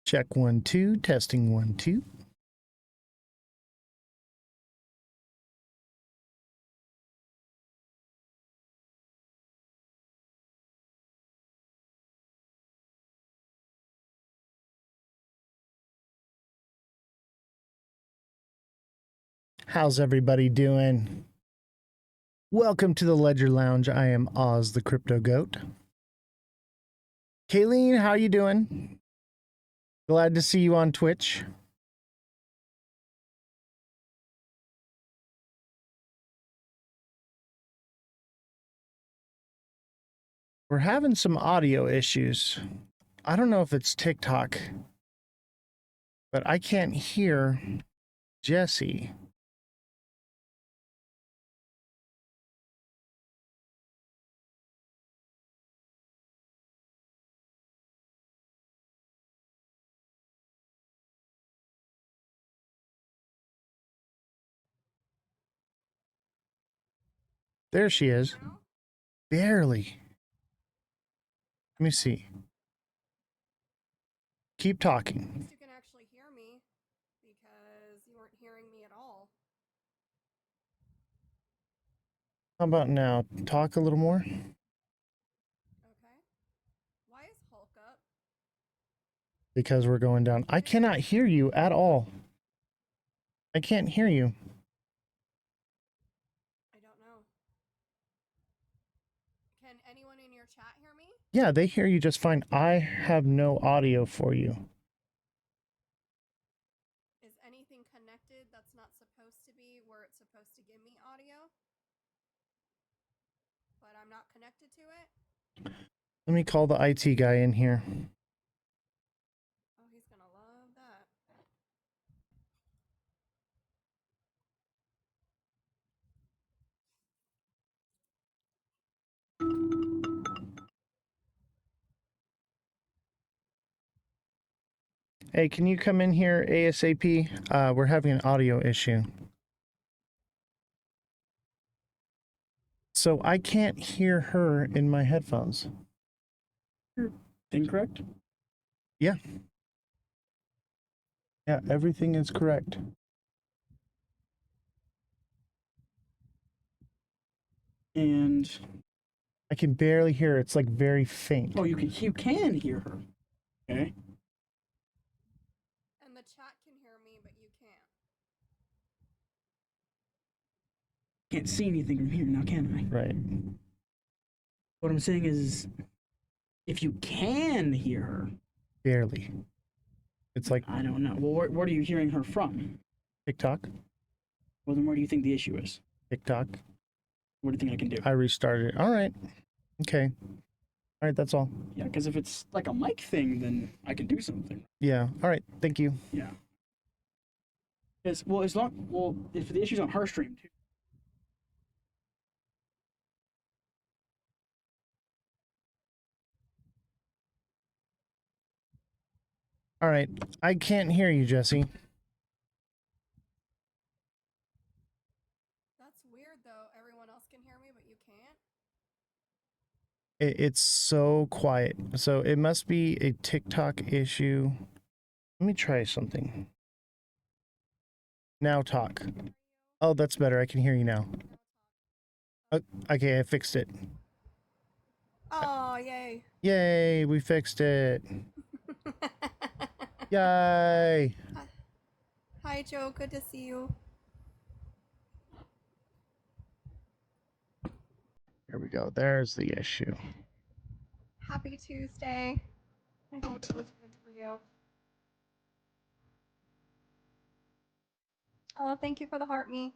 Check 1 2, testing 1 2. How's everybody doing? Welcome to the Ledger Lounge. I am Oz the Crypto Goat. Kayleen, how you doing? Glad to see you on Twitch. We're having some audio issues. I don't know if it's TikTok, but I can't hear Jesse. There she is. Barely. Let me see. Keep talking. You can actually hear me because you weren't hearing me at all. How about now? Talk a little more. Okay. Why is Hulk up? Because we're going down. I cannot hear you at all. I can't hear you. I don't know. Can anyone in your chat hear me? Yeah, they hear you just fine. I have no audio for you. Is anything connected that's not supposed to be where it's supposed to give me audio? But I'm not connected to it? Let me call the IT guy in here. Oh, he's gonna love that. Hey, can you come in here ASAP? We're having an audio issue. So I can't hear her in my headphones. Incorrect? Yeah. Yeah, everything is correct. And I can barely hear her. It's like very faint. oh, you can hear her. Okay. And the chat can hear me, but you can't. Can't see anything from here now, can I? Right. What I'm saying is, if you can hear her, Barely. It's like I don't know. Well, where are you hearing her from? TikTok. Well, then where do you think the issue is? TikTok. What do you think I can do? I restarted it. All right. Okay. All right, that's all. Yeah, because if it's like a mic thing, then I can do something. Yeah. All right. Thank you. Yeah. If the issue's on her stream too. All right. I can't hear you, Jesse. That's weird though. Everyone else can hear me, but you can't? It's so quiet. So it must be a TikTok issue. Let me try something. Now talk. Oh, that's better. I can hear you now. Okay, I fixed it. Oh, yay. Yay, we fixed it. Yay. Hi, Joe. Good to see you. Here we go. There's the issue. Happy Tuesday. I hope it was good for you. Oh, thank you for the heart me.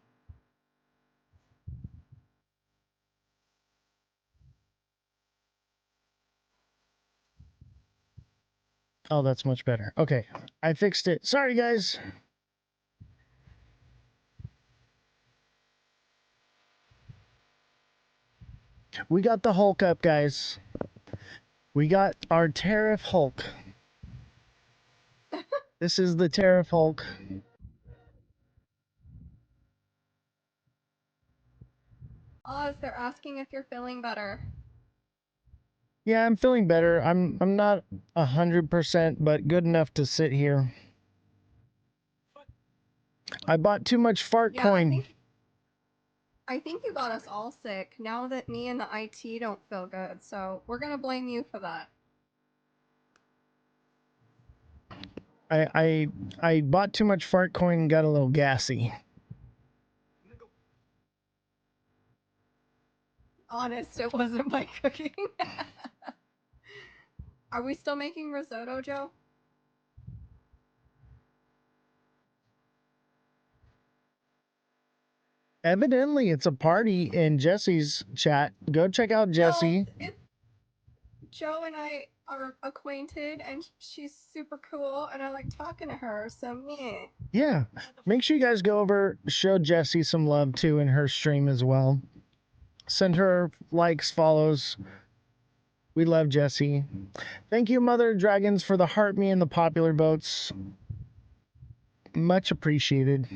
Oh, that's much better. Okay, I fixed it. Sorry, guys. We got the Hulk up, guys. We got our Tariff Hulk. This is the Tariff Hulk. Oz, they're asking if you're feeling better. Yeah, I'm feeling better. I'm not 100%, but good enough to sit here. I bought too much fart Yeah, coin. I think you got us all sick now that me and the IT don't feel good. So we're gonna blame you for that. I bought too much fart coin and got a little gassy. Honest, it wasn't my cooking. Are we still making risotto, Joe? Evidently, it's a party in Jesse's chat. Go check out Jesse. No, Joe and I are acquainted, and she's super cool, and I like talking to her. So me. Yeah, make sure you guys go over, show Jessie some love too in her stream as well. Send her likes, follows. We love Jessie. Thank you, Mother Dragons, for the heart me and the popular votes. Much appreciated.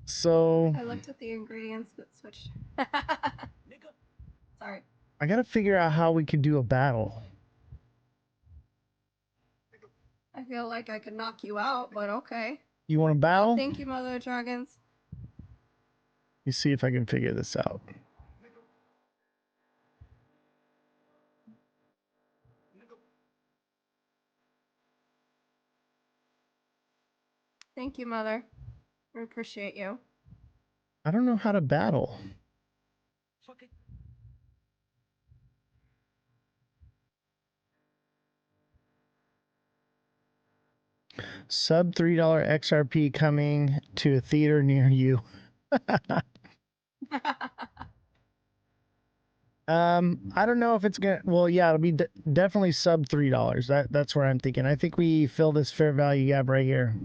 So I looked at the ingredients but switched. Sorry. I gotta figure out how we could do a battle. I feel like I could knock you out, but okay. You want to battle? Thank you, Mother of Dragons. Let me see if I can figure this out. Thank you, Mother. We appreciate you. I don't know how to battle. Sub $3 XRP coming to a theater near you. I don't know if it's gonna. Well, yeah, it'll be definitely sub $3. That's where I'm thinking. I think we fill this fair value gap right here.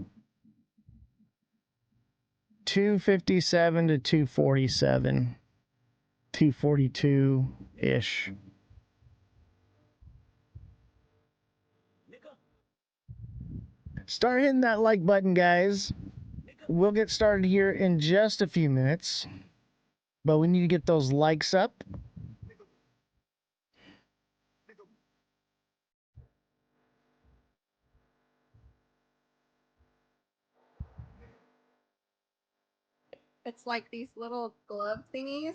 257 to 247, 242 ish. Start hitting that like button, guys. We'll get started here in just a few minutes, but we need to get those likes up. It's like these little glove thingies.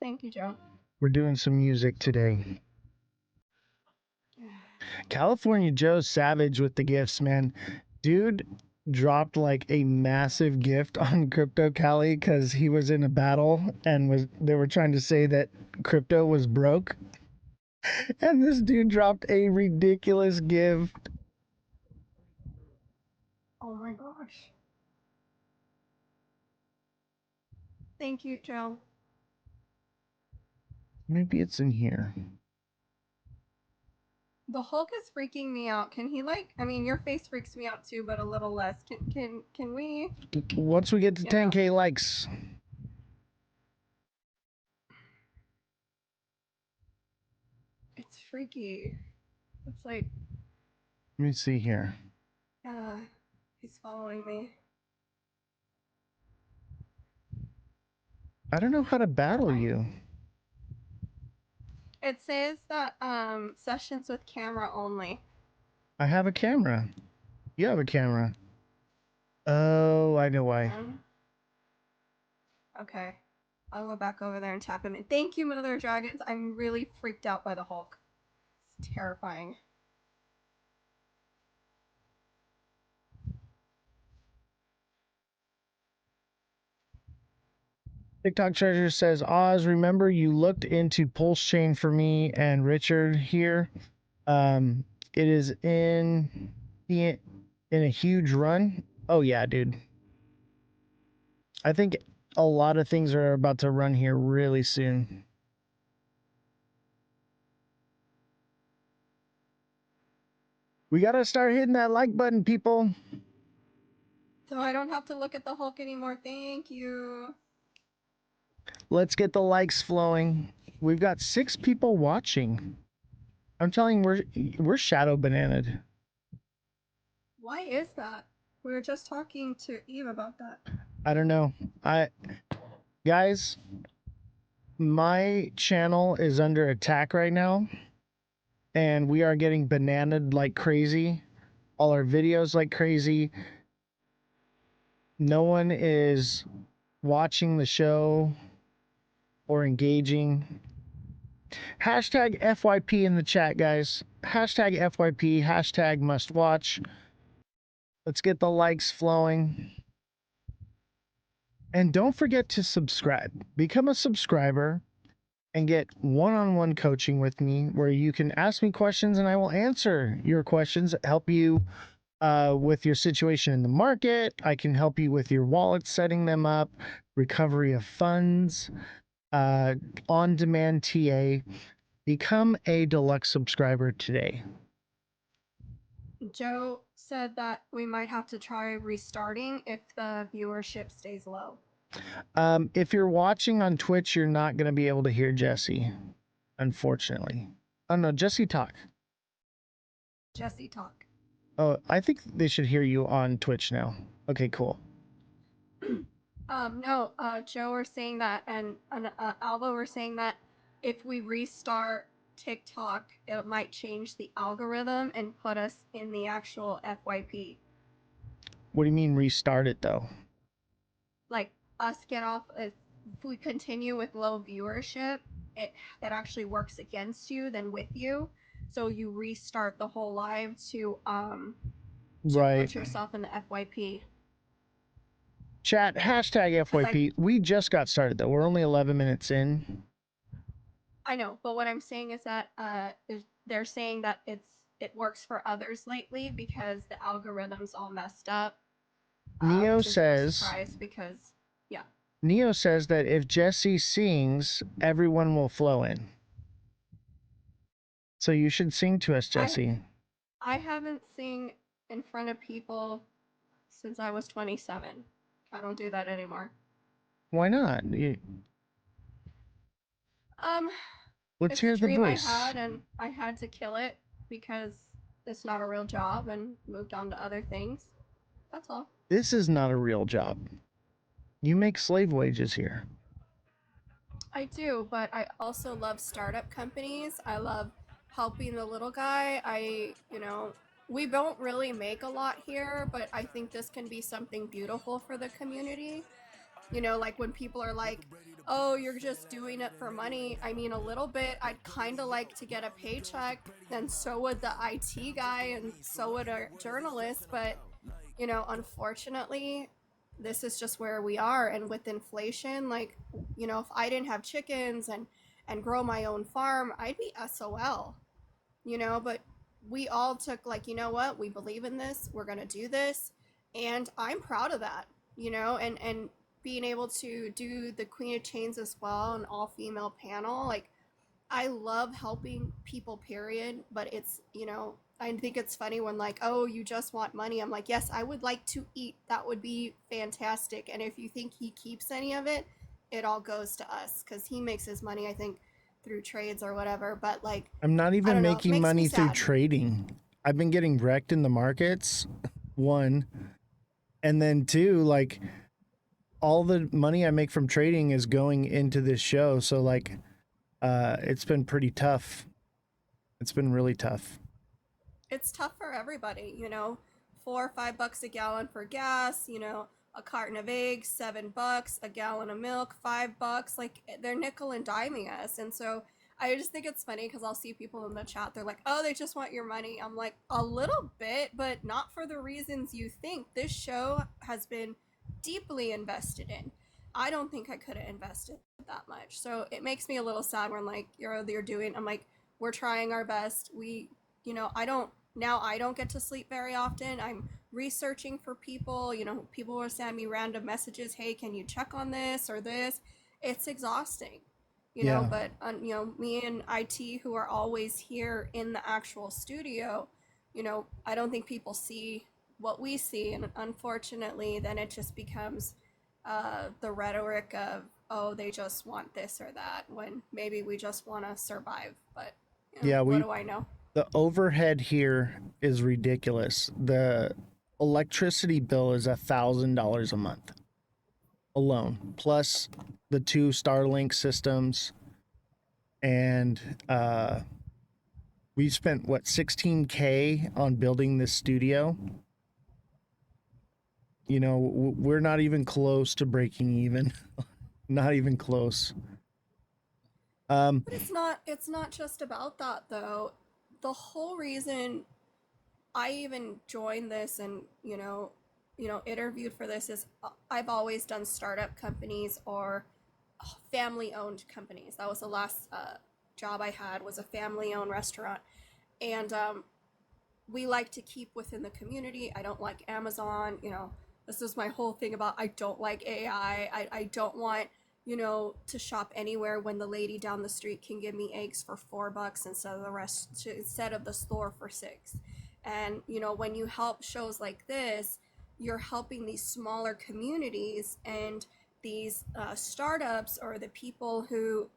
Thank you, Joe. We're doing some music today. California Joe's savage with the gifts, man. Dude dropped like a massive gift on Crypto Cali because he was in a battle and they were trying to say that crypto was broke. And this dude dropped a ridiculous gift. Oh my gosh. Thank you, Joe. Maybe it's in here. The Hulk is freaking me out. Can he like? I mean, your face freaks me out too, but a little less. Can we? Once we get to 10K likes. It's freaky. It's like, Let me see here. he's following me. I don't know how to battle you. It says that sessions with camera only. I have a camera. You have a camera. Oh, I know why. Okay. I'll go back over there and tap him in. Thank you, Mother of Dragons. I'm really freaked out by the Hulk. It's terrifying. TikTok Treasure says, Oz, remember you looked into Pulse Chain for me and Richard here. It is in a huge run. Oh yeah, dude. I think a lot of things are about to run here really soon. We gotta start hitting that like button, people. So I don't have to look at the Hulk anymore. Thank you. Let's get the likes flowing. We've got 6 people watching. I'm telling you, we're shadow bananaed. Why is that? We were just talking to Eve about that. I don't know. Guys, my channel is under attack right now, and we are getting bananaed like crazy. All our videos like crazy. No one is watching the show or engaging. Hashtag FYP in the chat, guys. Hashtag FYP, hashtag must watch. Let's get the likes flowing. And don't forget to subscribe. Become a subscriber and get one-on-one coaching with me where you can ask me questions and I will answer your questions, help you with your situation in the market. I can help you with your wallet, setting them up, recovery of funds, on-demand TA. Become a deluxe subscriber today. Joe said that we might have to try restarting if the viewership stays low. If you're watching on Twitch, you're not going to be able to hear Jesse, unfortunately. Oh, no, Jesse talk. Jesse talk. Oh, I think they should hear you on Twitch now. Okay, cool. No, Joe were saying that, and Alva were saying that if we restart TikTok, it might change the algorithm and put us in the actual FYP. What do you mean restart it, though? Like, us get off, if we continue with low viewership, it actually works against you than with you. So you restart the whole live to Right. put yourself in the FYP. Chat, hashtag FYP. Like, we just got started, though. We're only 11 minutes in. I know, but what I'm saying is that they're saying that it works for others lately because the algorithm's all messed up. Neo Which is no says, surprise because, yeah. Neo says that if Jesse sings, everyone will flow in. So you should sing to us, Jesse. I haven't sing in front of people since I was 27. I don't do that anymore. Why not? Let's It's hear a the dream I voice. had, and I had to kill it because it's not a real job and moved on to other things. That's all. This is not a real job. You make slave wages here. I do, but I also love startup companies. I love helping the little guy. We don't really make a lot here, but I think this can be something beautiful for the community. Like when people are like, oh, you're just doing it for money. I mean, a little bit. I'd kind of like to get a paycheck, and so would the IT guy, and so would a journalist. But, unfortunately, this is just where we are. And with inflation, like, if I didn't have chickens and grow my own farm, I'd be SOL, but we all took like, you know what, we believe in this, we're going to do this. And I'm proud of that, and being able to do the Queen of Chains as well, an all-female panel. Like, I love helping people, period. But it's, I think it's funny when like, oh, you just want money. I'm like, yes, I would like to eat. That would be fantastic. And if you think he keeps any of it, it all goes to us because he makes his money, I think, through trades or whatever. But like, I'm not even making money through trading. I've been getting wrecked in the markets, one. And then two, like, all the money I make from trading is going into this show. So like, it's been pretty tough. It's been really tough. It's tough for everybody, $4 or $5 a gallon for gas, a carton of eggs, $7, a gallon of milk, $5. Like, they're nickel and diming us. And so I just think it's funny because I'll see people in the chat, they're like, oh, they just want your money. I'm like, a little bit, but not for the reasons you think. This show has been deeply invested in. I don't think I could have invested that much. So it makes me a little sad when like you're doing, I'm like, we're trying our best. I don't get to sleep very often. I'm researching for people. People will send me random messages. Hey, can you check on this or this? It's exhausting, but me and IT, who are always here in the actual studio, I don't think people see what we see. And unfortunately, then it just becomes the rhetoric of, oh, they just want this or that, when maybe we just want to survive. But Yeah, What do I know? the overhead here is ridiculous. The electricity bill is $1,000 a month alone, plus the two Starlink systems, and we spent what 16K on building this studio. You know, we're not even close to breaking even. Not even close. But it's not just about that though. The whole reason I even joined this and, interviewed for this is I've always done startup companies or family owned companies. That was the last job I had, was a family owned restaurant. And we like to keep within the community. I don't like Amazon. This is my whole thing about I don't like AI. I don't want, to shop anywhere when the lady down the street can give me eggs for $4 instead of the store for 6. And when you help shows like this, you're helping these smaller communities and these startups or the people who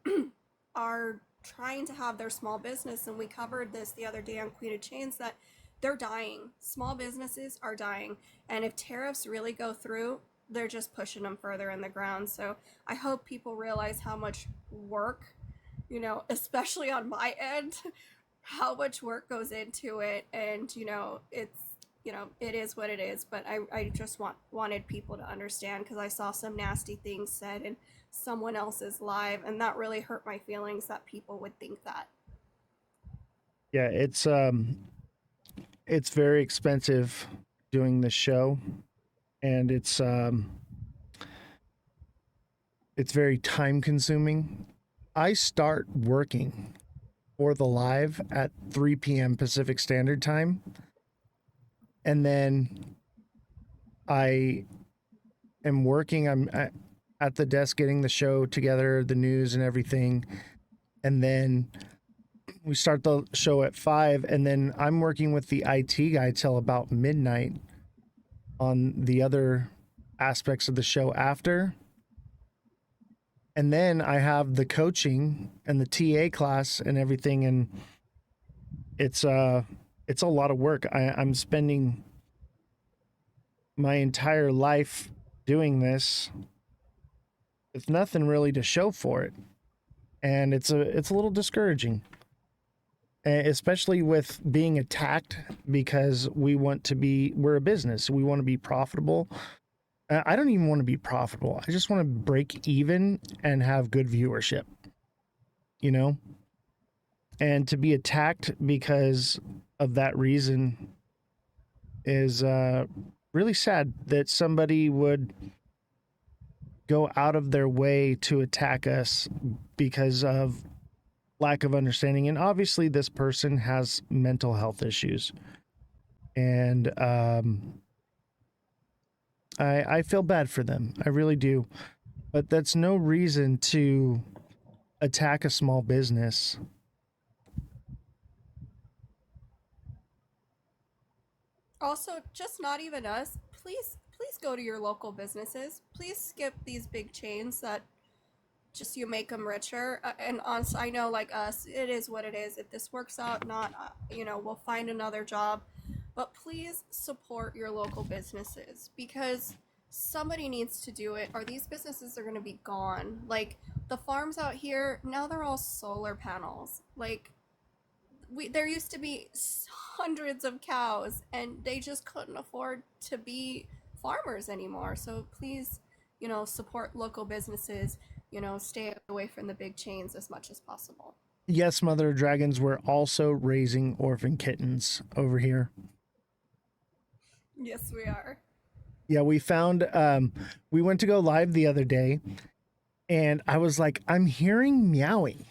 are trying to have their small business. And we covered this the other day on Queen of Chains, that they're dying. Small businesses are dying. And if tariffs really go through, they're just pushing them further in the ground. So I hope people realize how much work, especially on my end, how much work goes into it. And, it is what it is. But I just wanted people to understand, because I saw some nasty things said in someone else's live, and that really hurt my feelings that people would think that. Yeah, it's very expensive doing this show, and it's very time consuming. I start working for the live at 3 p.m. Pacific Standard Time, and then I am working. I'm at the desk getting the show together, the news and everything, and then we start the show at 5, and then I'm working with the IT guy till about midnight on the other aspects of the show after. And then I have the coaching and the TA class and everything, and it's a lot of work. I'm spending my entire life doing this with nothing really to show for it. And it's a little discouraging. Especially with being attacked, because we're a business. We want to be profitable. I don't even want to be profitable. I just want to break even and have good viewership, you know? And to be attacked because of that reason is really sad, that somebody would go out of their way to attack us because of lack of understanding. And obviously this person has mental health issues, and I feel bad for them. I really do. But that's no reason to attack a small business. Also, just not even us. Please go to your local businesses. Please skip these big chains that just you make them richer. And honestly, I know, like us, it is what it is. If this works out, not, we'll find another job. But please support your local businesses, because somebody needs to do it, or these businesses are going to be gone. Like the farms out here, now they're all solar panels. Like there used to be hundreds of cows, and they just couldn't afford to be farmers anymore. So please, support local businesses. Stay away from the big chains as much as possible. Yes, Mother of Dragons, we're also raising orphan kittens over here. Yes, we are. Yeah, we found we went to go live the other day, and I was like, I'm hearing meowing.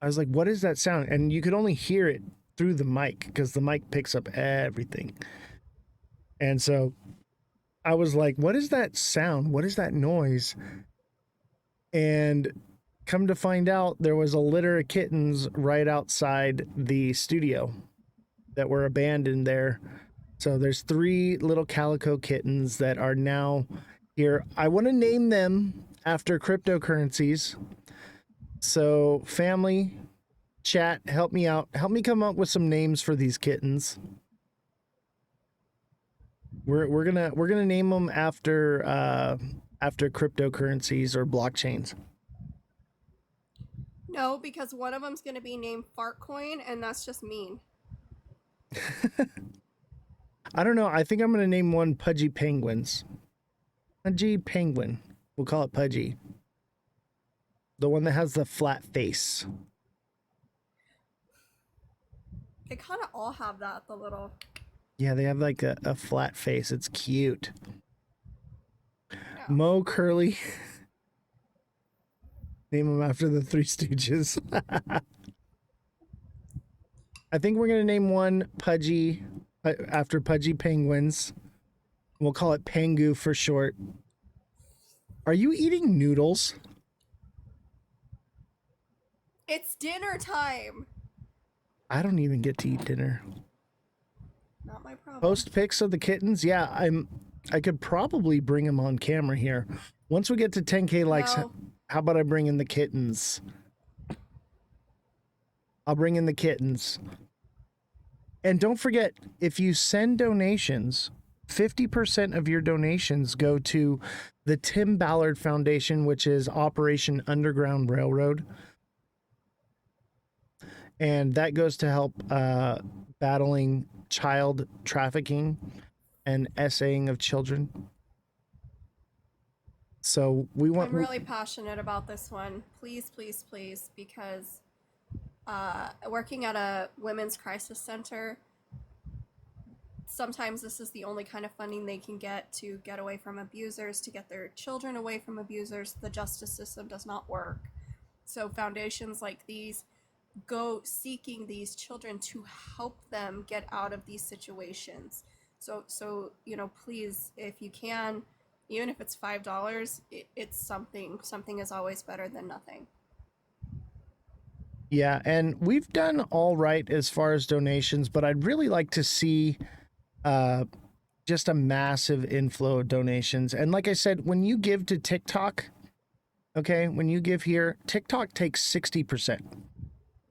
I was like, what is that sound? And you could only hear it through the mic, because the mic picks up everything. And so I was like, what is that sound? What is that noise? And come to find out, there was a litter of kittens right outside the studio that were abandoned there. So there's 3 little calico kittens that are now here. I want to name them after cryptocurrencies. So family, Chat, help me out. Help me come up with some names for these kittens. We're gonna name them after cryptocurrencies or blockchains. No, because one of them's gonna be named Fartcoin, and that's just mean. I don't know. I think I'm gonna name one Pudgy Penguins. Pudgy Penguin. We'll call it Pudgy. The one that has the flat face. They kind of all have that, the little. Yeah, they have like a flat face. It's cute. Yeah. Mo Curly. Name them after the Three Stooges. I think we're going to name one Pudgy after Pudgy Penguins. We'll call it Pengu for short. Are you eating noodles? It's dinner time. I don't even get to eat dinner. Not my problem. Post pics of the kittens? Yeah, I could probably bring them on camera here. Once we get to 10K likes, No. how about I bring in the kittens? I'll bring in the kittens. And don't forget, if you send donations, 50% of your donations go to the Tim Ballard Foundation, which is Operation Underground Railroad. And that goes to help battling child trafficking and essaying of children. So we want. I'm really passionate about this one. Please, please, please, because working at a women's crisis center, sometimes this is the only kind of funding they can get to get away from abusers, to get their children away from abusers. The justice system does not work. So foundations like these go seeking these children to help them get out of these situations. So you know, please, if you can, even if it's $5, it's something. Something is always better than nothing. Yeah, and we've done all right as far as donations, but I'd really like to see just a massive inflow of donations. And like I said, when you give to TikTok, okay, when you give here, TikTok takes 60%.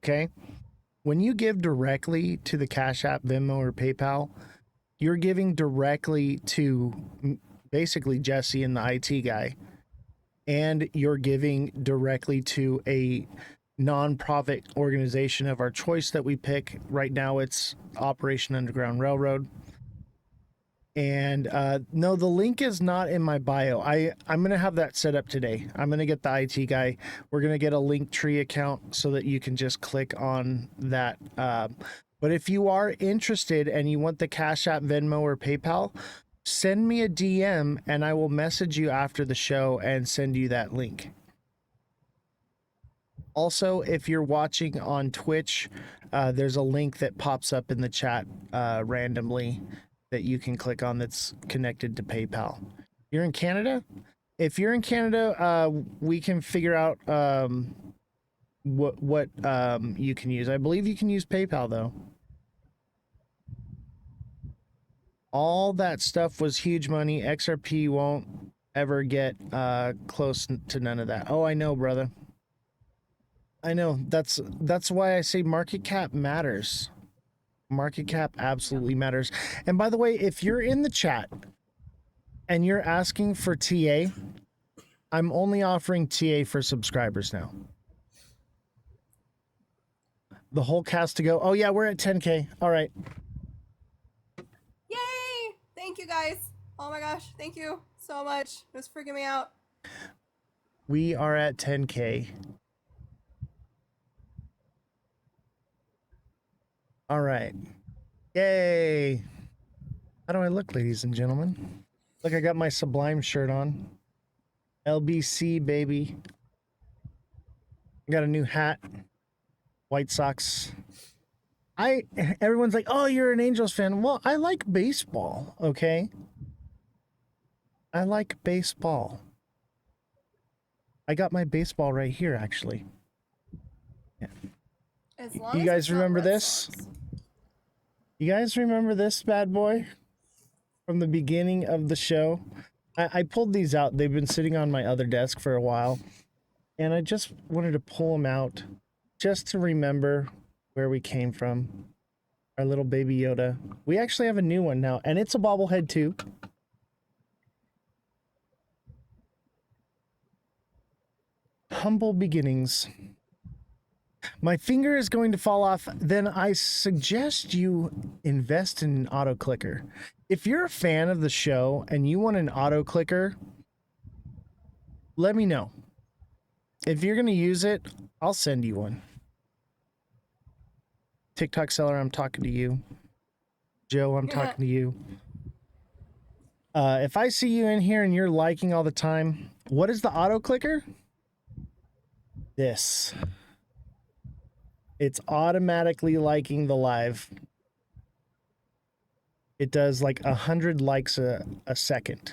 Okay. When you give directly to the Cash App, Venmo, or PayPal, you're giving directly to basically Jesse and the IT guy. And you're giving directly to a nonprofit organization of our choice that we pick. Right now, it's Operation Underground Railroad. And no, the link is not in my bio. I'm going to have that set up today. I'm going to get the IT guy. We're going to get a Linktree account so that you can just click on that. But if you are interested and you want the Cash App, Venmo, or PayPal, send me a DM and I will message you after the show and send you that link. Also, if you're watching on Twitch, there's a link that pops up in the chat randomly that you can click on that's connected to PayPal. You're in Canada? If you're in Canada, we can figure out what you can use. I believe you can use PayPal, though. All that stuff was huge money. XRP won't ever get close to none of that. Oh, I know, brother. I know. That's why I say market cap matters. Market cap absolutely matters. And by the way, if you're in the chat and you're asking for TA, I'm only offering TA for subscribers now. The whole cast to go. Oh yeah, we're at 10K. All right. Yay! Thank you guys. Oh my gosh, thank you so much. It was freaking me out. We are at 10K. All right. Yay. How do I look, ladies and gentlemen? Look, I got my Sublime shirt on. LBC, baby. I got a new hat. White Sox. Everyone's like, oh, you're an Angels fan. Well, I like baseball, okay? I like baseball. I got my baseball right here, actually. Yeah. As long You as guys it's not remember Red this? Sox. You guys remember this bad boy from the beginning of the show? I pulled these out. They've been sitting on my other desk for a while, and I just wanted to pull them out just to remember where we came from. Our little baby Yoda. We actually have a new one now, and it's a bobblehead too. Humble beginnings. My finger is going to fall off. Then I suggest you invest in an auto clicker. If you're a fan of the show and you want an auto clicker, let me know. If you're going to use it, I'll send you one. TikTok seller, I'm talking to you. Joe, I'm talking to you. If I see you in here and you're liking all the time, what is the auto clicker? This. It's automatically liking the live. It does like 100 likes a second.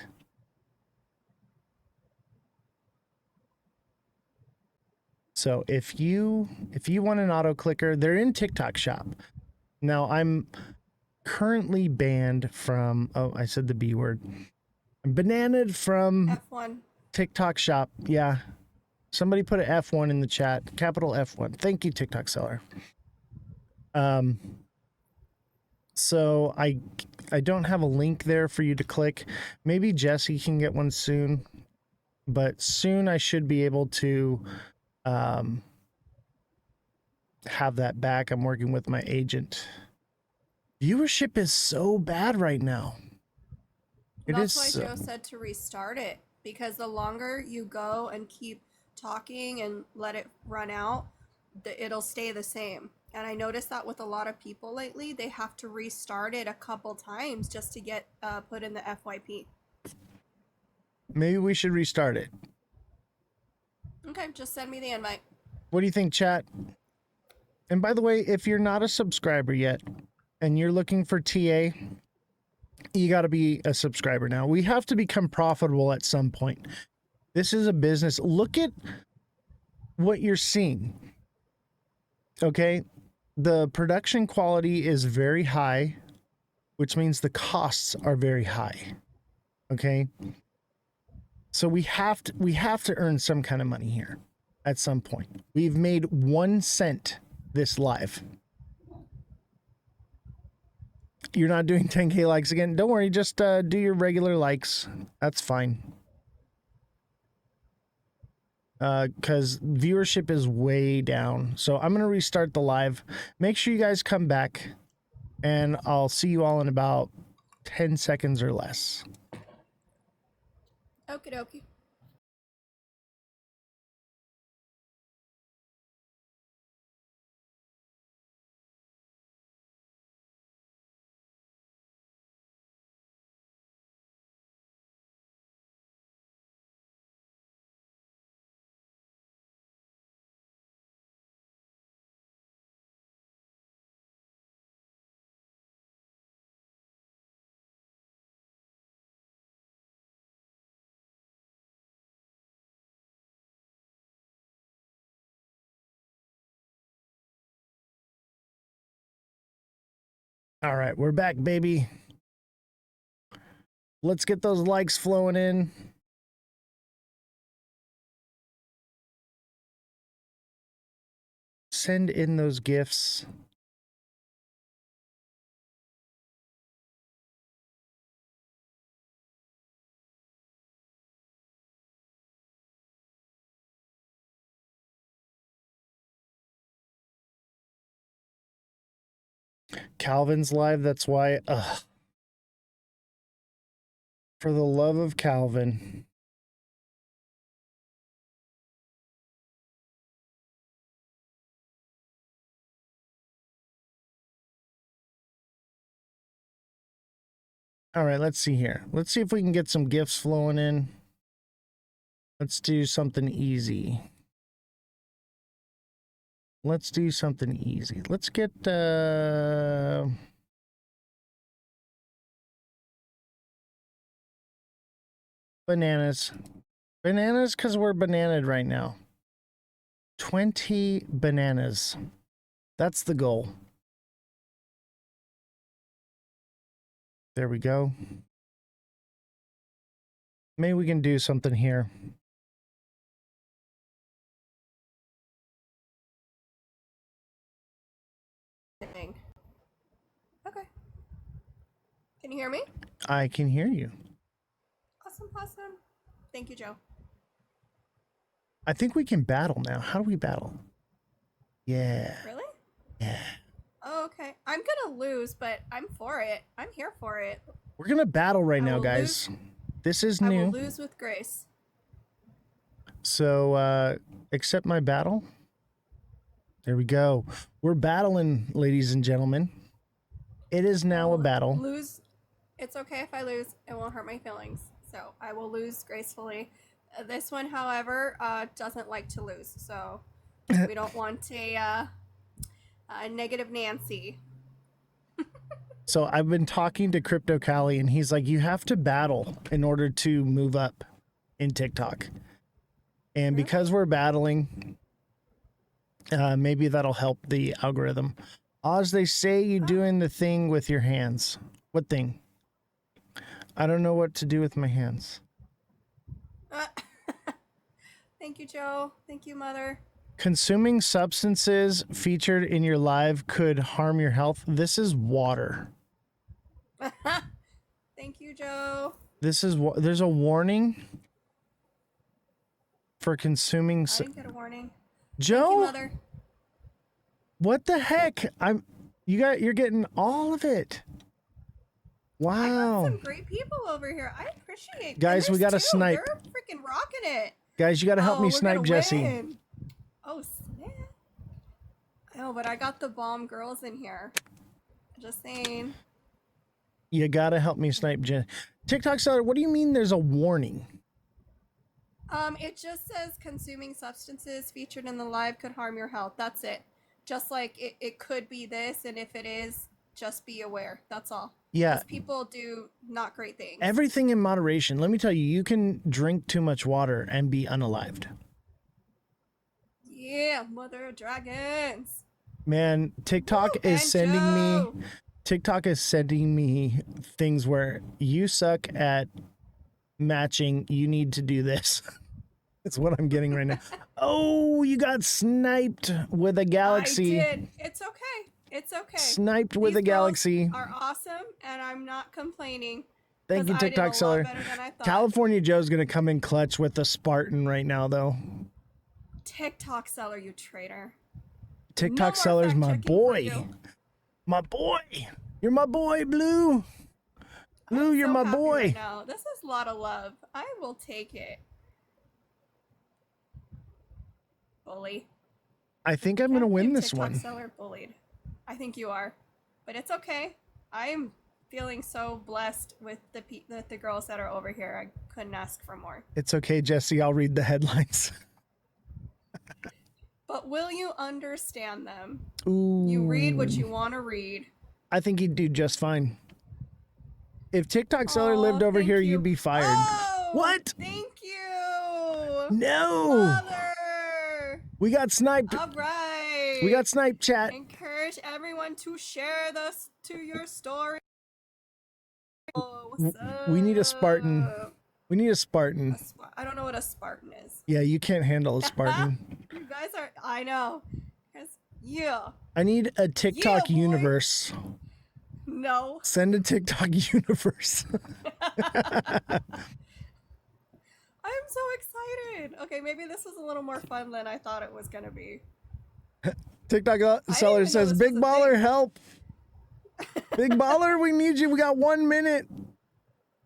So if you want an auto clicker, they're in TikTok shop. Now I'm currently banned from, oh, I said the B word. I'm bananaed from F1. TikTok shop. Yeah. Somebody put an F1 in the chat. Capital F1. Thank you, TikTok seller. So I don't have a link there for you to click. Maybe Jesse can get one soon, but soon I should be able to have that back. I'm working with my agent. Viewership is so bad right now. That's why Joe said to restart it, because the longer you go and keep talking and let it run out, it'll stay the same. And I noticed that with a lot of people lately, they have to restart it a couple times just to get put in the FYP. Maybe we should restart it. Okay, just send me the invite. What do you think, chat? And by the way, if you're not a subscriber yet and you're looking for TA, you got to be a subscriber now. We have to become profitable at some point. This is a business. Look at what you're seeing. Okay? The production quality is very high, which means the costs are very high. Okay? So we have to earn some kind of money here at some point. We've made 1 cent this live. You're not doing 10K likes again. Don't worry, just do your regular likes. That's fine. Because viewership is way down. So I'm going to restart the live. Make sure you guys come back, and I'll see you all in about 10 seconds or less. Okie dokie. All right, we're back, baby. Let's get those likes flowing in. Send in those gifts. Calvin's live, that's why. For the love of Calvin. All right, let's see here. Let's see if we can get some gifts flowing in. Let's do something easy. Let's do something easy. Let's get bananas. Bananas, because we're bananaed right now. 20 bananas. That's the goal. There we go. Maybe we can do something here. Can you hear me? I can hear you. Awesome, awesome. Thank you, Joe. I think we can battle now. How do we battle? Yeah. Really? Yeah. Oh, okay. I'm gonna lose, but I'm for it. I'm here for it. We're going to battle right I now, will guys. This is I will new. lose with grace. So, accept my battle. There we go. We're battling, ladies and gentlemen. It is now a I'll battle. Lose. It's okay if I lose. It won't hurt my feelings. So I will lose gracefully. This one, however, doesn't like to lose. So we don't want a negative Nancy. So I've been talking to Crypto Cali, and he's like, you have to battle in order to move up in TikTok. And because we're battling, maybe that'll help the algorithm. Oz, they say you're doing the thing with your hands. What thing? I don't know what to do with my hands. Thank you, Joe. Thank you, Mother. Consuming substances featured in your live could harm your health. This is water. Thank you, Joe. This is there's a warning for consuming. I didn't get a warning. Joe, Thank you, Mother. what the heck? You're getting all of it. I got Wow. some great people over here. I appreciate it. Guys, we gotta snipe. They're freaking rocking it. Guys, you got to help me we're snipe gonna Jesse. win. Oh, snap. Oh, but I got the bomb girls in here. Just saying. You got to help me snipe Jesse. TikTok seller, what do you mean there's a warning? It just says consuming substances featured in the live could harm your health. That's it. Just like it could be this, and if it is, just be aware. That's all. Yeah. 'Cause people do not great things. Everything in moderation. Let me tell you, you can drink too much water and be unalived. Yeah, Mother of Dragons. Man, TikTok Woo, is and sending Joe. me TikTok is sending me things where you suck at matching. You need to do this. That's what I'm getting right now. Oh, you got sniped with a galaxy. I did. It's okay. It's okay. Sniped with These a galaxy. girls are awesome, and I'm not complaining. Thank you, 'cause I did a TikTok lot seller. better than I thought. California Joe's gonna come in clutch with the Spartan right now, though. TikTok seller, you traitor. TikTok more seller's fact my checking for boy. you. My boy. You're my boy, Blue. Blue, I'm you're so my happy boy. right now. This is a lot of love. I will take it. Bully. I think I'm gonna Can't win believe this TikTok one. seller bullied. I think you are, but it's okay. I am feeling so blessed with the girls that are over here. I couldn't ask for more. It's okay, Jesse. I'll read the headlines. But will you understand them? Ooh. You read what you want to read. I think you'd do just fine. If TikTok seller Aw, lived over thank here, you. you'd be fired. Oh, What? Thank you. No. Mother. We got sniped. All right. We got sniped, chat. Encourage everyone to share this to your story. Oh, what's up? We need a Spartan. We need a Spartan. I don't know what a Spartan is. Yeah, you can't handle a Spartan. You guys are. I know. Yeah. I need a TikTok Yeah, boy. universe. No. Send a TikTok universe. I'm so excited. Okay, maybe this was a little more fun than I thought it was gonna be. TikTok seller even know says, this "Big was a baller, thing." help! Big baller, we need you. We got 1 minute."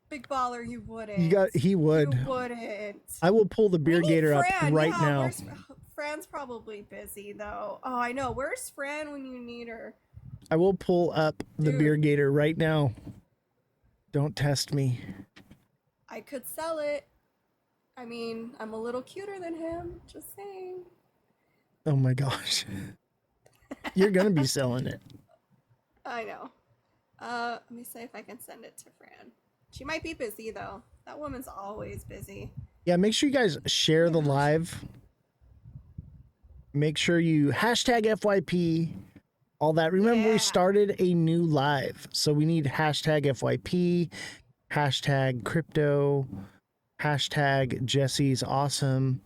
Big baller, you wouldn't. He would. You wouldn't. I will pull the beer We need gator up Fran. right Yeah, now. Fran's probably busy though. Oh, I know. Where's Fran when you need her? I will pull up the Dude. beer gator right now. Don't test me. I could sell it. I mean, I'm a little cuter than him. Just saying. Oh my gosh. You're gonna be selling it. I know. Let me see if I can send it to Fran. She might be busy though. That woman's always busy. Yeah, make sure you guys share the live. Make sure you hashtag FYP, all that. Remember, Yeah. we started a new live. So we need hashtag FYP, hashtag crypto, hashtag Jesse's awesome.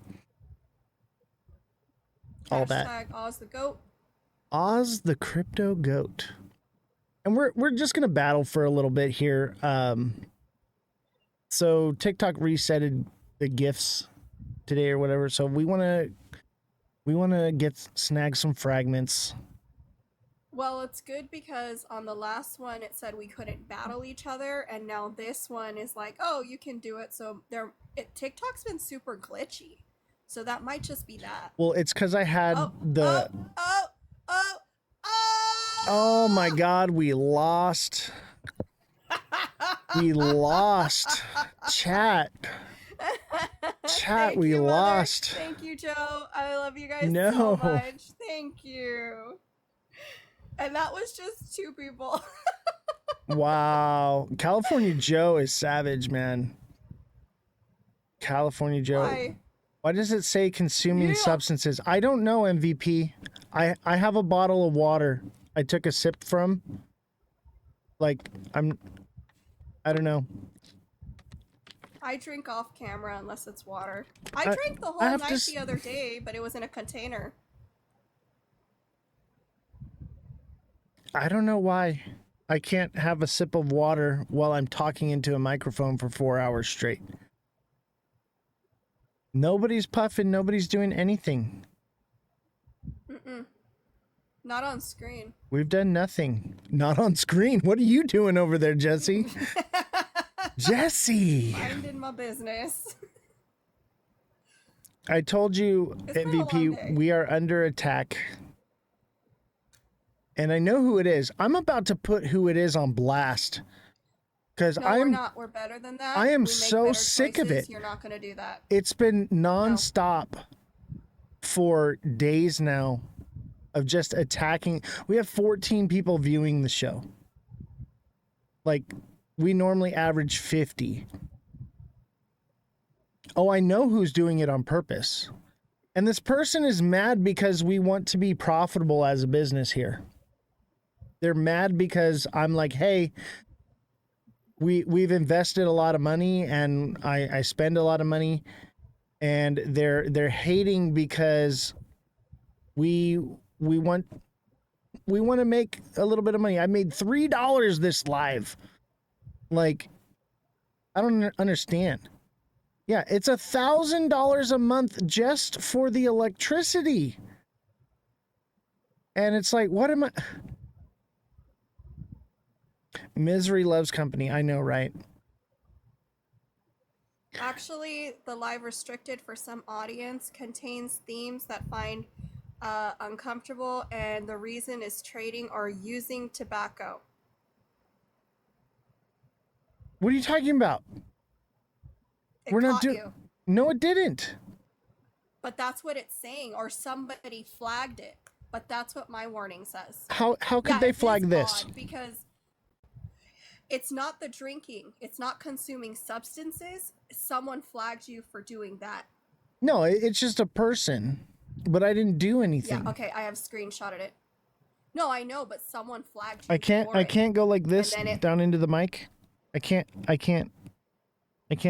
All that. Hashtag Oz the goat. Oz the crypto goat. And we're just gonna battle for a little bit here. So TikTok resetted the gifts today or whatever. So we wanna snag some fragments. Well, it's good because on the last one it said we couldn't battle each other, and now this one is like, oh, you can do it. So TikTok's been super glitchy, so that might just be that. Well, it's because I had Oh, the. oh, oh, oh! Oh my God, we lost. We lost. Chat. Chat, Thank we you, Mother. lost. Thank you, Joe. I love you guys No. so much. Thank you. And that was just 2 people. Wow. California Joe is savage, man. California Joe. Why does it say consuming substances? I don't know, MVP. I have a bottle of water I took a sip from. Like, I don't know. I drink off camera unless it's water. I drank the whole night the other day, but it was in a container. I don't know why I can't have a sip of water while I'm talking into a microphone for 4 hours straight. Nobody's puffing. Nobody's doing anything. Mm-mm. Not on screen. We've done nothing. Not on screen. What are you doing over there, Jesse? Jesse! Minding my business. I told you, MVP, we are under attack. And I know who it is. I'm about to put who it is on blast. Because no, we're not. We're better than that. I am so sick of it. You're not going to do that. It's been nonstop for days now of just attacking. We have 14 people viewing the show. Like, we normally average 50. Oh, I know who's doing it on purpose. And this person is mad because we want to be profitable as a business here. They're mad because I'm like, hey, we've invested a lot of money and I spend a lot of money, and they're hating because we want to make a little bit of money. I made $3 this live. Like, I don't understand. Yeah, it's $1,000 a month just for the electricity. And it's like, what am I? Misery loves company. I know, right? Actually, the live restricted for some audience contains themes that find uncomfortable, and the reason is trading or using tobacco. What are you talking about? We're not doing. No, it didn't. But that's what it's saying, or somebody flagged it. But that's what my warning says. How could they flag this? Because it's not the drinking. It's not consuming substances. Someone flagged you for doing that. No, it's just a person. But I didn't do anything. Yeah, okay, I have screenshotted it. No, I know, but someone flagged you. I can't go like this down into the mic. I can't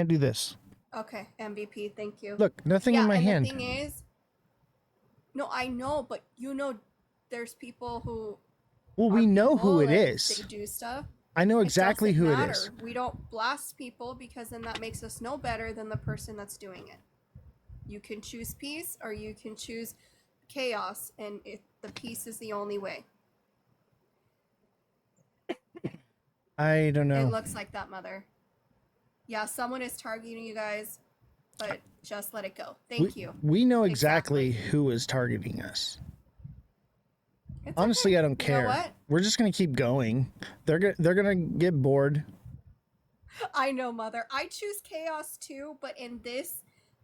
do this. Okay, MVP, thank you. Look, nothing in my hand. The thing is, no, I know, but you know, there's people who. Well, we know who it is. They do stuff. I know exactly who it is. We don't blast people because then that makes us no better than the person that's doing it. You can choose peace or you can choose chaos, and the peace is the only way. I don't know. It looks like that, Mother. Yeah, someone is targeting you guys, but just let it go. Thank you. We know exactly who is targeting us. Honestly, I don't care. You know what? We're just gonna keep going. They're gonna get bored. I know, Mother. I choose chaos too, but in this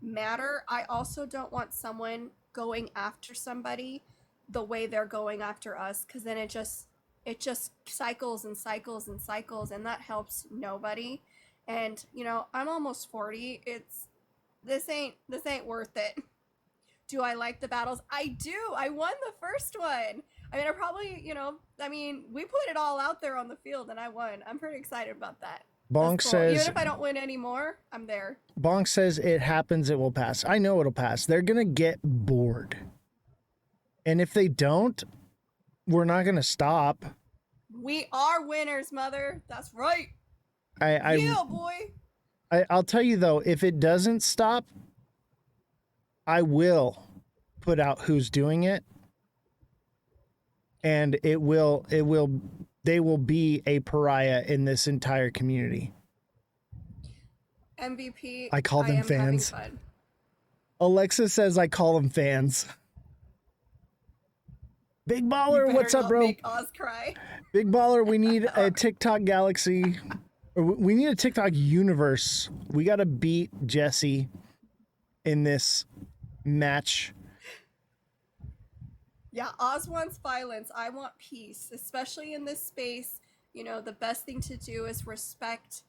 matter, I also don't want someone going after somebody the way they're going after us, because then it just cycles and cycles and cycles, and that helps nobody. And you know, I'm almost 40. This ain't worth it. Do I like the battles? I do. I won the first one. I mean, we put it all out there on the field and I won. I'm pretty excited about that. Bonk says, even if I don't win anymore, I'm there. Bonk says it happens, it will pass. I know it'll pass. They're gonna get bored. And if they don't, we're not gonna stop. We are winners, mother. That's right. I Yeah, boy. I'll tell you though, if it doesn't stop, I will put out who's doing it, and they will be a pariah in this entire community. MVP. I call them am having fans. fun. Alexa says I call them fans. Big You Baller, better what's up, not bro? Make Oz cry. Big Baller, we need a TikTok galaxy. Or we need a TikTok universe. We got to beat Jesse in this match. Yeah, Oz wants violence. I want peace, especially in this space. You know, the best thing to do is respect.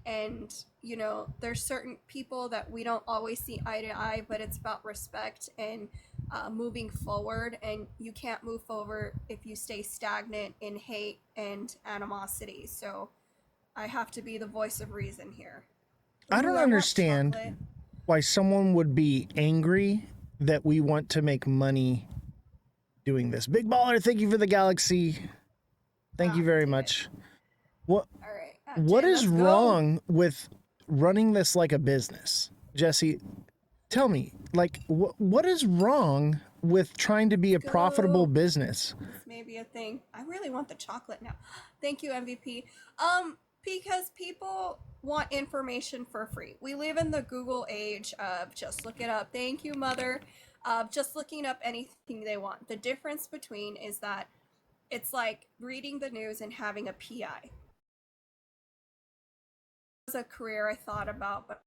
And, you know, there's certain people that we don't always see eye to eye, but it's about respect and moving forward. And you can't move forward if you stay stagnant in hate and animosity. So I have to be the voice of reason here. I don't Ooh, want understand chocolate. why someone would be angry that we want to make money doing this. Big Baller, thank you for the galaxy. Thank you very dang it. much. What All right. what Jay, is let's go. wrong with running this like a business? Jesse, tell me, like what is wrong with trying to be a Let's profitable go. business? This may be a thing. I really want the chocolate now. Thank you, MVP. Because people want information for free. We live in the Google age of just look it up. Thank you, mother. Of just looking up anything they want. The difference between is that it's like reading the news and having a PI. It was a career I thought about, but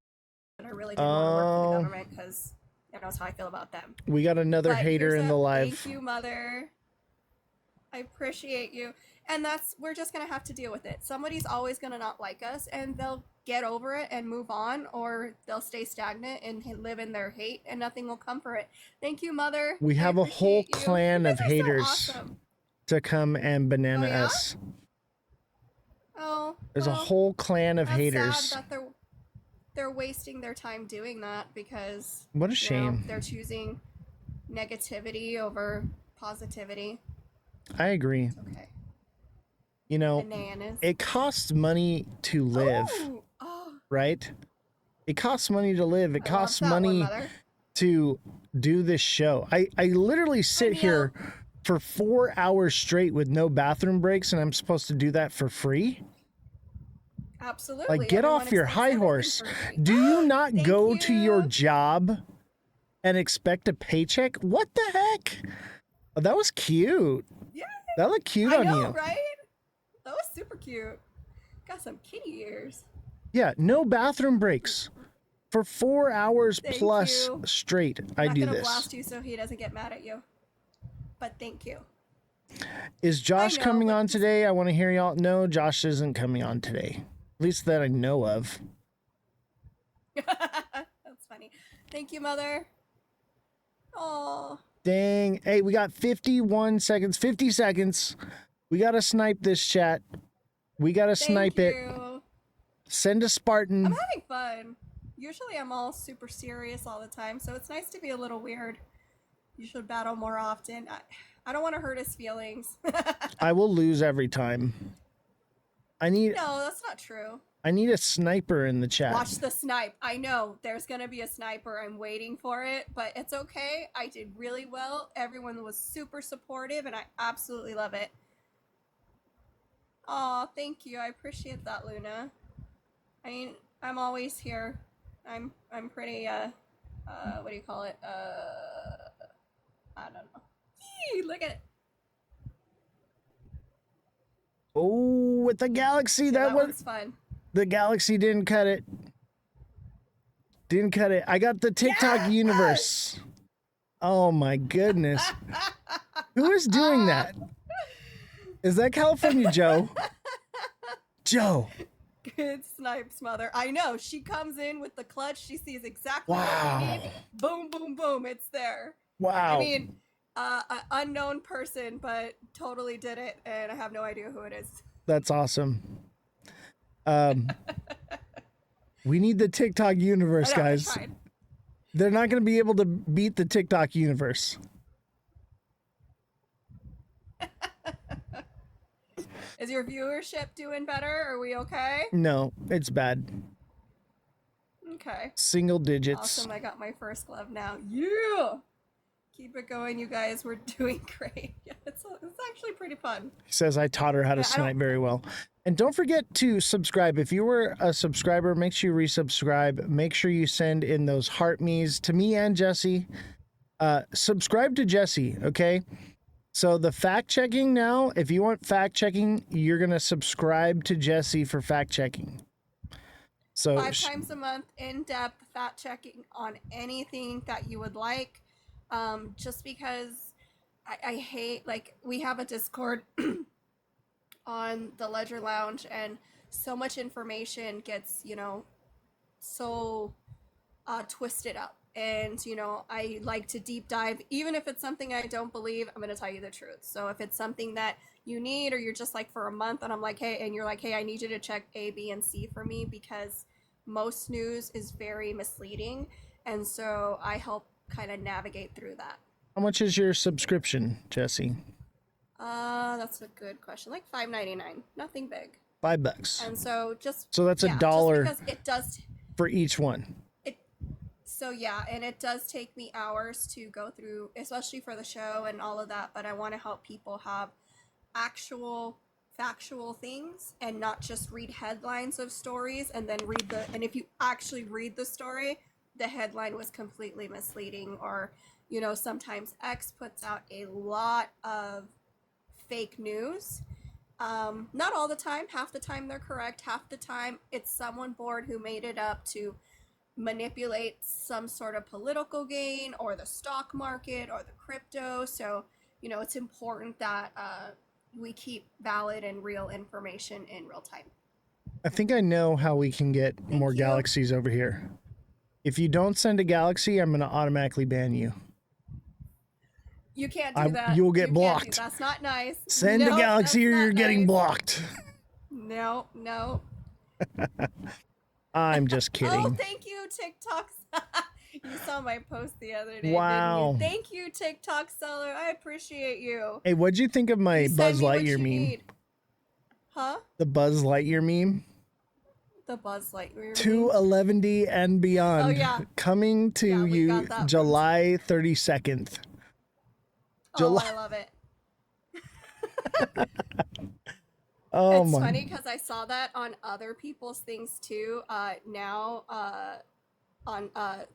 I really didn't want to work for the government because that knows how I feel about them. We got another But hater here's in a the live. Thank you, mother. I appreciate you. And we're just going to have to deal with it. Somebody's always going to not like us, and they'll get over it and move on, or they'll stay stagnant and live in their hate, and nothing will come for it. Thank you, mother. We have a whole appreciate you. clan You of guys are so haters awesome. to come and banana Oh, yeah? us. Oh, There's a well, whole clan of that's haters. sad that they're wasting their time doing that because What a you know, shame. they're choosing negativity over positivity. I agree. It's okay. You know, Bananas. it costs money to live, Ooh, oh, right? It costs money to live. It I costs love that money one, mother. to do this show. I literally sit here for 4 hours straight with no bathroom breaks, and I'm supposed to do that for free? Absolutely. Like, get Everyone off your expects high everything horse. for free. Do you not Thank go to your you. job and expect a paycheck? What the heck? Oh, that was cute. Yeah, That looked cute I on know, you. right? That was super cute. Got some kitty ears. Yeah, no bathroom breaks. For 4 hours Thank plus you. straight, I I'm do not gonna this. blast you so he doesn't get mad at you. But thank you. Is Josh know, coming but on this- today? I want to hear y'all. No, Josh isn't coming on today. At least that I know of. That's funny. Thank you, mother. Oh, Dang. Hey, we got 51 seconds. 50 seconds. We got to snipe this chat. We got to thank snipe it. you. Send a Spartan. I'm having fun. Usually I'm all super serious all the time, so it's nice to be a little weird. You should battle more often. I don't want to hurt his feelings. I will lose every time. I need No, that's not true. a sniper in the chat. Watch the snipe. I know there's going to be a sniper. I'm waiting for it, but it's okay. I did really well. Everyone was super supportive, and I absolutely love it. Aw, thank you. I appreciate that, Luna. I mean, I'm always here. I'm pretty, what do you call it? I don't know. Yee, look at it. Oh, with the galaxy, Yeah, that was one's fun. the galaxy didn't cut it. Didn't cut it. I got the TikTok Yes! universe. Oh my goodness. Who is doing that? Is that California Joe? Joe. Good snipes, mother. I know. She comes in with the clutch. She sees exactly what Wow. we need. Boom, boom, boom. It's there. Wow. I mean, an unknown person, but totally did it, and I have no idea who it is. That's awesome. We need the TikTok universe, I know, I guys. tried. They're not going to be able to beat the TikTok universe. Is your viewership doing better? Are we okay? No, it's bad. Okay. Single digits. Awesome. I got my first glove now. Yeah. Keep it going, you guys. We're doing great. Yeah, it's actually pretty fun. He says I taught her how to snipe very well. And don't forget to subscribe. If you were a subscriber, make sure you resubscribe. Make sure you send in those heart me's to me and Jesse. Subscribe to Jesse, okay? So the fact checking now, if you want fact checking, you're going to subscribe to Jesse for fact checking. So 5 times a month, in-depth fact checking on anything that you would like. Just because I hate, like, we have a Discord on the Ledger Lounge, and so much information gets, you know, so twisted up. And, you know, I like to deep dive. Even if it's something I don't believe, I'm going to tell you the truth. So if it's something that you need, or you're just like for a month and I'm like, hey, and you're like, hey, I need you to check A, B, and C for me, because most news is very misleading. And so I help kind of navigate through that. how much is your subscription, Jesse? That's a good question. Like $5.99. Nothing big. $5. And so just So that's $1 just because it does for each one. So yeah, and it does take me hours to go through, especially for the show and all of that, but I want to help people have actual factual things and not just read headlines of stories and then and if you actually read the story, the headline was completely misleading, or, you know, sometimes X puts out a lot of fake news. Not all the time. Half the time they're correct. Half the time it's someone bored who made it up to manipulate some sort of political gain, or the stock market, or the crypto. So, you know, it's important that we keep valid and real information in real time. I think I know how we can get more galaxies over here. If you don't send a galaxy, I'm going to automatically ban you. You can't do that. You'll get blocked. That's not nice. Send a galaxy or you're getting blocked. No. I'm just kidding. Oh, thank you, TikTok. You saw my post the other day. Wow. Didn't you? Thank you, TikTok seller. I appreciate you. Hey, what'd you think of my Buzz Lightyear meme? Need. Huh? The Buzz Lightyear meme? The Buzz Lightyear To meme? 11D and beyond. Oh, yeah. Coming to you July 32nd. Oh, I love it. Oh, it's my. funny because I saw that on other people's things too. Now on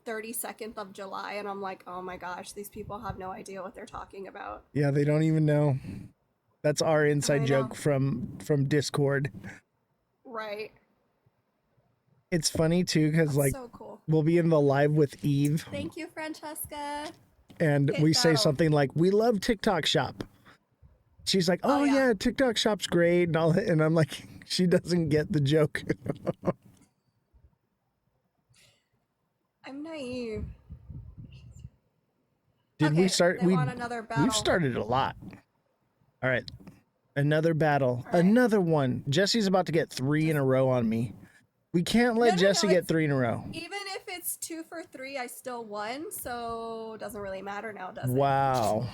32nd of July, and I'm like, oh my gosh, these people have no idea what they're talking about. Yeah, they don't even know. That's our inside joke from Discord. Right. It's funny too because like so cool. We'll be in the live with Eve. Thank you, Francesca. And we say something like, "We love TikTok Shop." She's like, "Oh yeah, TikTok Shop's great," and all that. And I'm like, she doesn't get the joke. I'm naive. Did we start? We want another battle. We've started a lot. All right, another battle, another one. Jesse's about to get 3 in a row on me. We can't let Jesse get 3 in a row. Even if it's 2 for 3, I still won, so it doesn't really matter now, does it? Wow.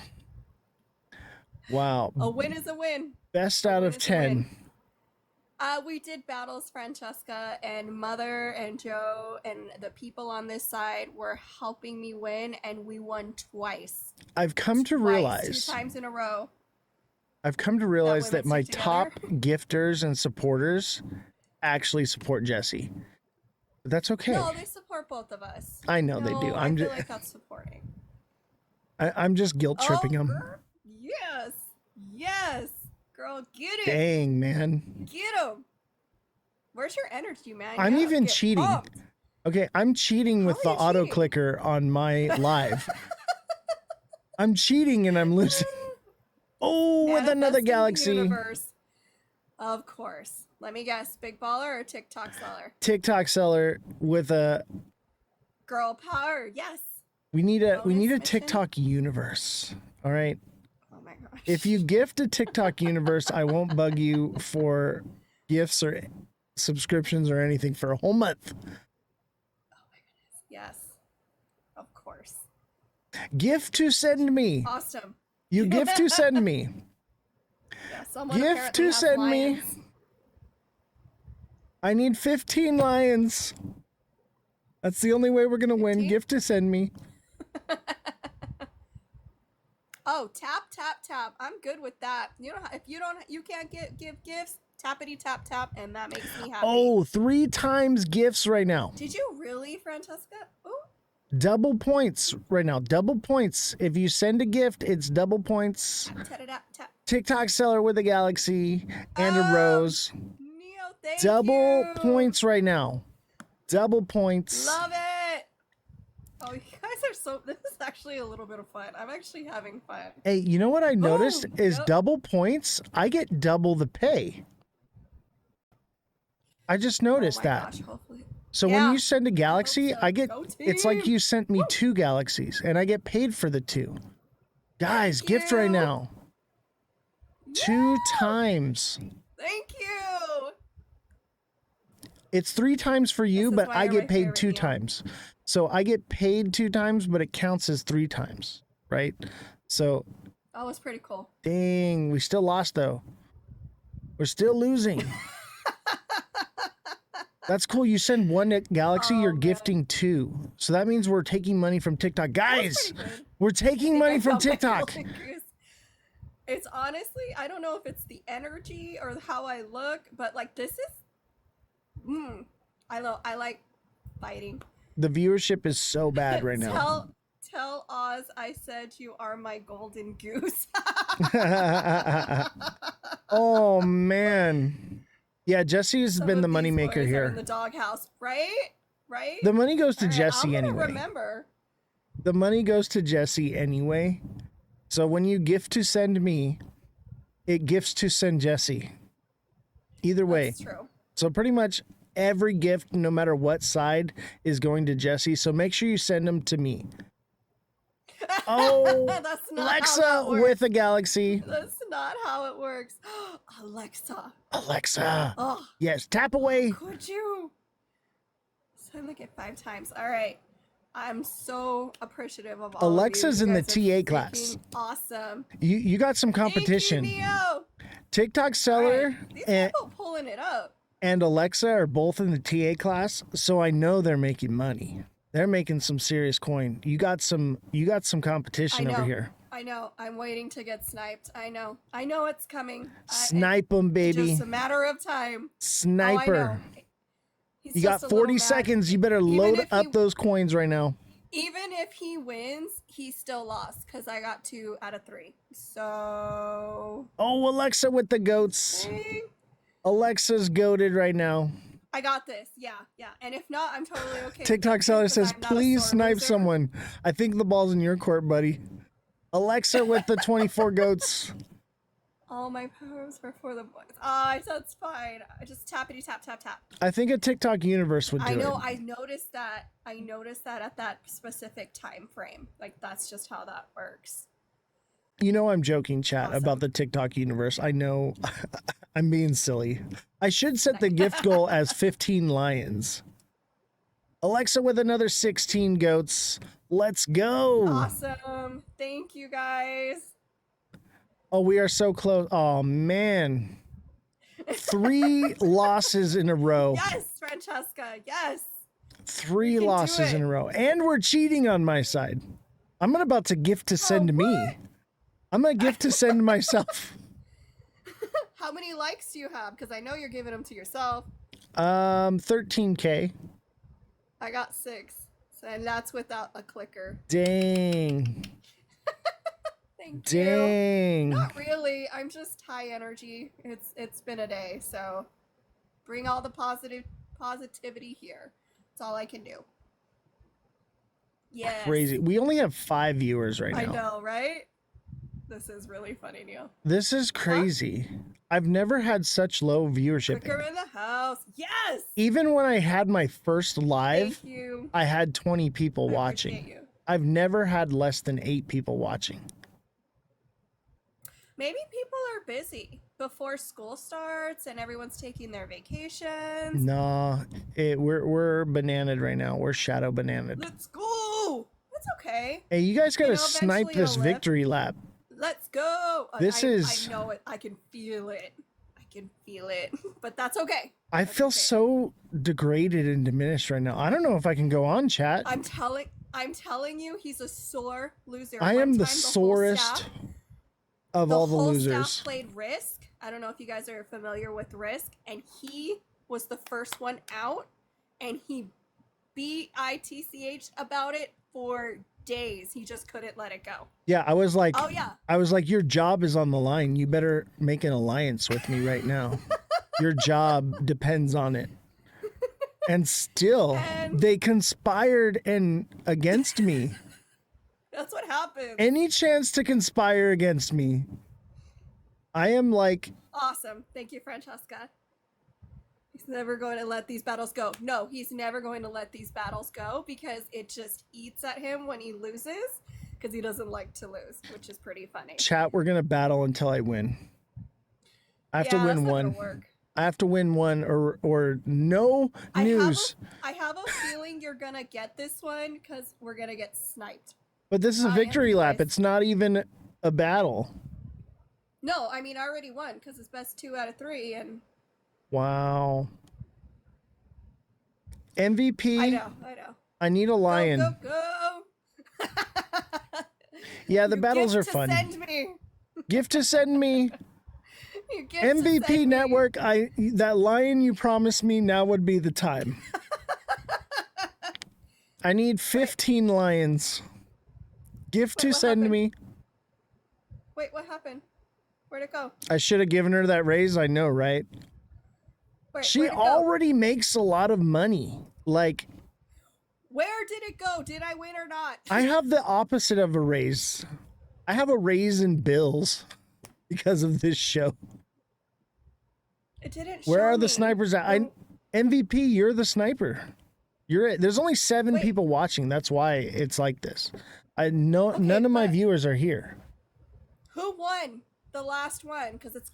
A win is a win. Best out of 10. We did battles, Francesca, and Mother and Joe and the people on this side were helping me win, and we won twice. I've come to realize 2 times in a row. I've come to realize that my top gifters and supporters actually support Jesse. But that's okay. No, they support both of us. I know they do. I feel like that's supporting. I'm just guilt tripping them. Yes. Girl, get it. Dang, man. Get him. Where's your energy, man? I'm even cheating. Pumped. Okay, I'm cheating with the auto clicker on my live. I'm cheating and I'm losing. Oh, with another galaxy. Universe. Of course. Let me guess, big baller or TikTok seller? TikTok seller with a girl power. Yes. We need a TikTok universe. All right. Oh my gosh. If you gift a TikTok universe, I won't bug you for gifts or subscriptions or anything for a whole month. Oh my goodness. Yes. Of course. Gift to send me. Awesome. You gift to send me. Yeah, someone Gift apparently to has send me. lions. I need 15 lions. That's the only way we're gonna win. 15? Gift to send me. Oh, tap, tap, tap. I'm good with that. You know, if you can't give gifts, tappity tap tap, and that makes me happy. Oh, 3 times gifts right now. Did you really, Francesca? Ooh. Double points right now. Double points. If you send a gift, it's double points. Tap, tap, tap. TikTok seller with a galaxy and a Oh, rose. Neo, thank Double you. points right now. Double points. Love it. Oh, you guys are so. This is actually a little bit of fun. I'm actually having fun. Hey, you know what I noticed is yep. double points. I get double the pay. I just noticed Oh my that. gosh, hopefully. So Yeah. when you send a galaxy, so. I get. Go It's like team. you sent me 2 galaxies, and I get paid for the 2. Guys, Thank gift right you. now. 2 Yeah. times. Thank you. It's 3 times for you, This is but why I you're get my paid favorite, 2 Neil. times. So I get paid 2 times, but it counts as 3 times, right? So, That was pretty cool. dang, we still lost though. We're still losing. That's cool. You send 1 galaxy, Oh, you're man. gifting 2. So that means we're taking money from TikTok. Guys, pretty good. we're I taking think I money from found my TikTok. golden goose. It's honestly, I don't know if it's the energy or how I look, but like this is, I like fighting. The viewership is so bad right now. Tell Oz I said you are my golden goose. Oh man. Yeah, Jesse's Some been of the these moneymaker boys are here. in the doghouse, right? Right? The money goes to All right, Jesse I'm gonna anyway. remember. The money goes to Jesse anyway. So when you gift to send me, it gifts to send Jesse. Either way. That's true. So pretty much every gift, no matter what side, is going to Jesse. So make sure you send them to me. Oh, That's not how Alexa that works. with a galaxy. That's not how it works. Alexa. Alexa. Oh, Yes, tap away. could you? Send like it 5 times. All right. I'm so appreciative of all Alexa's of you. in You the guys are TA class. freaking awesome. You got some competition. Thank you, Neo. TikTok seller These and, people pulling it up. and Alexa are both in the TA class, so I know they're making money. They're making some serious coin. You got some competition over here. I know. I'm waiting to get sniped. I know it's coming. Snipe them, baby. Just a matter of time. Sniper. Oh, I know. He's You just got a little 40 mad. seconds. You better Even load if up he- those coins right now. Even if he wins, he still lost because I got 2 out of 3. So Oh, Alexa with the goats. dang. Alexa's goated right now. I got this. Yeah. And if not, I'm totally okay. with TikTok that, seller 'cause says, I'm not a please sore snipe loser." someone. I think the ball's in your court, buddy. Alexa with the 24 goats. All my powers were for the boys. That's fine. I just tappity tap tap tap. I think a TikTok universe would do I know. it. I noticed that. I noticed that at that specific time frame. Like that's just how that works. You know I'm joking, chat, Awesome. about the TikTok universe. I know I'm being silly. I should set the gift goal as 15 lions. Alexa with another 16 goats. Let's go. Awesome. Thank you guys. Oh, we are so close. Oh, man. 3 losses in a row. Yes, Francesca. Yes. 3 can do losses in it. a row. And we're cheating on my side. I'm about to gift to send me. what? I'm going to gift to send myself. How many likes do you have? Because I know you're giving them to yourself. 13K. I got 6. And that's without a clicker. Dang. Thank you. Dang. Not really. I'm just high energy. It's been a day, so bring all the positivity here. That's all I can do. Yes. Crazy. We only have 5 viewers right now. I know, right? This is really funny, Neil. This is crazy. I've never had such low viewership. Clicker in the house. Yes. Even when I had my first live, Thank you. I had 20 people I watching. appreciate you. I've never had less than 8 people watching. Maybe people are busy before school starts and everyone's taking their vacations. No, we're bananaed right now. We're shadow bananaed. Let's go. That's okay. Hey, you guys gotta You know, snipe eventually this you'll live. victory lap. Let's go. This is. I know it. I can feel it. I can feel it. But that's okay. I That's feel okay. so degraded and diminished right now. I don't know if I can go on, chat. I'm telling you, he's a sore loser. I One am the time sorest of all the whole losers. staff played Risk. I don't know if you guys are familiar with Risk, and he was the first one out, and he bitch about it for days. He just couldn't let it go. Yeah, I was like, Oh yeah. your job is on the line. You better make an alliance with me right now. Your job depends on it. And still, they conspired against me. That's what happened. Any chance to conspire against me, I am like... Awesome. Thank you, Francesca. He's never going to let these battles go. No, he's never going to let these battles go because it just eats at him when he loses because he doesn't like to lose, which is pretty funny. Chat, we're going to battle until I win. I have to win one. I have to win one or no news. I have a feeling you're going to get this one because we're going to get sniped. But this is a victory lap. It's not even a battle. No, I mean, I already won because it's best 2 out of 3 and... Wow. MVP. I know. I need a lion. Go. Yeah, the battles are fun. Send me. Gift to send me. MVP network. That lion you promised me, now would be the time. I need 15 lions. Gift to send me. Wait, what happened? Where'd it go? I should have given her that raise. I know, right? Wait, she already makes a lot of money. Like, where did it go? Did I win or not? I have the opposite of a raise. I have a raise in bills because of this show. It didn't show Where are me. the snipers at? MVP, you're the sniper. There's only 7 people watching. That's why it's like this. None of my viewers are here. Who won the last one? Because it's...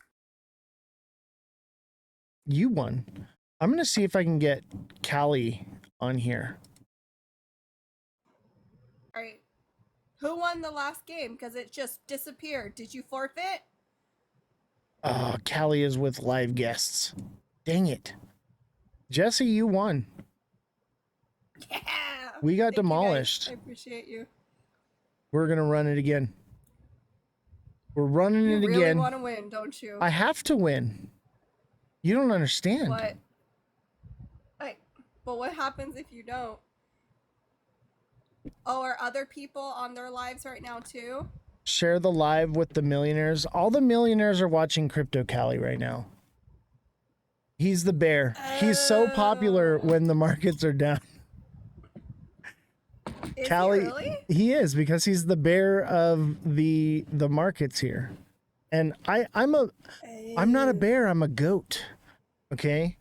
You won. I'm going to see if I can get Callie on here. All right. Who won the last game? Because it just disappeared. Did you forfeit? Callie is with live guests. Dang it. Jesse, you won. Yeah. We got demolished. I appreciate you. We're going to run it again. We're running it again. You really want to win, don't you? I have to win. You don't understand. What? But what happens if you don't? Oh, are other people on their lives right now too? Share the live with the millionaires. All the millionaires are watching Crypto Callie right now. He's the bear. He's so popular when the markets are down. Is Callie, he really? He is, because he's the bear of the markets here. And I'm not a bear, I'm a goat. Okay?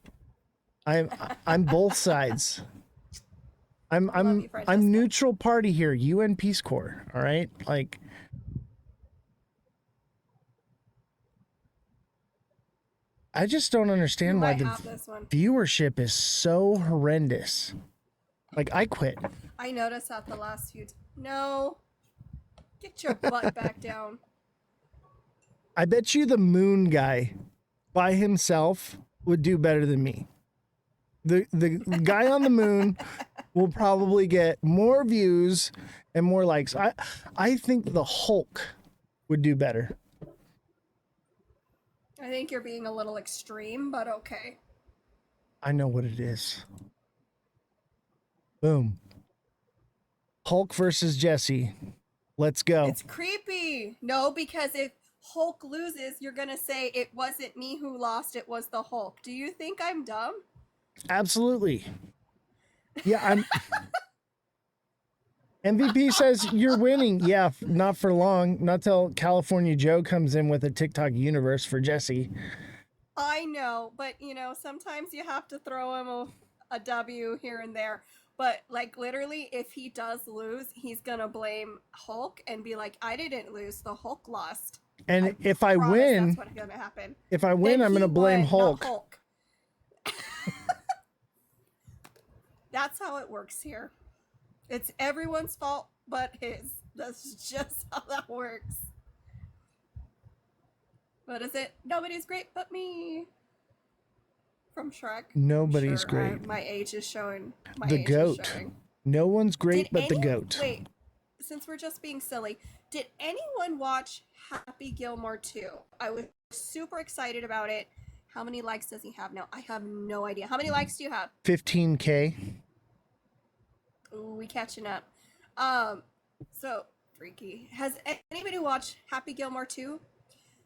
I'm both sides. I'm neutral party here, UN Peace Corps, all right? Like, I just don't understand why the viewership is so horrendous. Like, I quit. I noticed that the last few... No. Get your butt back down. I bet you the moon guy by himself would do better than me. The guy on the moon will probably get more views and more likes. I think the Hulk would do better. I think you're being a little extreme, but okay. I know what it is. Boom. Hulk versus Jesse. Let's go. It's creepy. No, because if Hulk loses, you're going to say it wasn't me who lost, it was the Hulk. Do you think I'm dumb? Absolutely. Yeah, MVP says you're winning. Yeah, not for long. Not till California Joe comes in with a TikTok universe for Jesse. I know, but you know, sometimes you have to throw him a W here and there. But like literally, if he does lose, he's gonna blame Hulk and be like, "I didn't lose, the Hulk lost." And if I win, that's what's gonna happen. If I win, I'm gonna blame Hulk. Hulk. That's how it works here. It's everyone's fault but his. That's just how that works. What is it? Nobody's great but me. From Shrek. Nobody's Sure, great. my age is showing. My The age goat. is showing. No one's great Did but the any goat. wait? Since we're just being silly, did anyone watch Happy Gilmore 2? I was super excited about it. How many likes does he have now? I have no idea. How many likes do you have? 15K. Ooh, we catching up. So freaky. Has anybody watched Happy Gilmore 2?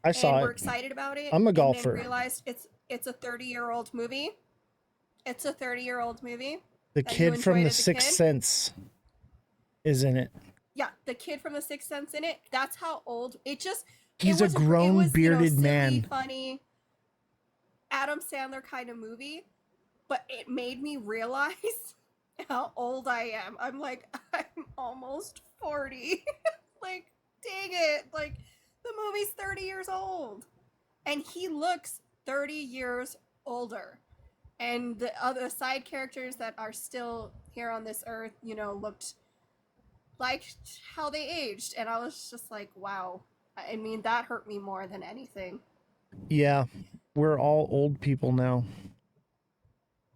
I saw And we're it. excited about it. I'm a And golfer. then realized it's a 30-year-old movie. It's a 30-year-old movie. The that you kid from enjoyed The as a Sixth kid. Sense is in it. Yeah, the kid from The Sixth Sense in it. That's how old it just. He's it a was grown, it was, bearded silly, man. funny, Adam Sandler kind of movie, but it made me realize how old I am. I'm like, I'm almost 40. Like, dang it! Like, the movie's 30 years old, and he looks 30 years older. And the other side characters that are still here on this earth, looked like how they aged, and I was just like, wow. I mean, that hurt me more than anything. Yeah, we're all old people now.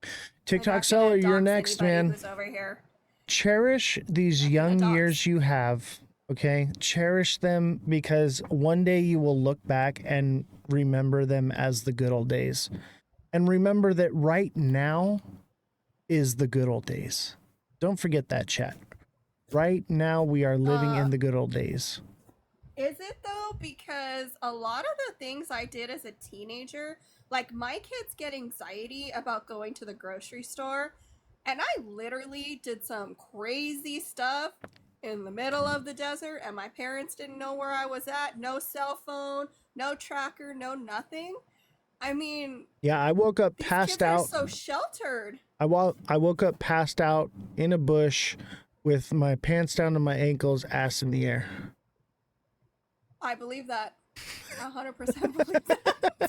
I'm TikTok not seller, gonna you're dox next, anybody man. who's over here. Cherish these Not gonna young dox. years you have, okay? Cherish them because one day you will look back and remember them as the good old days. And remember that right now is the good old days. Don't forget that, chat. Right now we are living in the good old days. Is it though? Because a lot of the things I did as a teenager, like my kids get anxiety about going to the grocery store, and I literally did some crazy stuff in the middle of the desert, and my parents didn't know where I was at. No cell phone, no tracker, no nothing. I mean, Yeah, I woke up these passed kids are out. so sheltered. I woke up passed out in a bush with my pants down to my ankles, ass in the air. I believe that. 100% believe that.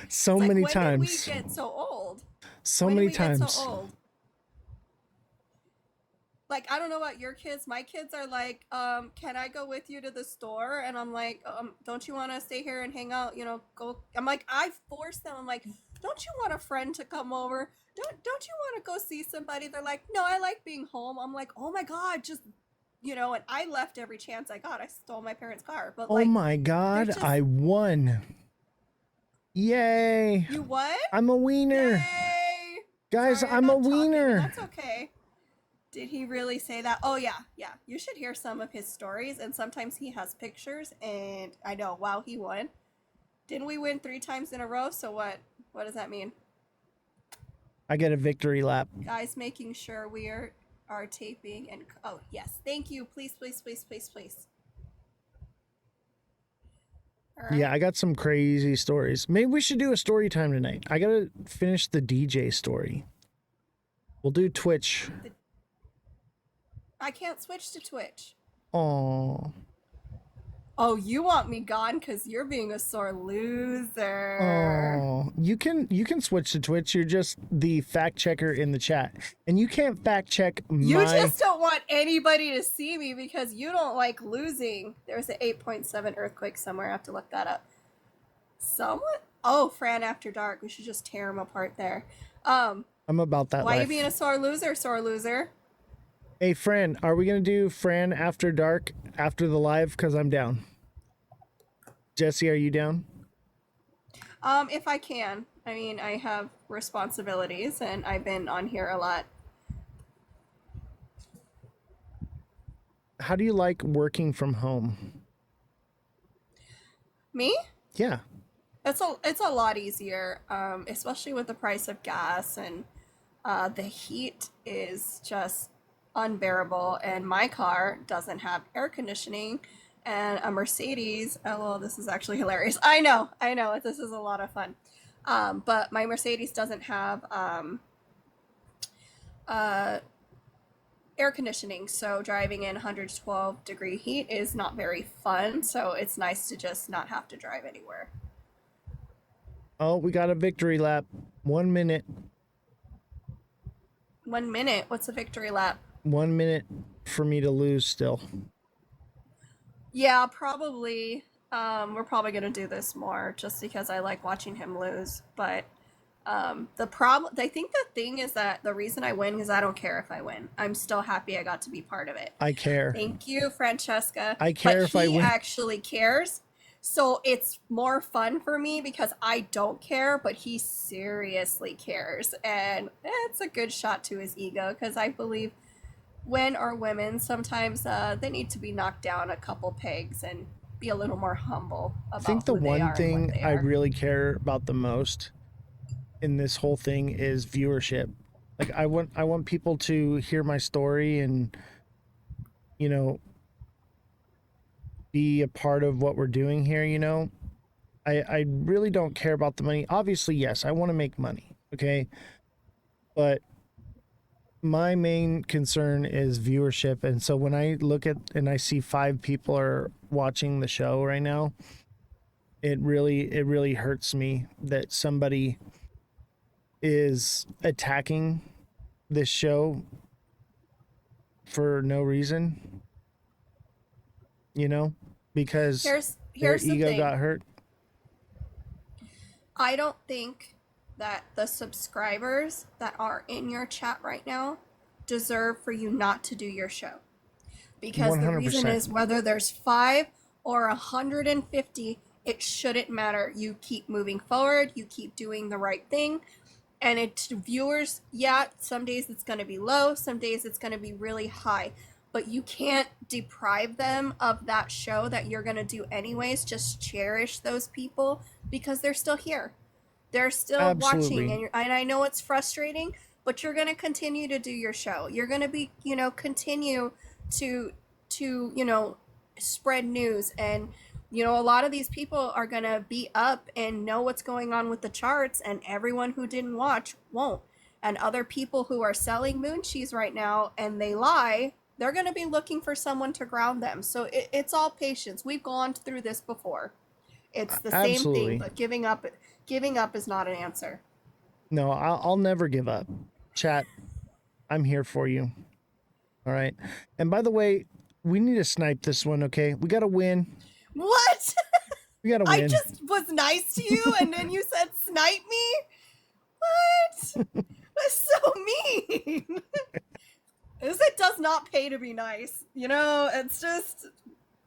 So It's many like, when did we times. get so old? So When did many we get times. so old? Like, I don't know about your kids. My kids are like, can I go with you to the store? And I'm like, don't you want to stay here and hang out? Go. I'm like, I force them. I'm like, don't you want a friend to come over? Don't you want to go see somebody? They're like, no, I like being home. I'm like, oh my god, just and I left every chance I got. I stole my parents' car, but Oh my god, just... I won. Yay. You won? I'm a wiener. Yay! Guys, Sorry, I'm a not talking, wiener. That's okay. Did he really say that? Oh yeah. You should hear some of his stories, and sometimes he has pictures, and I know, wow, he won. Didn't we win 3 times in a row? So what does that mean? I get a victory lap. Guys, making sure we are taping, and oh yes, thank you. Please. All right. Yeah, I got some crazy stories. Maybe we should do a story time tonight. I gotta finish the DJ story. We'll do Twitch. I can't switch to Twitch. Oh. Oh, you want me gone because you're being a sore loser. Oh, you can switch to Twitch. You're just the fact checker in the chat, and you can't fact check my. You just don't want anybody to see me because you don't like losing. There's an 8.7 earthquake somewhere. I have to look that up. Someone? Oh, Fran After Dark. We should just tear him apart there. I'm about that. Why life. are you being a sore loser? Sore loser. Hey, Fran, are we gonna do Fran After Dark after the live? Because I'm down. Jesse, are you down? If I can. I mean, I have responsibilities, and I've been on here a lot. How do you like working from home? Me? Yeah. It's a lot easier, especially with the price of gas, and the heat is just unbearable, and my car doesn't have air conditioning, and a Mercedes, well, this is actually hilarious. I know, this is a lot of fun. But my Mercedes doesn't have air conditioning, so driving in 112 degree heat is not very fun, so it's nice to just not have to drive anywhere. Oh, we got a victory lap. 1 minute. 1 minute? What's a victory lap? 1 minute for me to lose still. Yeah, probably We're probably gonna do this more just because I like watching him lose. But the problem, I think the thing is that the reason I win is I don't care if I win. I'm still happy I got to be part of it. I care. Thank you, Francesca. I But care if I he win. actually cares. So it's more fun for me because I don't care, but he seriously cares. And it's a good shot to his ego because I believe men or women, sometimes they need to be knocked down a couple pegs and be a little more humble I think about the who they one are and what thing they I are. really care about the most in this whole thing is viewership. Like I want people to hear my story and, you know, be a part of what we're doing here, you know. I really don't care about the money. Obviously, yes, I want to make money, okay? But my main concern is viewership, and so when I look at and I see 5 people are watching the show right now, it really hurts me that somebody is attacking this show for no reason, you know, because their Here's the ego thing. got hurt. I don't think that the subscribers that are in your chat right now deserve for you not to do your show. Because the reason 100%. is whether there's 5 or 150, it shouldn't matter. You keep moving forward, you keep doing the right thing. And it's viewers, yeah, some days it's going to be low, some days it's going to be really high. But you can't deprive them of that show that you're going to do anyways. Just cherish those people because they're still here. They're still watching, Absolutely. and I know it's frustrating, but you're going to continue to do your show. You're going to be, continue to spread news, and a lot of these people are going to be up and know what's going on with the charts, and everyone who didn't watch won't. And other people who are selling moon cheese right now and they lie, they're going to be looking for someone to ground them. So it's all patience. We've gone through this before. It's the same thing, Absolutely. but giving up is not an answer. No, I'll never give up. Chat, I'm here for you. All right. And by the way, we need to snipe this one, okay? We got to win. What? We got to I win. just was nice to you and then you said snipe me? What? That's so mean. It does not pay to be nice. It's just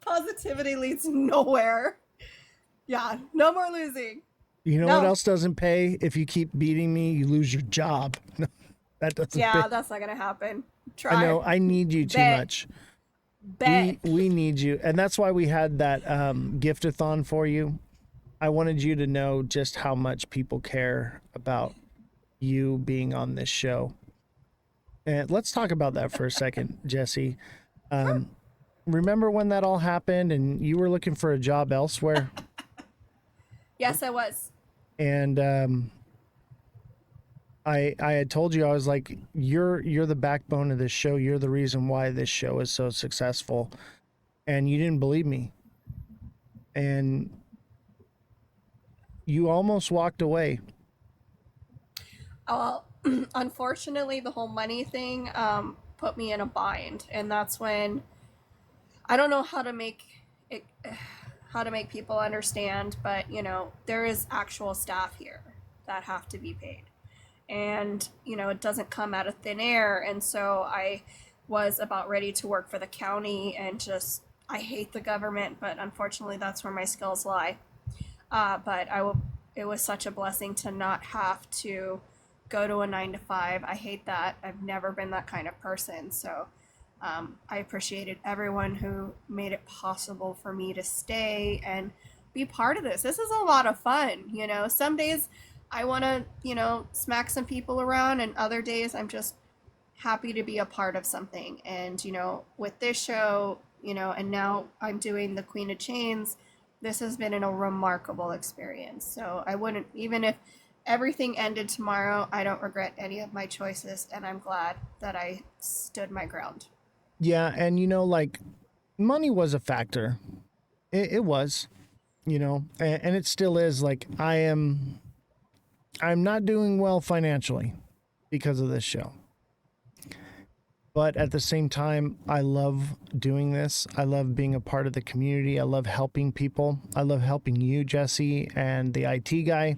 positivity leads nowhere. Yeah, no more losing. You know what No. else doesn't pay? If you keep beating me, you lose your job. That doesn't pay. Yeah, that's not gonna happen. I Try. know I need you too Bet. much. Bet. We need you. And that's why we had that gift-a-thon for you. I wanted you to know just how much people care about you being on this show. And let's talk about that for a second, Jesse. Remember when that all happened and you were looking for a job elsewhere? Yes, I was. And I had told you, I was like, you're the backbone of this show. You're the reason why this show is so successful. And you didn't believe me. And you almost walked away. Well, unfortunately, the whole money thing put me in a bind, and that's when I don't know how to make it, how to make people understand, but there is actual staff here that have to be paid, and it doesn't come out of thin air. And so I was about ready to work for the county, and just I hate the government, but unfortunately, that's where my skills lie. But it was such a blessing to not have to go to a 9 to 5. I hate that. I've never been that kind of person. So I appreciated everyone who made it possible for me to stay and be part of this. This is a lot of fun. Some days I want to, smack some people around, and other days I'm just happy to be a part of something. And, with this show, and now I'm doing the Queen of Chains, this has been a remarkable experience. So I wouldn't, even if everything ended tomorrow, I don't regret any of my choices, and I'm glad that I stood my ground. Yeah, and like money was a factor. It was, and it still is. Like I'm not doing well financially because of this show. But at the same time, I love doing this. I love being a part of the community. I love helping people. I love helping you, Jesse, and the IT guy.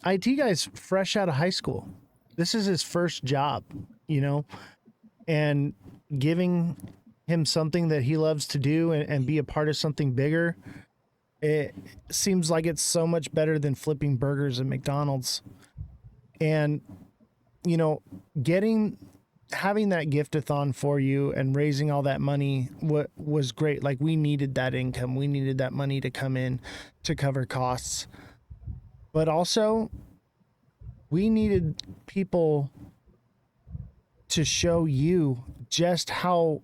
IT guy's fresh out of high school. This is his first job, you know, and giving him something that he loves to do and be a part of something bigger. It seems like it's so much better than flipping burgers at McDonald's. And, you know, having that giftathon for you and raising all that money was great. Like, we needed that income. We needed that money to come in to cover costs. But also, we needed people to show you just how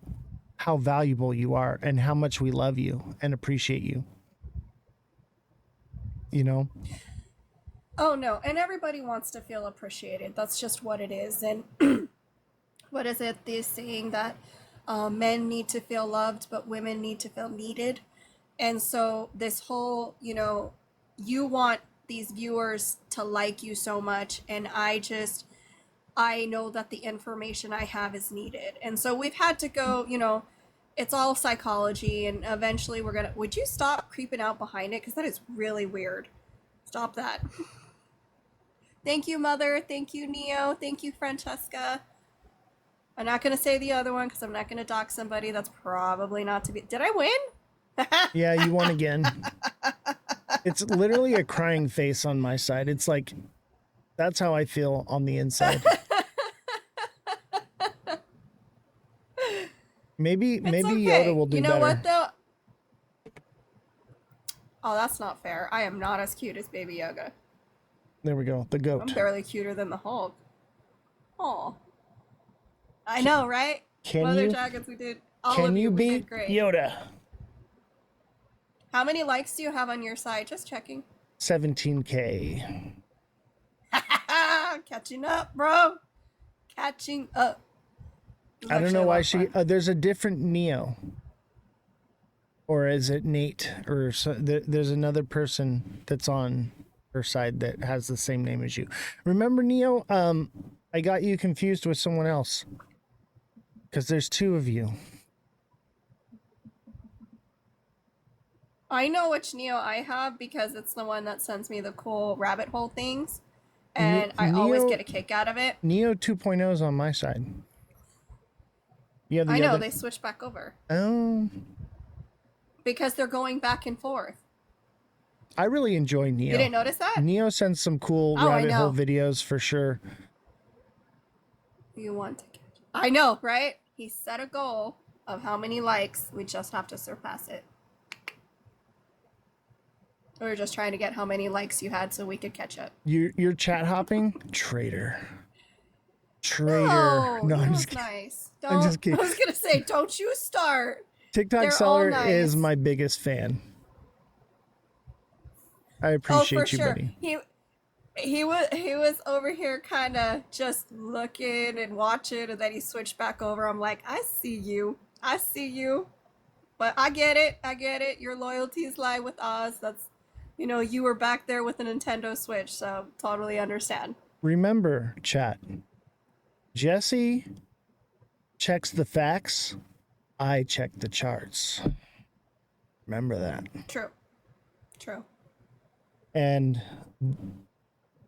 valuable you are and how much we love you and appreciate you. You know? Oh no, and everybody wants to feel appreciated. That's just what it is. And what is it? This saying that men need to feel loved, but women need to feel needed. And so this whole, you want these viewers to like you so much, and I know that the information I have is needed. And so we've had to go, it's all psychology, and eventually would you stop creeping out behind it? Because that is really weird. Stop that. Thank you, Mother. Thank you, Neo. Thank you, Francesca. I'm not going to say the other one because I'm not going to dox somebody. That's probably not to be. Did I win? Yeah, you won again. It's literally a crying face on my side. It's like, that's how I feel on the inside. Maybe okay. Yoda will do better. You know what, though? Oh, that's not fair. I am not as cute as Baby Yoga. There we go. The goat. I'm barely cuter than the Hulk. Oh. I know, right? Mother Dragons, we did. Can you beat Yoda? How many likes do you have on your side? Just checking. 17K. Catching up, bro. Catching up. I don't know why there's a different Neo. Or is it Nate? Or there's another person that's on her side that has the same name as you. Remember, Neo? I got you confused with someone else. Because there's two of you. I know which Neo I have because it's the one that sends me the cool rabbit hole things. And I always get a kick out of it. Neo 2.0 is on my side. I know, they switched back over. Oh. Because they're going back and forth. I really enjoy Neo. You didn't notice that? Neo sends some cool rabbit hole videos for sure. You want to catch. I know, right? He set a goal of how many likes. We just have to surpass it. We were just trying to get how many likes you had so we could catch up. You're chat hopping? Traitor. No, I'm just kidding. Nice. I'm just kidding. I was going to say, don't you start. TikTok Seller is my biggest fan. I appreciate you, sure. buddy. He was over here kind of just looking and watching, and then he switched back over. I'm like, I see you. But I get it. Your loyalties lie with Oz. That's, you were back there with a Nintendo Switch, so totally understand. Remember, chat. Jesse checks the facts. I check the charts. Remember that. True. And,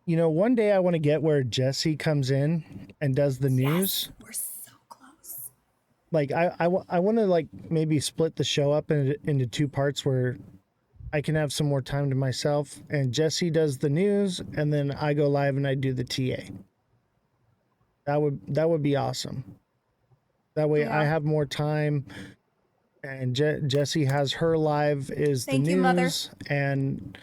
one day I want to get where Jesse comes in and does the news. Yes, we're so close. Like, I want to, maybe split the show up into two parts where I can have some more time to myself, and Jesse does the news, and then I go live and I do the TA. That would be awesome. That way I have more time, and Jessie has her live is the news, Mother. And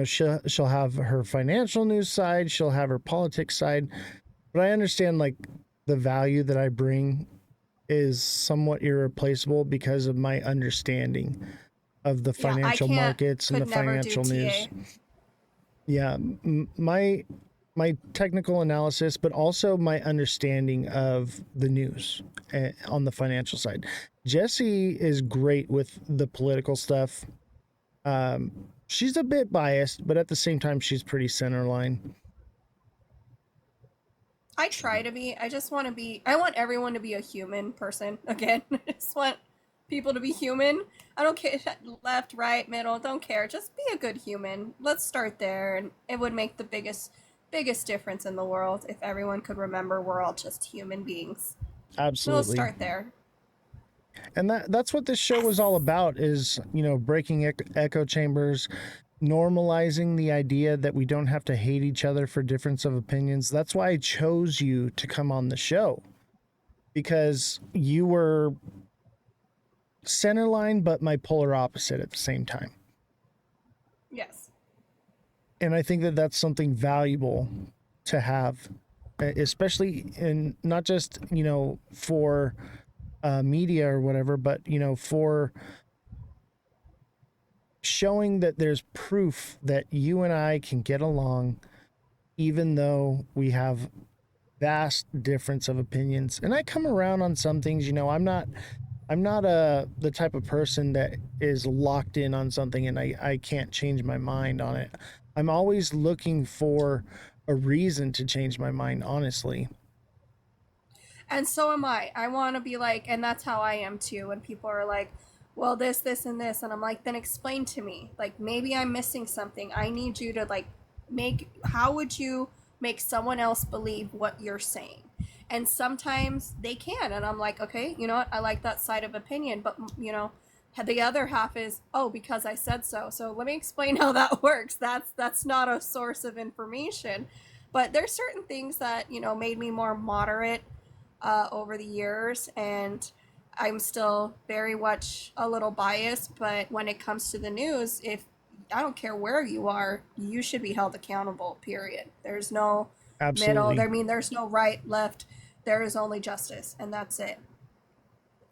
she'll have her financial news side, she'll have her politics side, but I understand the value that I bring is somewhat irreplaceable because of my understanding of the financial markets and the financial news. Yeah, my technical analysis, but also my understanding of the news on the financial side. Jessie is great with the political stuff. She's a bit biased, but at the same time, she's pretty centerline. I try to be. I just want to be. I want everyone to be a human person again. I just want people to be human. I don't care left, right, middle. Don't care. Just be a good human. Let's start there, and it would make the biggest difference in the world if everyone could remember we're all just human beings. So let's Absolutely. start there. And that's what this show was all about, is, you know, breaking echo chambers, normalizing the idea that we don't have to hate each other for difference of opinions. That's why I chose you to come on the show, because you were center line but my polar opposite at the same time. Yes. And I think that that's something valuable to have, especially in not just, you know, for media or whatever, but, you know, for showing that there's proof that you and I can get along even though we have vast difference of opinions. And I come around on some things, you know. I'm not the type of person that is locked in on something and I can't change my mind on it. I'm always looking for a reason to change my mind, honestly. And so am I. I want to be like, and that's how I am too. When people are like, well, this, and this. And I'm like, then explain to me. Like, maybe I'm missing something. I need you to, like, how would you make someone else believe what you're saying? And sometimes they can. And I'm like, okay, you know what? I like that side of opinion. But, you know, the other half is, oh, because I said so. So let me explain how that works. That's not a source of information. But there's certain things that, you know, made me more moderate over the years, and I'm still very much a little biased. But when it comes to the news, if I don't care where you are, you should be held accountable. Period. There's no middle. Absolutely. I mean, there's no right, left. There is only justice, and that's it.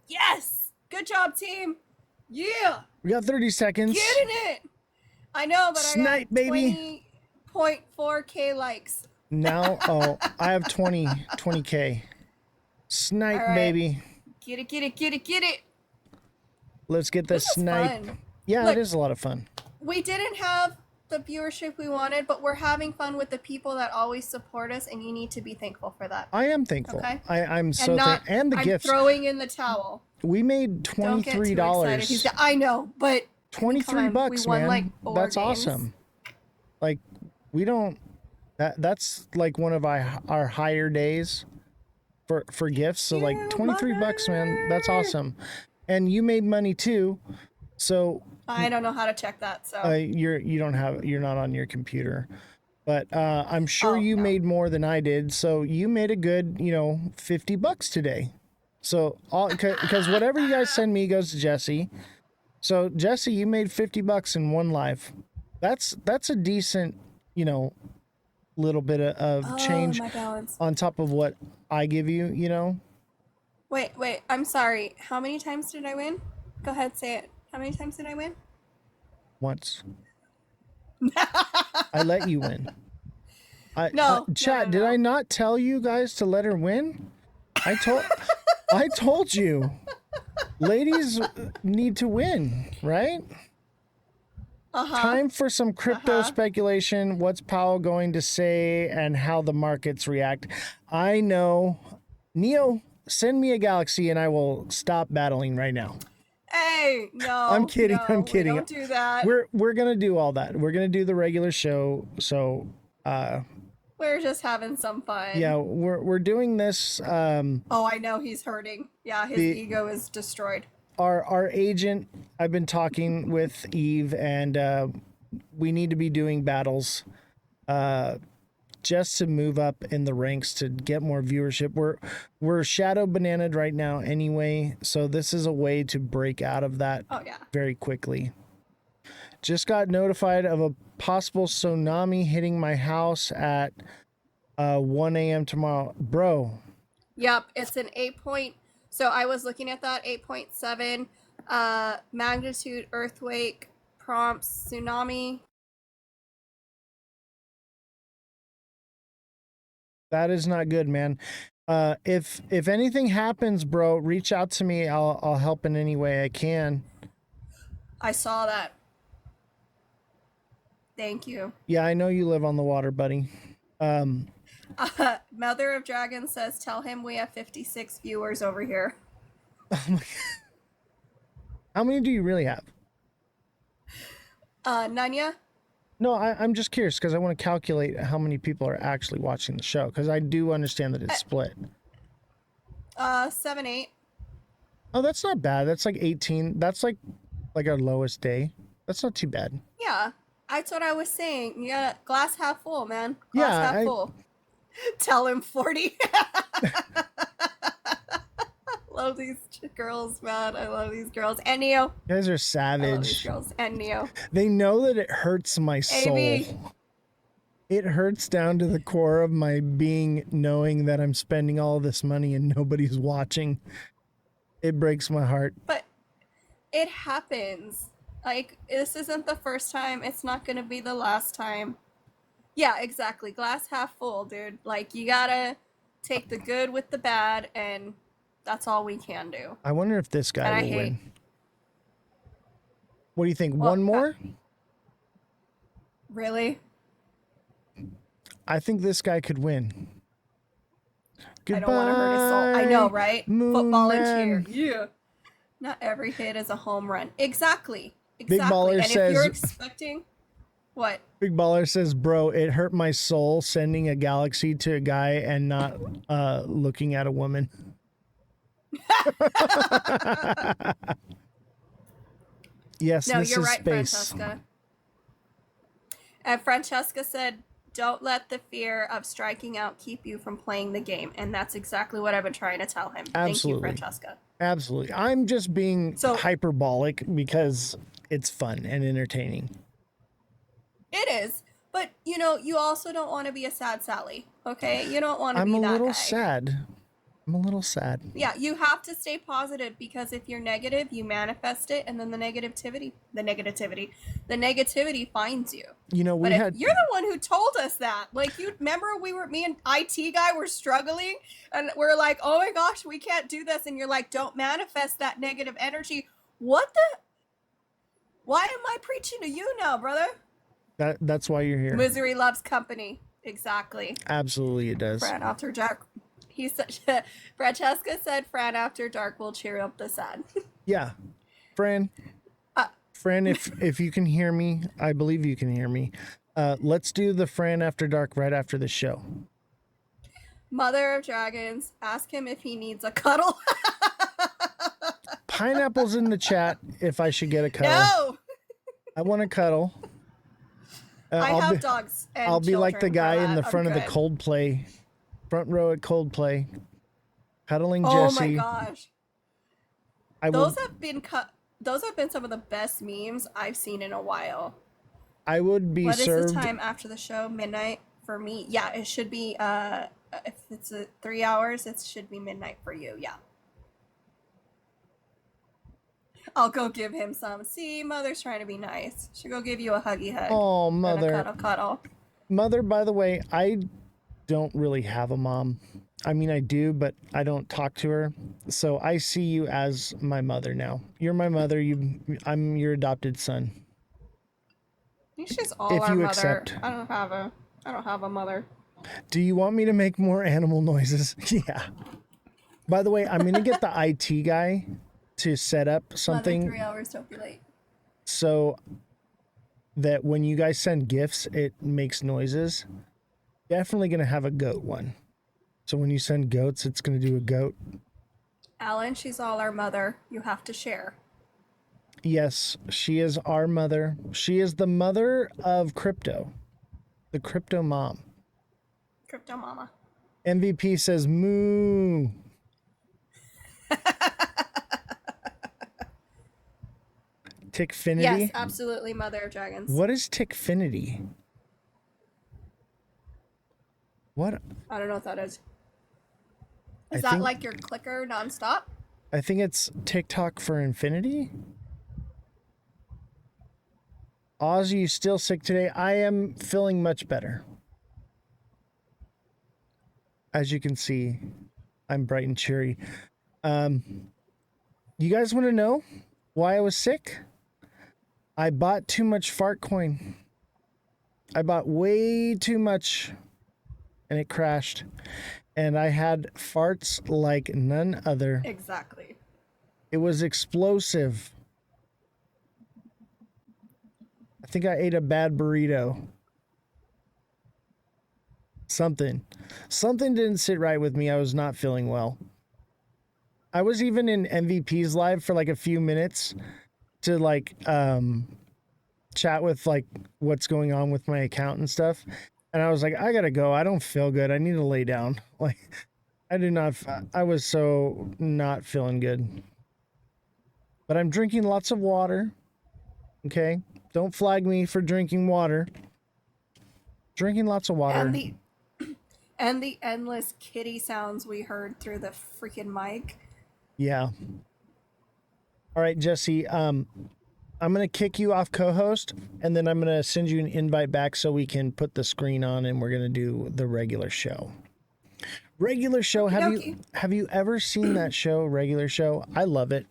Yes, good job, team. Yeah, We got 30 seconds. getting it. I know, but Snipe, I baby. got 20.4K likes. Now, oh, I have 20K. Snipe, All right, baby. get it, get it, get it, get it. Let's get the This was snipe. fun. Yeah, Look, it is a lot of fun. we didn't have the viewership we wanted, but we're having fun with the people that always support us, and you need to be thankful for that. I am thankful. Okay. I'm so And not, and the I'm gifts. throwing in the towel. We made Don't get too excited. $23. I know, but 23 bucks, we won, man. like, 4 That's games. awesome. Like, we don't. That's like one of our higher days for gifts. So like 23 bucks, man. That's awesome. And you made money too. So I don't know how to check that. So you're not on your computer. But I'm sure you no. made more than I did. So you made a good, you know, 50 bucks today. So because whatever you guys send me goes to Jesse. So Jesse, you made 50 bucks in one live. That's a decent, you know, little bit of change my balance. on top of what I give you, you know. Wait. I'm sorry. How many times did I win? Go ahead, say it. How many times did I win? Once. I let you win. No, chat, no. did I not tell you guys to let her win? I told you. Ladies need to win, right? Time for some crypto speculation. What's Powell going to say and how the markets react? I know. Neo, send me a galaxy and I will stop battling right now. Hey, no. I'm kidding. No, I'm kidding. We don't do that. We're gonna do all that. We're gonna do the regular show. So we're just having some fun. yeah, we're doing this. Oh, I know he's hurting. Yeah, his ego is destroyed. Our agent, I've been talking with Eve, and we need to be doing battles just to move up in the ranks to get more viewership. We're shadow bananaed right now anyway, so this is a way to break out of that very quickly. Just got notified of a possible tsunami hitting my house at 1 a.m. tomorrow. Bro. Yep, it's an 8 so I was looking at that 8.7 magnitude earthquake prompts tsunami. That is not good, man. If anything happens, bro, reach out to me. I'll help in any way I can. I saw that. Thank you. Yeah, I know you live on the water, buddy. Mother of Dragon says, tell him we have 56 viewers over here. How many do you really have? Nanya? No, I'm just curious because I want to calculate how many people are actually watching the show because I do understand that it's split. 7, 8. Oh, that's not bad. That's like 18. That's like our lowest day. That's not too bad. Yeah, that's what I was saying. You got glass half full, man. Yeah, Glass half full. Tell him 40. Love these girls, man. I love these girls. And Neo. You guys are savage. I love these girls. And Neo. They know that it hurts my soul. AB. It hurts down to the core of my being knowing that I'm spending all this money and nobody's watching. It breaks my heart. But it happens. Like, this isn't the first time. It's not going to be the last time. Yeah, exactly. Glass half full, dude. Like, you gotta take the good with the bad, and that's all we can do. I wonder if this guy will win. What do you think? Well, one more? Really? I think this guy could win. Goodbye, I don't want to hurt his soul. I know, right? Football and cheer. Man. Yeah. Not every hit is a home run. Exactly. Big Baller and says, if you're expecting... What? Big Baller says, bro, it hurt my soul sending a galaxy to a guy and not looking at a woman. Yes, No, this you're is right, space. Francesca. And Francesca said, don't let the fear of striking out keep you from playing the game. And that's exactly what I've been trying to tell him. Absolutely. Thank you, Francesca. Absolutely. I'm just being hyperbolic because it's fun and entertaining. It is. But, you know, you also don't want to be a sad Sally, okay? You don't want to be that guy. I'm a little sad. I'm a little sad. Yeah, you have to stay positive because if you're negative, you manifest it, and then the negativity finds you. You know, you're the one who told us that. Like, you remember me and IT guy were struggling, and we're like, oh my gosh, we can't do this, and you're like, don't manifest that negative energy. Why am I preaching to you now, brother? That's why you're here. Misery loves company. Exactly. Absolutely, it does. Fran after dark. Francesca said, "Fran after dark will cheer up the sad." Yeah, Fran. Fran, if you can hear me, I believe you can hear me. Let's do the Fran after dark right after the show. Mother of Dragons, ask him if he needs a cuddle. Pineapple's in the chat. If I should get a cuddle. No. I want a cuddle. I have dogs. And I'll be like the guy in the front of the good. Coldplay, front row at Coldplay, cuddling Oh Jesse. my gosh! Those have been some of the best memes I've seen in a while. I would be served. What is the time after the show? Midnight for me. Yeah, it should be. If it's 3 hours, it should be midnight for you. Yeah. I'll go give him some. See, Mother's trying to be nice. She'll go give you a huggy hug. Oh, Mother. And a cuddle. Mother, by the way, I don't really have a mom. I mean, I do, but I don't talk to her. So I see you as my mother now. You're my mother. I'm your adopted son. She's all if our you mother. Accept. I don't have a mother. Do you want me to make more animal noises? Yeah. By the way, I'm going to get the IT guy to set up something. Mother, 3 hours, don't be late. So that when you guys send gifts, it makes noises. Definitely going to have a goat one. So when you send goats, it's going to do a goat. Alan, she's all our mother. You have to share. Yes, she is our mother. She is the mother of crypto. The crypto mom. Crypto mama. MVP says moo. Tickfinity? Yes, absolutely, Mother of Dragons. What is Tickfinity? What? I don't know what that is. Is that like your clicker nonstop? I think it's TikTok for infinity. Oz, you still sick today? I am feeling much better. As you can see, I'm bright and cheery. You guys want to know why I was sick? I bought too much fart coin. I bought way too much. and it crashed. And I had farts like none other. Exactly. It was explosive. I think I ate a bad burrito. Something didn't sit right with me. I was not feeling well. I was even in MVP's live for like a few minutes to like chat with like what's going on with my account and stuff. And I was like, I gotta go. I don't feel good. I need to lay down. Like, I was so not feeling good. But I'm drinking lots of water. Okay? Don't flag me for drinking water. Drinking lots of water. And the endless kitty sounds we heard through the freaking mic. Yeah. All right, Jesse. I'm gonna kick you off co-host, and then I'm gonna send you an invite back so we can put the screen on, and we're gonna do the regular show. Regular show. Have you ever seen that show? Regular show. I love it.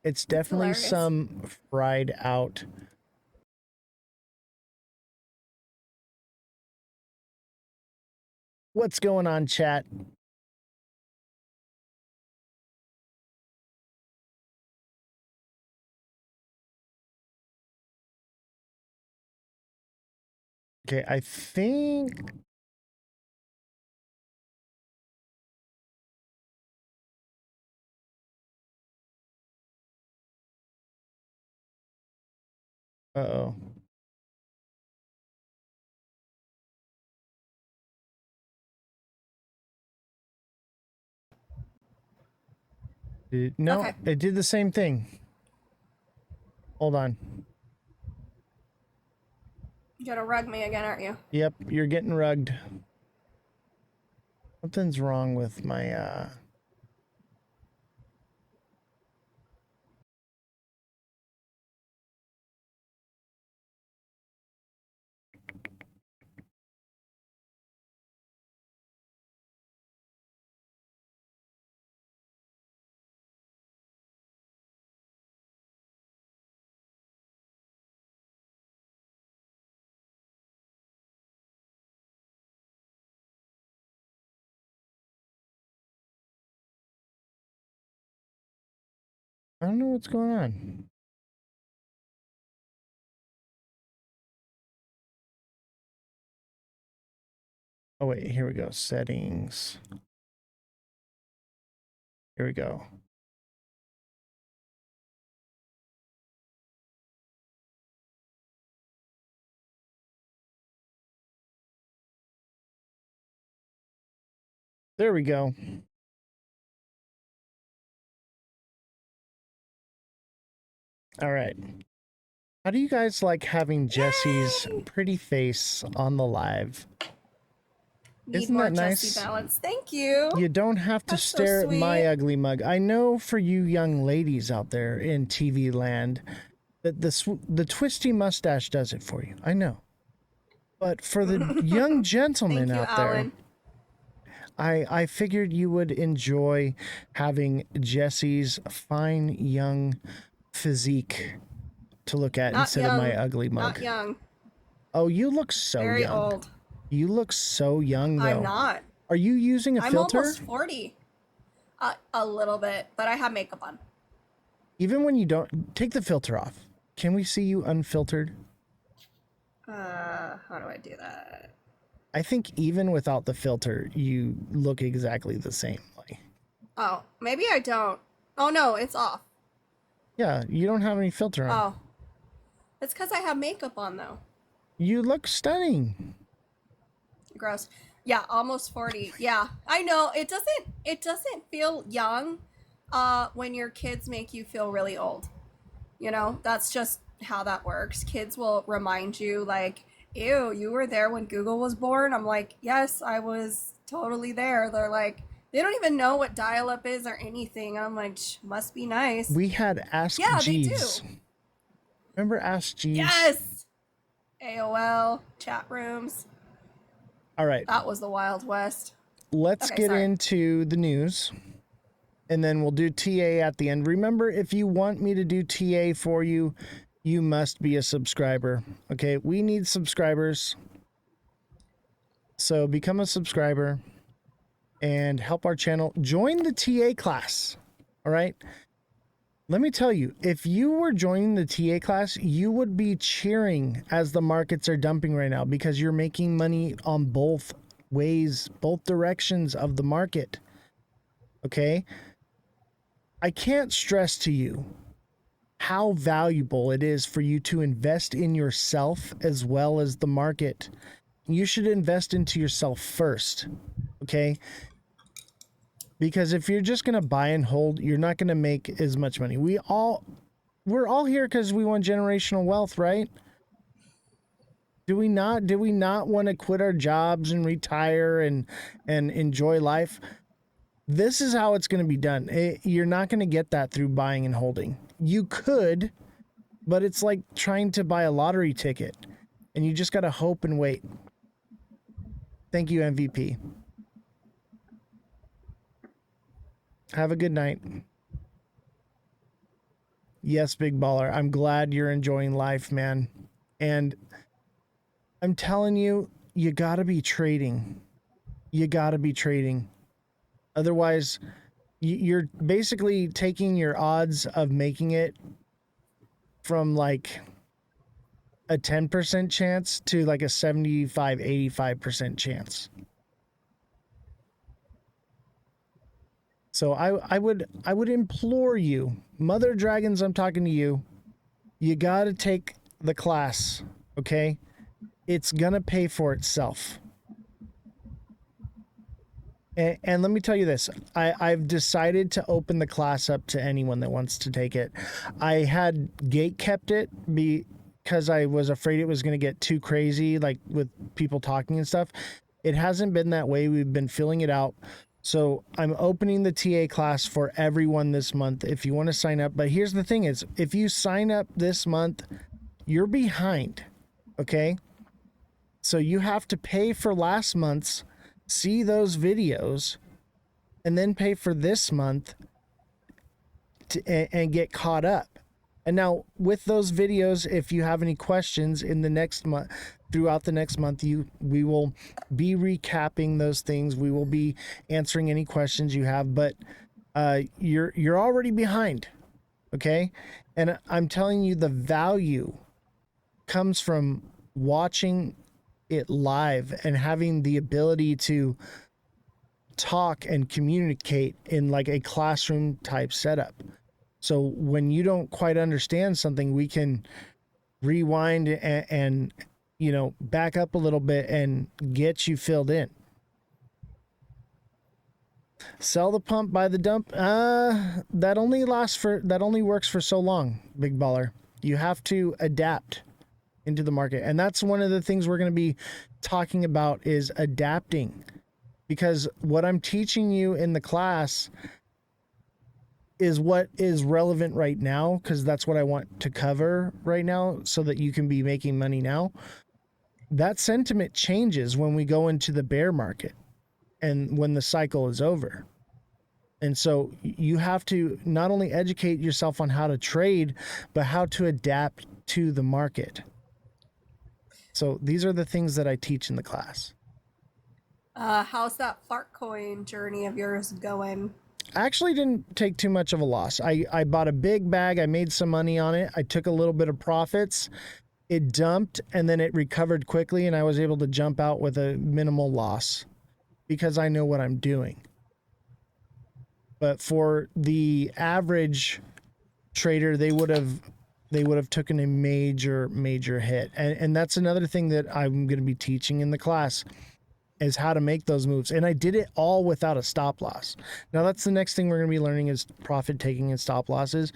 It's definitely some fried out. What's going on, chat? Okay, I think. Uh-oh. No, okay. It did the same thing. Hold on. You're gonna rug me again, aren't you? Yep, you're getting rugged. Something's wrong with my I don't know what's going on. Oh, wait, here we go. Settings. Here we go. There we go. All right. How do you guys like having Jesse's pretty face on the live? Isn't that nice? Jesse balance. Thank you. You don't have to stare at my ugly mug. I know for you young ladies out there in TV land that the twisty mustache does it for you. I know. But for the young gentlemen out there, I figured you would enjoy having Jesse's fine young physique to look at instead of my ugly mug. Not young. Oh, you look so young. Very old. You look so young, though. I'm not. Are you using a filter? I'm almost 40. A little bit, but I have makeup on. Even when you don't, take the filter off. Can we see you unfiltered? How do I do that? I think even without the filter, you look exactly the same. Oh, maybe I don't. Oh no, it's off. Yeah, you don't have any filter on. Oh. It's because I have makeup on, though. You look stunning. Gross. Yeah, almost 40. Yeah, I know. It doesn't feel young when your kids make you feel really old. You know, that's just how that works. Kids will remind you, like, ew, you were there when Google was born? I'm like, yes, I was totally there. They're like, they don't even know what dial-up is or anything. I'm like, must be nice. We had Ask Jeeves. They do. Remember Ask Jeeves? Yes! AOL, chat rooms. All right. That was the Wild West. Let's get into the news, and then we'll do TA at the end. Remember, if you want me to do TA for you, you must be a subscriber. Okay, we need subscribers. So become a subscriber and help our channel. Join the TA class. All right. Let me tell you, if you were joining the TA class, you would be cheering as the markets are dumping right now because you're making money on both ways, both directions of the market. Okay. I can't stress to you how valuable it is for you to invest in yourself as well as the market. You should invest into yourself first. Okay. Because if you're just going to buy and hold, you're not going to make as much money. We're all here because we want generational wealth, right? Do we not want to quit our jobs and retire and enjoy life? This is how it's going to be done. You're not going to get that through buying and holding. You could, but it's like trying to buy a lottery ticket and you just got to hope and wait. Thank you, MVP. Have a good night. Yes, big baller. I'm glad you're enjoying life, man. And I'm telling you, you got to be trading. You got to be trading. Otherwise, you're basically taking your odds of making it from like a 10% chance to like a 75, 85% chance. So I would implore you, Mother Dragons, I'm talking to you. You got to take the class, okay? It's gonna pay for itself. And let me tell you this, I've decided to open the class up to anyone that wants to take it. I had gate kept it because I was afraid it was going to get too crazy, like with people talking and stuff. It hasn't been that way. We've been filling it out. So I'm opening the TA class for everyone this month if you want to sign up. But here's the thing is, if you sign up this month, you're behind, okay? So you have to pay for last month's, see those videos, and then pay for this month and get caught up. And now with those videos, if you have any questions in the next month, throughout the next month, we will be recapping those things. We will be answering any questions you have, but you're already behind, okay? And I'm telling you, the value comes from watching it live and having the ability to talk and communicate in like a classroom type setup. So when you don't quite understand something, we can rewind and you know, back up a little bit and get you filled in. Sell the pump, buy the dump. That only works for so long, big baller. You have to adapt into the market. And that's one of the things we're going to be talking about is adapting. Because what I'm teaching you in the class is what is relevant right now, because that's what I want to cover right now so that you can be making money now. That sentiment changes when we go into the bear market and when the cycle is over. And so you have to not only educate yourself on how to trade, but how to adapt to the market. So these are the things that I teach in the class. How's that fart coin journey of yours going? I actually didn't take too much of a loss. I bought a big bag. I made some money on it. I took a little bit of profits. It dumped and then it recovered quickly and I was able to jump out with a minimal loss because I know what I'm doing. But for the average trader, they would have taken a major hit. And that's another thing that I'm going to be teaching in the class is how to make those moves. And I did it all without a stop loss. Now that's the next thing we're going to be learning is profit taking and stop losses.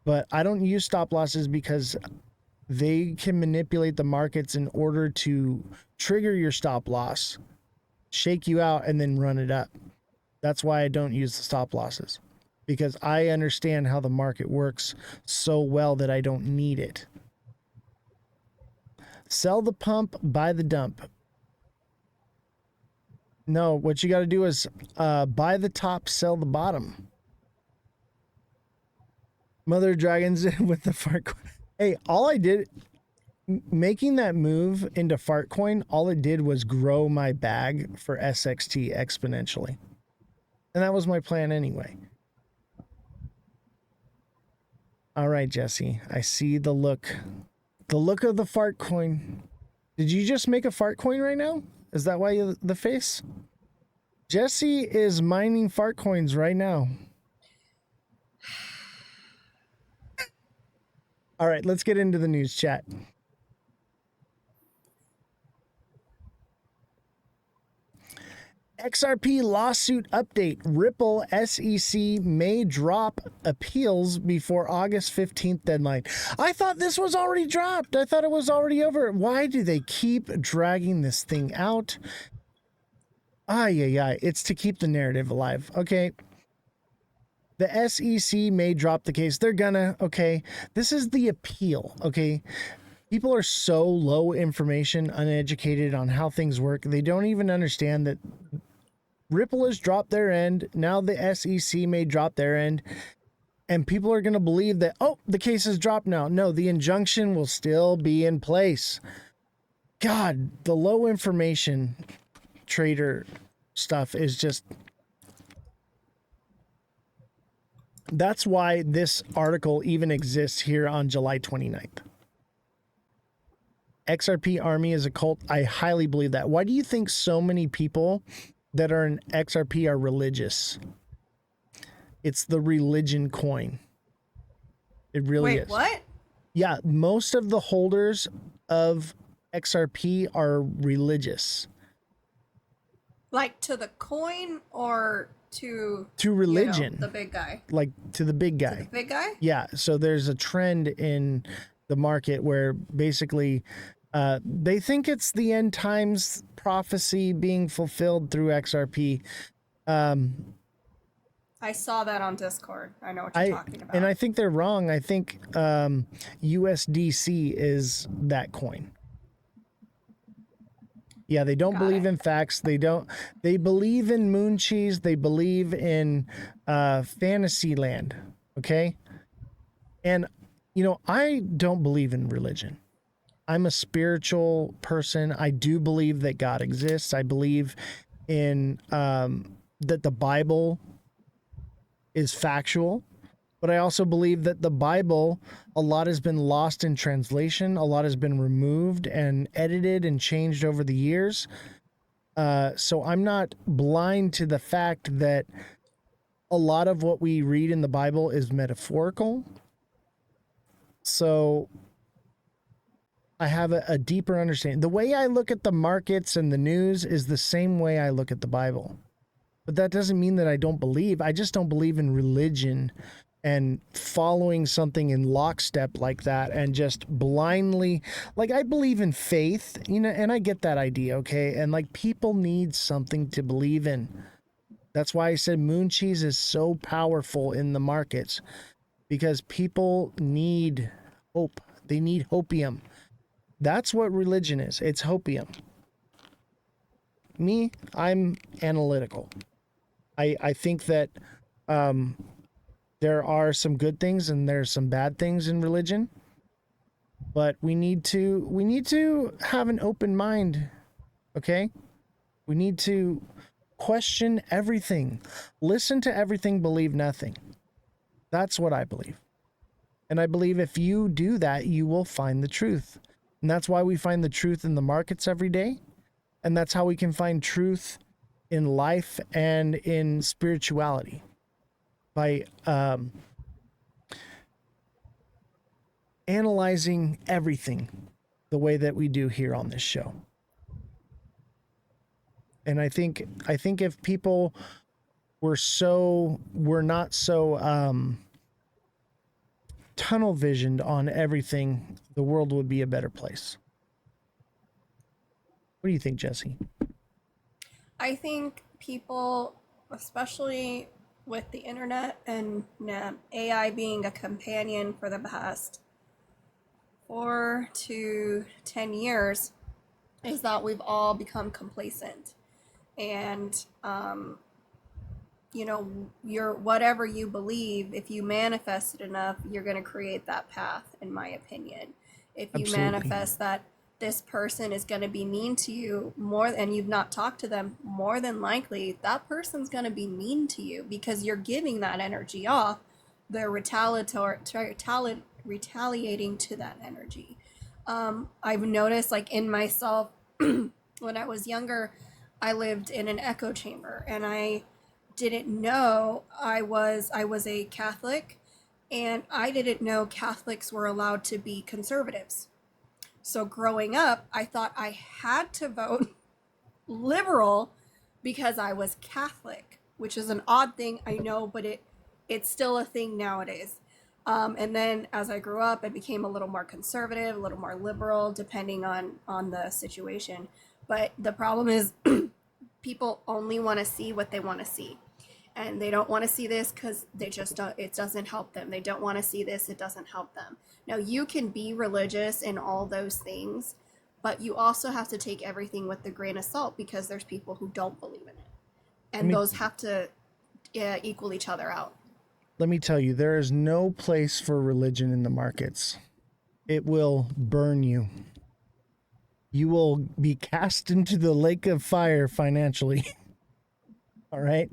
But I don't use stop losses because they can manipulate the markets in order to trigger your stop loss, shake you out, and then run it up. That's why I don't use the stop losses, because I understand how the market works so well that I don't need it. Sell the pump, buy the dump. No, what you got to do is buy the top, sell the bottom. Mother Dragons with the fart. Hey, all I did, making that move into Fartcoin, all it did was grow my bag for SXT exponentially. And that was my plan anyway. All right, Jesse, I see the look. The look of the Fartcoin. Did you just make a Fartcoin right now? Is that why you, the face? Jesse is mining Fartcoins right now. All right, let's get into the news chat. XRP lawsuit update. Ripple SEC may drop appeals before August 15th deadline. I thought this was already dropped. I thought it was already over. Why do they keep dragging this thing out? It's to keep the narrative alive. Okay. The SEC may drop the case. They're gonna, okay. This is the appeal, okay? People are so low information, uneducated on how things work. They don't even understand that Ripple has dropped their end. Now the SEC may drop their end. And people are going to believe that, oh, the case is dropped now. No, the injunction will still be in place. God, the low information trader stuff is just... That's why this article even exists here on July 29th. XRP army is a cult. I highly believe that. Why do you think so many people that are in XRP are religious? It's the religion coin. It really is. Wait, what? Yeah, most of the holders of XRP are religious. Like to the coin or to religion? The big guy. Like to the big guy. To the big guy? Yeah, so there's a trend in the market where basically they think it's the end times prophecy being fulfilled through XRP. I saw that on Discord. I know what you're talking about. And I think they're wrong. I think USDC is that coin. Yeah, they don't believe in facts. They believe in moon cheese. They believe in fantasy land. Okay. And, I don't believe in religion. I'm a spiritual person. I do believe that God exists. I believe in that the Bible is factual. But I also believe that the Bible, a lot has been lost in translation. A lot has been removed and edited and changed over the years. So I'm not blind to the fact that a lot of what we read in the Bible is metaphorical. So I have a deeper understanding. The way I look at the markets and the news is the same way I look at the Bible. But that doesn't mean that I don't believe. I just don't believe in religion and following something in lockstep like that and just blindly, like, I believe in faith, and I get that idea, okay? And like, people need something to believe in. That's why I said moon cheese is so powerful in the markets, because people need hope. They need hopium. That's what religion is. It's hopium. Me, I'm analytical. I think that there are some good things and there's some bad things in religion, but we need to have an open mind. Okay? We need to question everything. Listen to everything, believe nothing. That's what I believe. And I believe if you do that, you will find the truth. And that's why we find the truth in the markets every day. And that's how we can find truth in life and in spirituality. By analyzing everything the way that we do here on this show. And I think if people were not so tunnel visioned on everything, the world would be a better place. What do you think, Jesse? I think people, especially with the internet and AI being a companion for the past 4 to 10 years, is that we've all become complacent. And, your whatever you believe, if you manifest it enough, you're going to create that path, in my opinion. If you Absolutely. manifest that this person is going to be mean to you more and you've not talked to them, more than likely that person's going to be mean to you because you're giving that energy off. They're retaliating to that energy. I've noticed, like in myself, when I was younger, I lived in an echo chamber, and I didn't know I was a Catholic, and I didn't know Catholics were allowed to be conservatives. So growing up, I thought I had to vote liberal because I was Catholic, which is an odd thing, I know, but it's still a thing nowadays. And then as I grew up, I became a little more conservative, a little more liberal, depending on the situation. But the problem is, people only want to see what they want to see, and they don't want to see this because they just don't, it doesn't help them. They don't want to see this, it doesn't help them. Now you can be religious in all those things, but you also have to take everything with a grain of salt because there's people who don't believe in it, and those have to equal each other out. Let me tell you, there is no place for religion in the markets. It will burn you. You will be cast into the lake of fire financially. All right.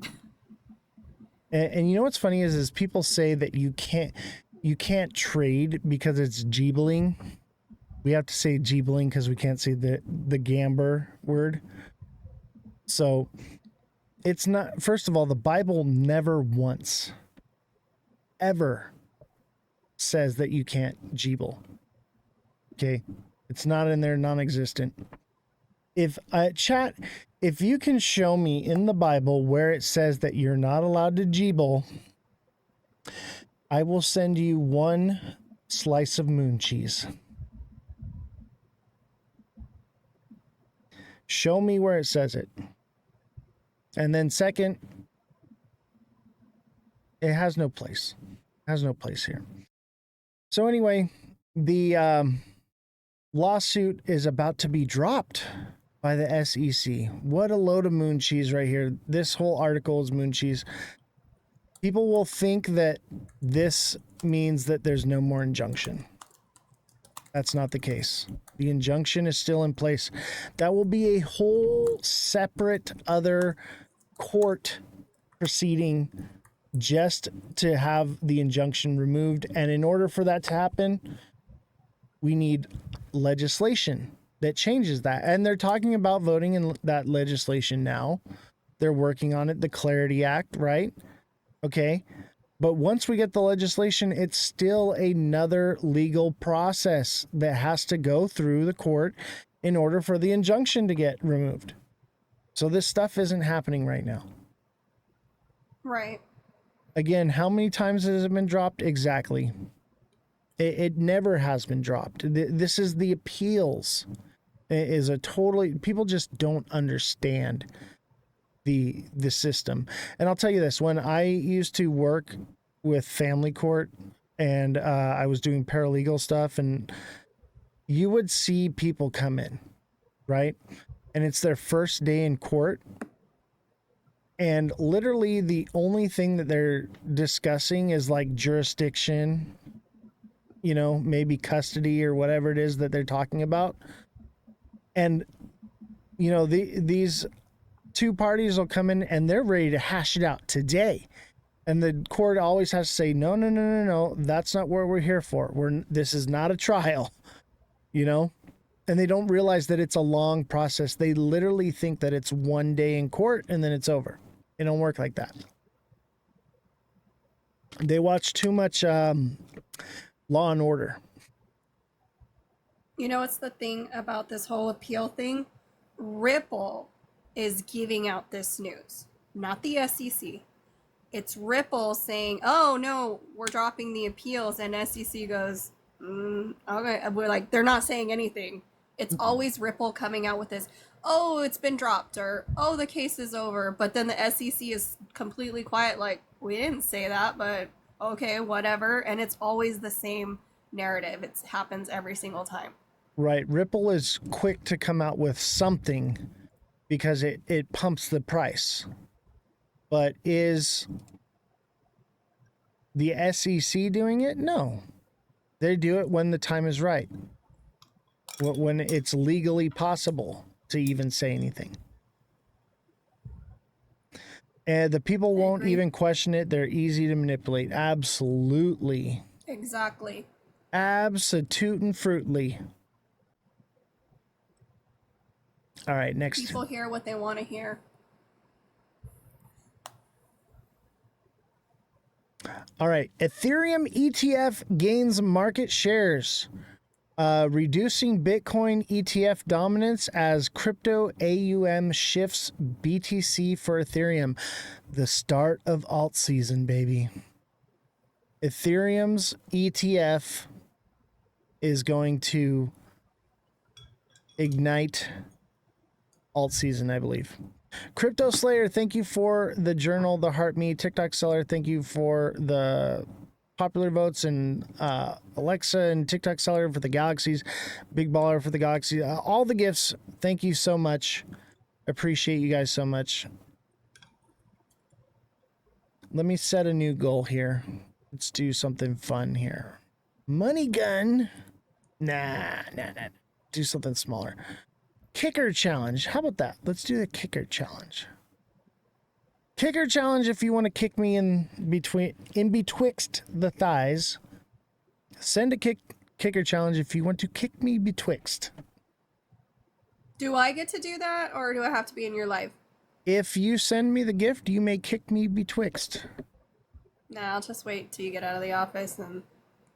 And you know what's funny is people say that you can't trade because it's gibbeling. We have to say gibbeling because we can't say the gamber word. So it's not, first of all, the Bible never once ever says that you can't gibble. Okay? It's not in there, non-existent. If chat, if you can show me in the Bible where it says that you're not allowed to gibble, I will send you one slice of moon cheese. Show me where it says it. And then second, it has no place. It has no place here. So anyway, the lawsuit is about to be dropped by the SEC. What a load of moon cheese right here. This whole article is moon cheese. People will think that this means that there's no more injunction. That's not the case. The injunction is still in place. That will be a whole separate other court proceeding just to have the injunction removed. And in order for that to happen, we need legislation that changes that. And they're talking about voting in that legislation now. They're working on it, the Clarity Act, right? Okay. But once we get the legislation, it's still another legal process that has to go through the court in order for the injunction to get removed. So this stuff isn't happening right now. Right. Again, how many times has it been dropped? Exactly. It never has been dropped. This is the appeals. It is a totally, people just don't understand the system. And I'll tell you this, when I used to work with family court and I was doing paralegal stuff, and you would see people come in, right? And it's their first day in court. And literally the only thing that they're discussing is like jurisdiction, you know, maybe custody or whatever it is that they're talking about. And, you know, these two parties will come in and they're ready to hash it out today. And the court always has to say, no, that's not what we're here for. This is not a trial, you know? And they don't realize that it's a long process. They literally think that it's one day in court and then it's over. It don't work like that. They watch too much Law and Order. You know what's the thing about this whole appeal thing? Ripple is giving out this news, not the SEC. It's Ripple saying, oh no, we're dropping the appeals, and SEC goes, okay. We're like, they're not saying anything. It's always Ripple coming out with this, oh, it's been dropped, or oh, the case is over. But then the SEC is completely quiet, like, we didn't say that, but okay, whatever. And it's always the same narrative. It happens every single time. Right. Ripple is quick to come out with something because it pumps the price. But is the SEC doing it? No. They do it when the time is right. when it's legally possible to even say anything. And the people I won't agree. even question it. They're easy to manipulate. Absolutely. Exactly. Absolutely. All right, next. People hear what they want to hear. All right, Ethereum ETF gains market shares, reducing Bitcoin ETF dominance as crypto AUM shifts BTC for Ethereum. The start of alt season, baby. Ethereum's ETF is going to ignite alt season, I believe. Crypto Slayer, thank you for the journal, the heart me. TikTok Seller, thank you for the popular votes, and Alexa and TikTok Seller for the galaxies, Big Baller for the galaxy, all the gifts. Thank you so much. Appreciate you guys so much. Let me set a new goal here. Let's do something fun here. Money gun. Nah. Do something smaller. Kicker challenge. How about that? Let's do the kicker challenge. Kicker challenge. If you want to kick me in betwixt the thighs, send a kicker challenge. If you want to kick me betwixt. Do I get to do that, or do I have to be in your live? If you send me the gift, you may kick me betwixt. Nah, I'll just wait till you get out of the office and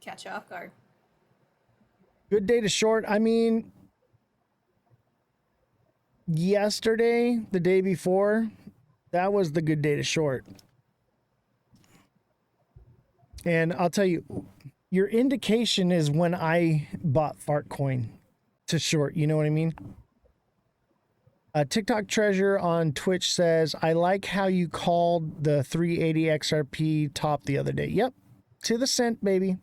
catch you off guard. Good day to short. I mean, yesterday, the day before, that was the good day to short. And I'll tell you, your indication is when I bought Fartcoin to short. You know what I mean? TikTok Treasure on Twitch says, I like how you called the 380 XRP top the other day. Yep. To the cent, baby.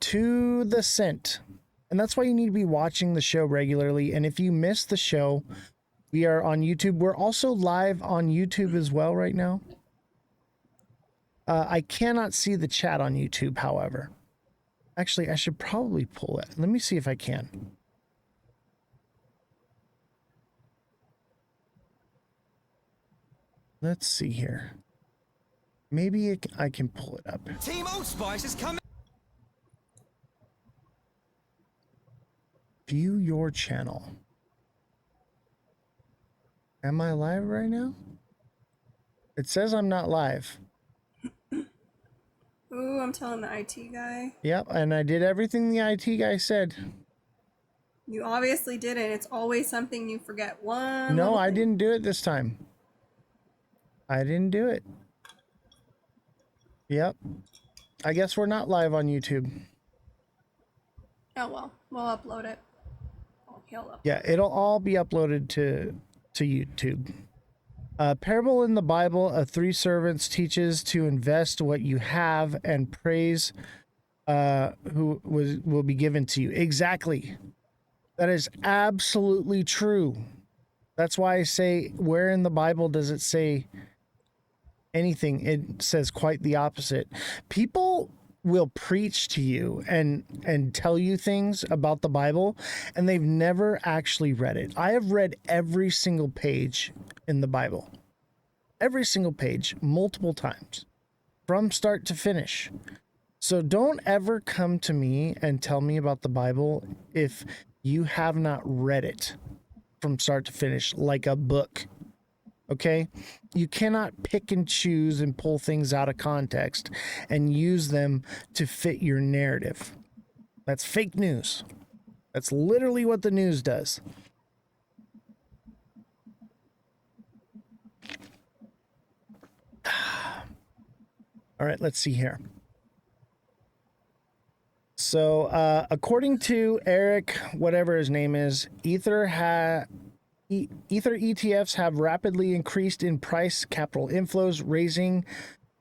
To the cent. And that's why you need to be watching the show regularly. And if you miss the show, we are on YouTube. We're also live on YouTube as well right now. I cannot see the chat on YouTube, however. Actually, I should probably pull it. Let me see if I can. Let's see here. Maybe I can pull it up. Team Old Spice is coming. View your channel. Am I live right now? It says I'm not live. Ooh, I'm telling the IT guy. Yep, and I did everything the IT guy said. You obviously didn't. It's always something you forget. One. No, little I thing. didn't do it this time. I didn't do it. Yep. I guess we're not live on YouTube. Oh well, we'll upload it. Oh, he'll upload. Yeah, it'll all be uploaded to YouTube. Parable in the Bible of three servants teaches to invest what you have and praise will be given to you. Exactly. That is absolutely true. That's why I say, where in the Bible does it say anything? It says quite the opposite. People will preach to you and tell you things about the Bible, and they've never actually read it. I have read every single page in the Bible. Every single page, multiple times, from start to finish. So don't ever come to me and tell me about the Bible if you have not read it from start to finish like a book. Okay? You cannot pick and choose and pull things out of context and use them to fit your narrative. That's fake news. That's literally what the news does. All right, let's see here. So, according to Eric, whatever his name is, Ether ETFs have rapidly increased in price, capital inflows, raising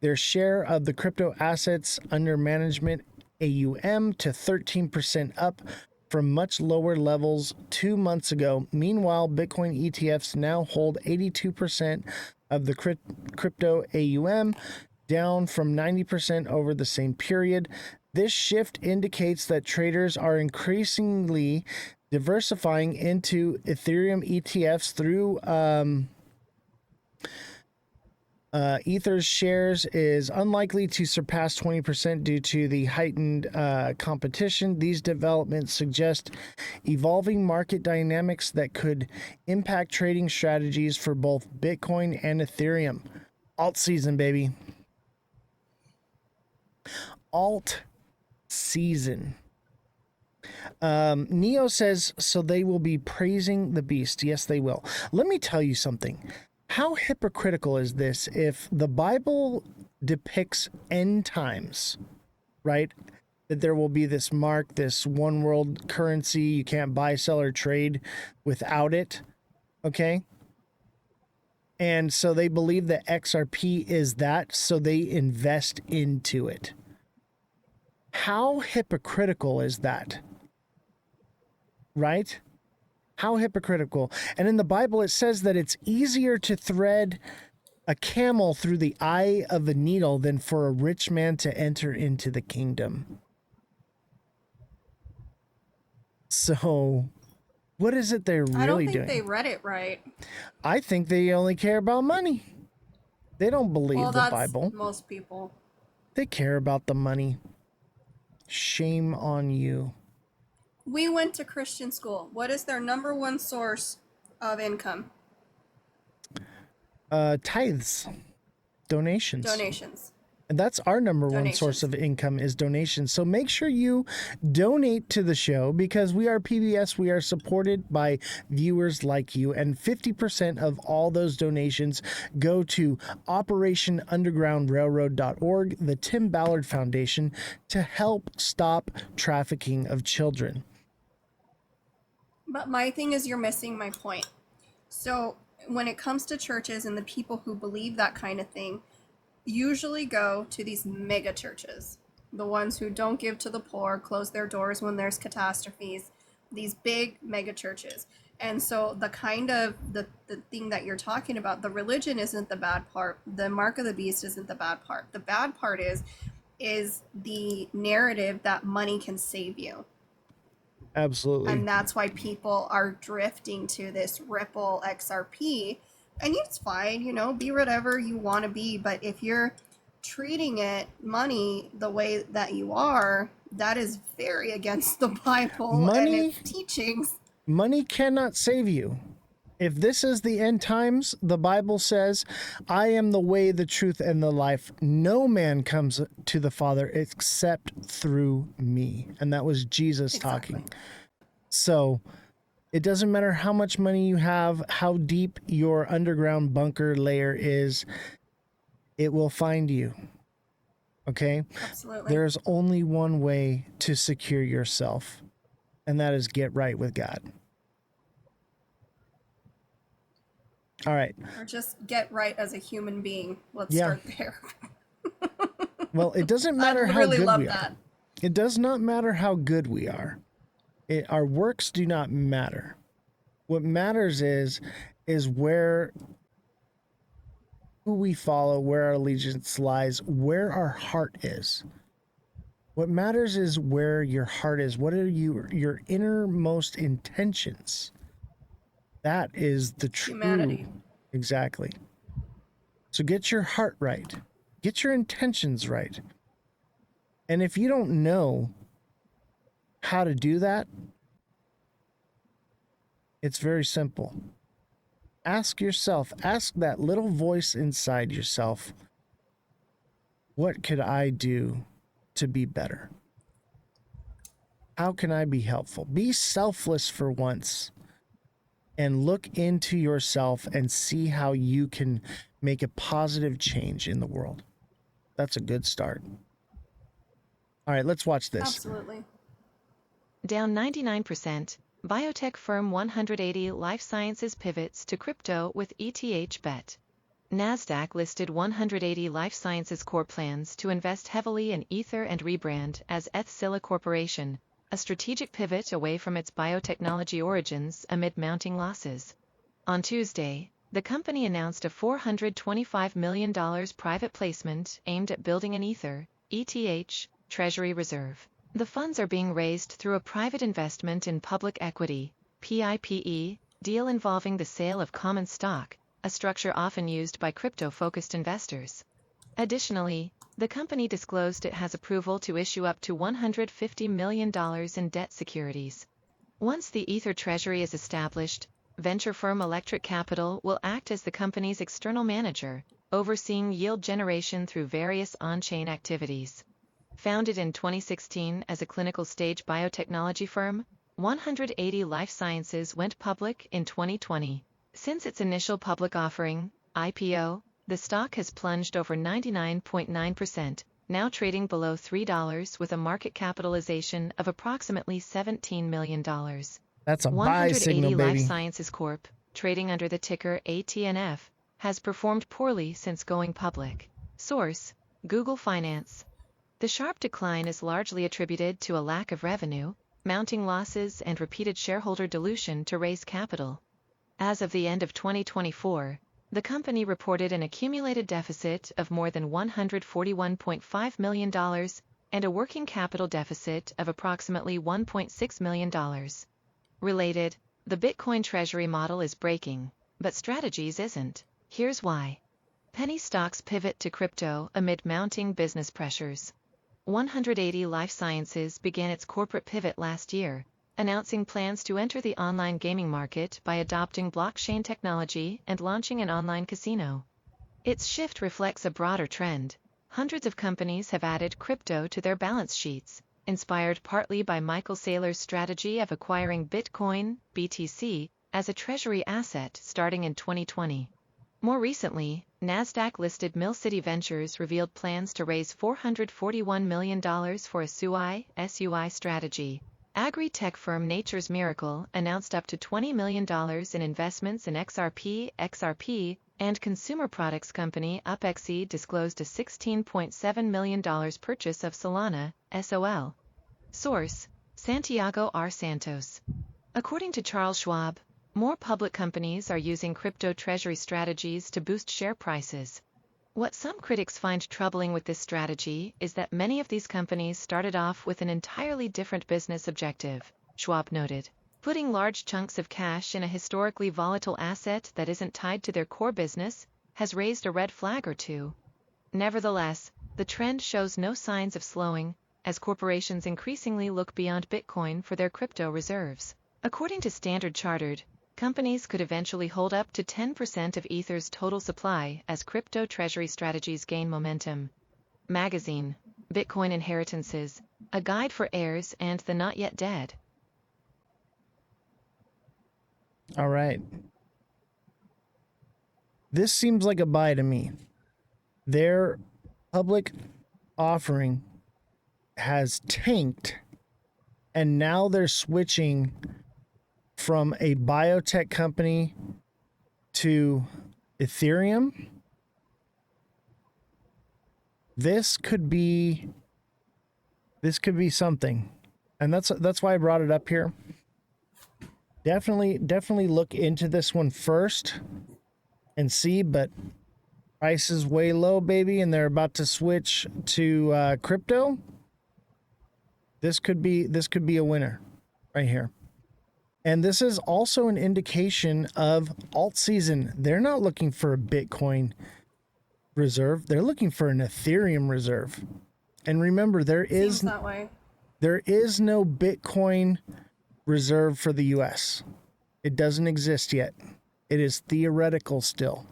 their share of the crypto assets under management AUM to 13% up from much lower levels 2 months ago. Meanwhile, Bitcoin ETFs now hold 82% of the crypto AUM, down from 90% over the same period. This shift indicates that traders are increasingly diversifying into Ethereum ETFs through Ether's shares is unlikely to surpass 20% due to the heightened competition. These developments suggest evolving market dynamics that could impact trading strategies for both Bitcoin and Ethereum. Alt season, baby. Alt season. Neo says, so they will be praising the beast. Yes, they will. Let me tell you something. How hypocritical is this if the Bible depicts end times, right? That there will be this mark, this one world currency. You can't buy, sell, or trade without it. Okay. And so they believe that XRP is that, so they invest into it. How hypocritical is that? Right? How hypocritical. And in the Bible, it says that it's easier to thread a camel through the eye of a needle than for a rich man to enter into the kingdom. So, what is it they're I don't really think doing? they read it right. I think they only care about money. They don't believe Well, the that's Bible. most people. They care about the money. Shame on you. We went to Christian school. What is their number one source of income? Tithes, donations. Donations. And that's our number one source of income is donations. So make sure you donate to the show because we are PBS. We are supported by viewers like you. And 50% of all those donations go to OperationUndergroundRailroad.org, the Tim Ballard Foundation, to help stop trafficking of children. But my thing is you're missing my point. So when it comes to churches and the people who believe that kind of thing, usually go to these mega churches, the ones who don't give to the poor, close their doors when there's catastrophes, these big mega churches. And so the kind of the thing that you're talking about, the religion isn't the bad part, the mark of the beast isn't the bad part. The bad part is the narrative that money can save you. Absolutely. And that's why people are drifting to this Ripple XRP. And it's fine, you know, be whatever you want to be. But if you're treating it money the way that you are, that is very against the Bible and its teachings. Money cannot save you. If this is the end times, the Bible says, I am the way, the truth, and the life. No man comes to the Father except through me. And that was Jesus talking. So it doesn't matter how much money you have, how deep your underground bunker layer is, it will find you. Okay? Absolutely. There's only one way to secure yourself, and that is get right with God. All right. Or just get right as a human being. Let's start there. Well, it doesn't matter how really good love we that. are. It does not matter how good we are. Our works do not matter. What matters is where who we follow, where our allegiance lies, where our heart is. What matters is where your heart is. What are your innermost intentions? That is the true humanity. Exactly. So get your heart right. Get your intentions right. And if you don't know how to do that, it's very simple. Ask yourself, ask that little voice inside yourself, what could I do to be better? How can I be helpful? Be selfless for once and look into yourself and see how you can make a positive change in the world. That's a good start. All right, let's watch this. Absolutely. Down 99%, biotech firm 180 Life Sciences pivots to crypto with ETH bet. NASDAQ listed 180 Life Sciences core plans to invest heavily in Ether and rebrand as ETHZilla Corporation, a strategic pivot away from its biotechnology origins amid mounting losses. On Tuesday, the company announced a $425 million private placement aimed at building an Ether, ETH, Treasury Reserve. The funds are being raised through a private investment in public equity, PIPE, deal involving the sale of common stock, a structure often used by crypto-focused investors. Additionally, the company disclosed it has approval to issue up to $150 million in debt securities. Once the Ether treasury is established, venture firm Electric Capital will act as the company's external manager, overseeing yield generation through various on-chain activities. Founded in 2016 as a clinical stage biotechnology firm, 180 Life Sciences went public in 2020. Since its initial public offering, IPO, the stock has plunged over 99.9%, now trading below $3 with a market capitalization of approximately $17 million. That's a buy 180 signal, Life baby. Sciences Corp., trading under the ticker ATNF, has performed poorly since going public. Source: Google Finance. The sharp decline is largely attributed to a lack of revenue, mounting losses and repeated shareholder dilution to raise capital. As of the end of 2024, the company reported an accumulated deficit of more than $141.5 million and a working capital deficit of approximately $1.6 million. Related, the Bitcoin treasury model is breaking, but Strategies isn't. Here's why. Penny stocks pivot to crypto amid mounting business pressures. 180 Life Sciences began its corporate pivot last year, announcing plans to enter the online gaming market by adopting blockchain technology and launching an online casino. Its shift reflects a broader trend. Hundreds of companies have added crypto to their balance sheets, inspired partly by Michael Saylor's strategy of acquiring Bitcoin, BTC, as a treasury asset starting in 2020. More recently, NASDAQ-listed Mill City Ventures revealed plans to raise $441 million for a SUI strategy. Agri-tech firm Nature's Miracle announced up to $20 million in investments in XRP, and consumer products company Upexi disclosed a $16.7 million purchase of Solana, SOL. Source: Santiago R. Santos. According to Charles Schwab, more public companies are using crypto treasury strategies to boost share prices. What some critics find troubling with this strategy is that many of these companies started off with an entirely different business objective, Schwab noted. Putting large chunks of cash in a historically volatile asset that isn't tied to their core business has raised a red flag or two. Nevertheless, the trend shows no signs of slowing, as corporations increasingly look beyond Bitcoin for their crypto reserves. According to Standard Chartered, companies could eventually hold up to 10% of Ether's total supply as crypto treasury strategies gain momentum. Magazine, Bitcoin Inheritances, a guide for heirs and the not yet dead. All right. This seems like a buy to me. Their public offering has tanked, and now they're switching from a biotech company to Ethereum. This could be something, and that's why I brought it up here. Definitely look into this one first and see, but price is way low, baby, and they're about to switch to crypto. This could be a winner right here. And this is also an indication of alt season. They're not looking for a Bitcoin reserve. They're looking for an Ethereum reserve. And remember, Seems that way. there is no Bitcoin reserve for the US. It doesn't exist yet. It is theoretical still.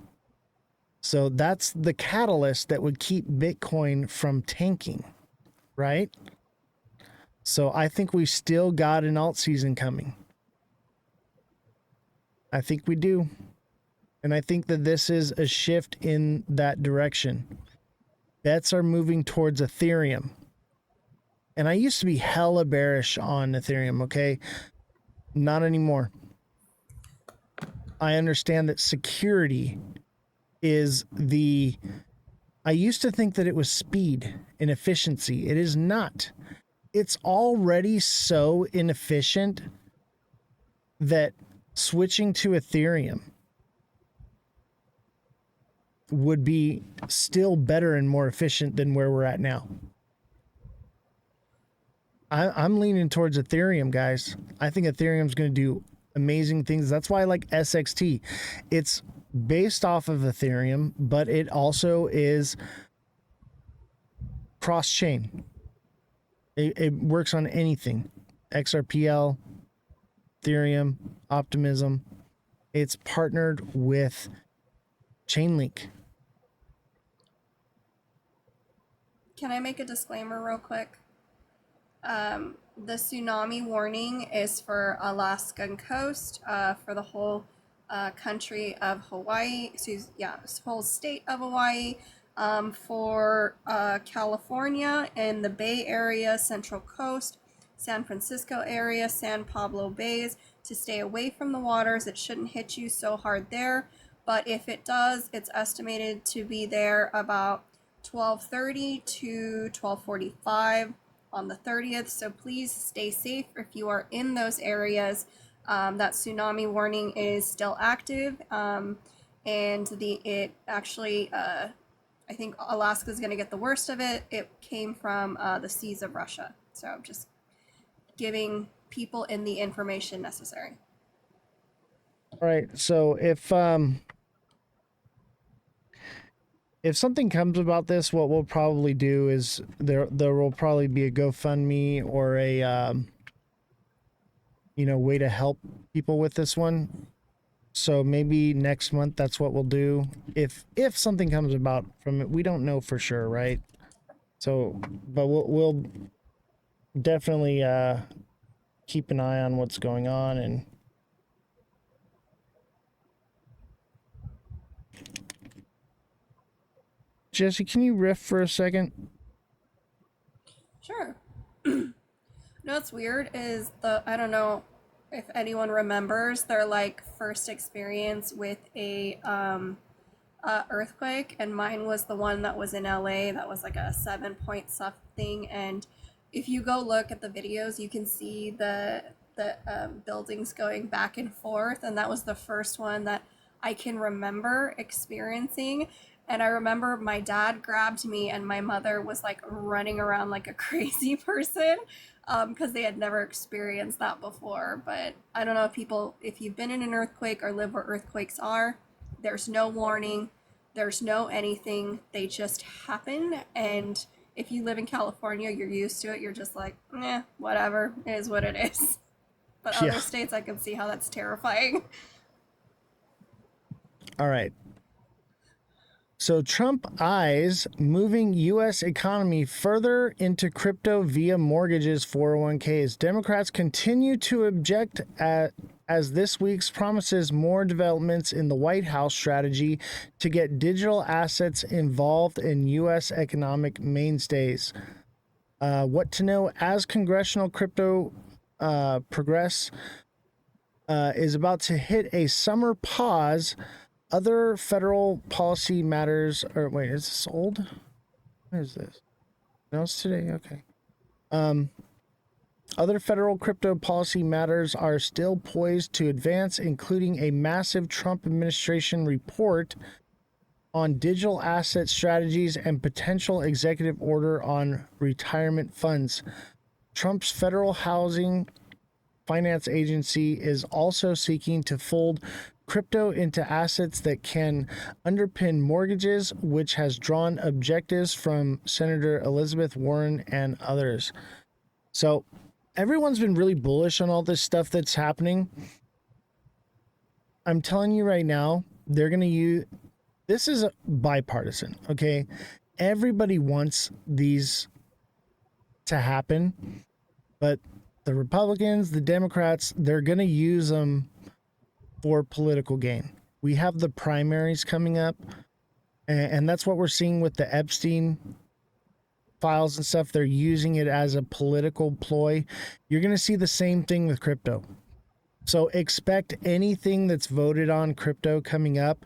So that's the catalyst that would keep Bitcoin from tanking, right? So I think we still got an alt season coming. I think we do. And I think that this is a shift in that direction. Bets are moving towards Ethereum. And I used to be hella bearish on Ethereum, okay? Not anymore. I understand that security is I used to think that it was speed and efficiency. It is not. It's already so inefficient that switching to Ethereum would be still better and more efficient than where we're at now. I'm leaning towards Ethereum, guys. I think Ethereum's going to do amazing things. That's why I like SXT. It's based off of Ethereum, but it also is cross-chain. It works on anything. XRPL, Ethereum, Optimism. It's partnered with Chainlink. Can I make a disclaimer real quick? The tsunami warning is for Alaskan coast, for the whole country of Hawaii. Whole state of Hawaii. For California and the Bay Area, Central Coast, San Francisco area, San Pablo Bays, to stay away from the waters. It shouldn't hit you so hard there, but if it does, it's estimated to be there about 12:30 to 12:45 on the 30th. So please stay safe if you are in those areas. That tsunami warning is still active, and it actually. I think Alaska is going to get the worst of it. It came from the seas of Russia. So just giving people in the information necessary. All right. So if something comes about this, what we'll probably do is there will probably be a GoFundMe or a way to help people with this one. So maybe next month that's what we'll do. If something comes about from it, we don't know for sure, right? So, but we'll definitely keep an eye on what's going on. And Jesse, can you riff for a second? Sure. You know what's weird is I don't know if anyone remembers their like first experience with a earthquake, and mine was the one that was in LA that was like a 7-point something. And if you go look at the videos, you can see the buildings going back and forth, and that was the first one that I can remember experiencing. And I remember my dad grabbed me and my mother was like running around like a crazy person, because they had never experienced that before. But I don't know if you've been in an earthquake or live where earthquakes are, there's no warning, there's no anything, they just happen. And if you live in California, you're used to it, you're just like, whatever, it is what it is. But Yeah. other states, I can see how that's terrifying. All right. So Trump eyes moving U.S. economy further into crypto via mortgages, 401ks. Democrats continue to object as this week's promises more developments in the White House strategy to get digital assets involved in U.S. economic mainstays. What to know as congressional crypto progress is about to hit a summer pause. Other federal policy matters, or wait, is this old? What is this? No, it's today. Okay. Other federal crypto policy matters are still poised to advance, including a massive Trump administration report on digital asset strategies and potential executive order on retirement funds. Trump's federal housing finance agency is also seeking to fold crypto into assets that can underpin mortgages, which has drawn objectives from Senator Elizabeth Warren and others. So everyone's been really bullish on all this stuff that's happening. I'm telling you right now, they're going to use this is bipartisan, okay? Everybody wants these to happen, but the Republicans, the Democrats, they're going to use them for political gain. We have the primaries coming up, and that's what we're seeing with the Epstein files and stuff. They're using it as a political ploy. You're going to see the same thing with crypto. So expect anything that's voted on crypto coming up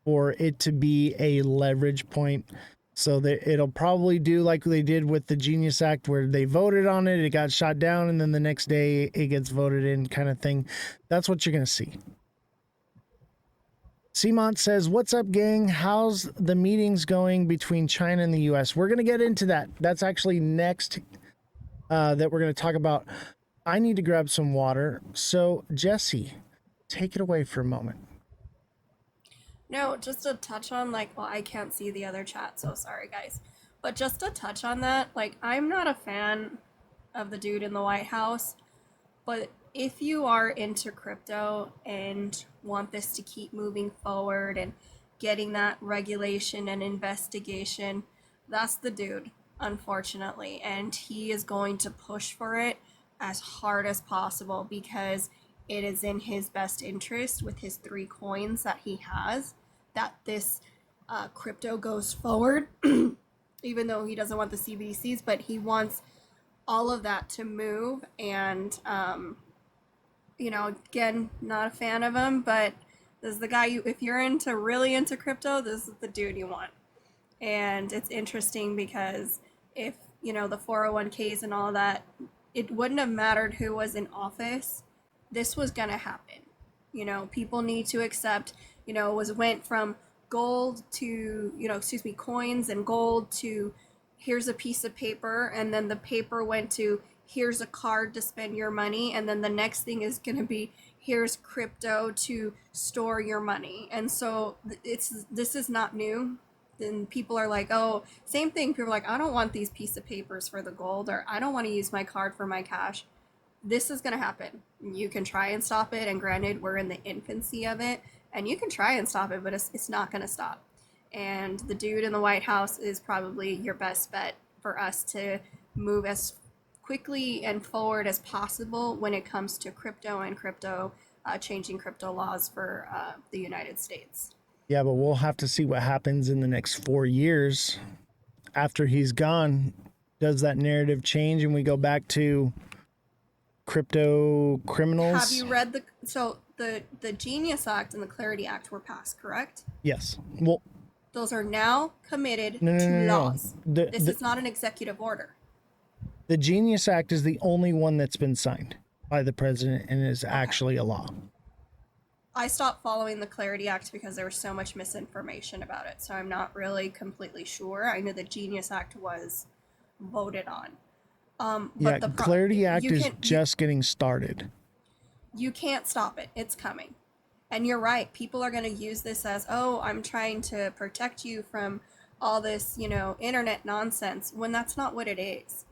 for it to be a leverage point. So that it'll probably do like they did with the Genius Act, where they voted on it, it got shot down, and then the next day it gets voted in, kind of thing. That's what you're going to see. Seamont says, what's up, gang? How's the meetings going between China and the U.S.? We're going to get into that. That's actually next that we're going to talk about. I need to grab some water. So, Jesse, take it away for a moment. No, just to touch on, like, well, I can't see the other chat, so sorry, guys. But just to touch on that, like, I'm not a fan of the dude in the White House, but if you are into crypto and want this to keep moving forward and getting that regulation and investigation, that's the dude, unfortunately. And he is going to push for it as hard as possible because it is in his best interest with his 3 coins that he has that this crypto goes forward, even though he doesn't want the CBDCs, but he wants all of that to move. And again, not a fan of him, but this is the guy if you're really into crypto, this is the dude you want. And it's interesting because if, the 401ks and all that, it wouldn't have mattered who was in office. This was going to happen. People need to accept, went from gold to, coins and gold to here's a piece of paper. And then the paper went to here's a card to spend your money. And then the next thing is going to be here's crypto to store your money. And so this is not new. And people are like, oh, same thing. People are like, I don't want these piece of papers for the gold, or I don't want to use my card for my cash. This is going to happen. You can try and stop it. And granted, we're in the infancy of it, and you can try and stop it, but it's not going to stop. And the dude in the White House is probably your best bet for us to move as quickly and forward as possible when it comes to crypto and changing crypto laws for the United States. Yeah, but we'll have to see what happens in the next 4 years after he's gone. Does that narrative change and we go back to crypto criminals? Have you read the Genius Act and the Clarity Act were passed, correct? Yes. Well, those are now committed to laws. This is not an executive order. The Genius Act is the only one that's been signed by the president and is actually a law. I stopped following the Clarity Act because there was so much misinformation about it, so I'm not really completely sure. I know the Genius Act was voted on. But the Clarity Act is just getting started. You can't stop it. It's coming. And you're right. People are going to use this as, oh, I'm trying to protect you from all this, internet nonsense, when that's not what it is.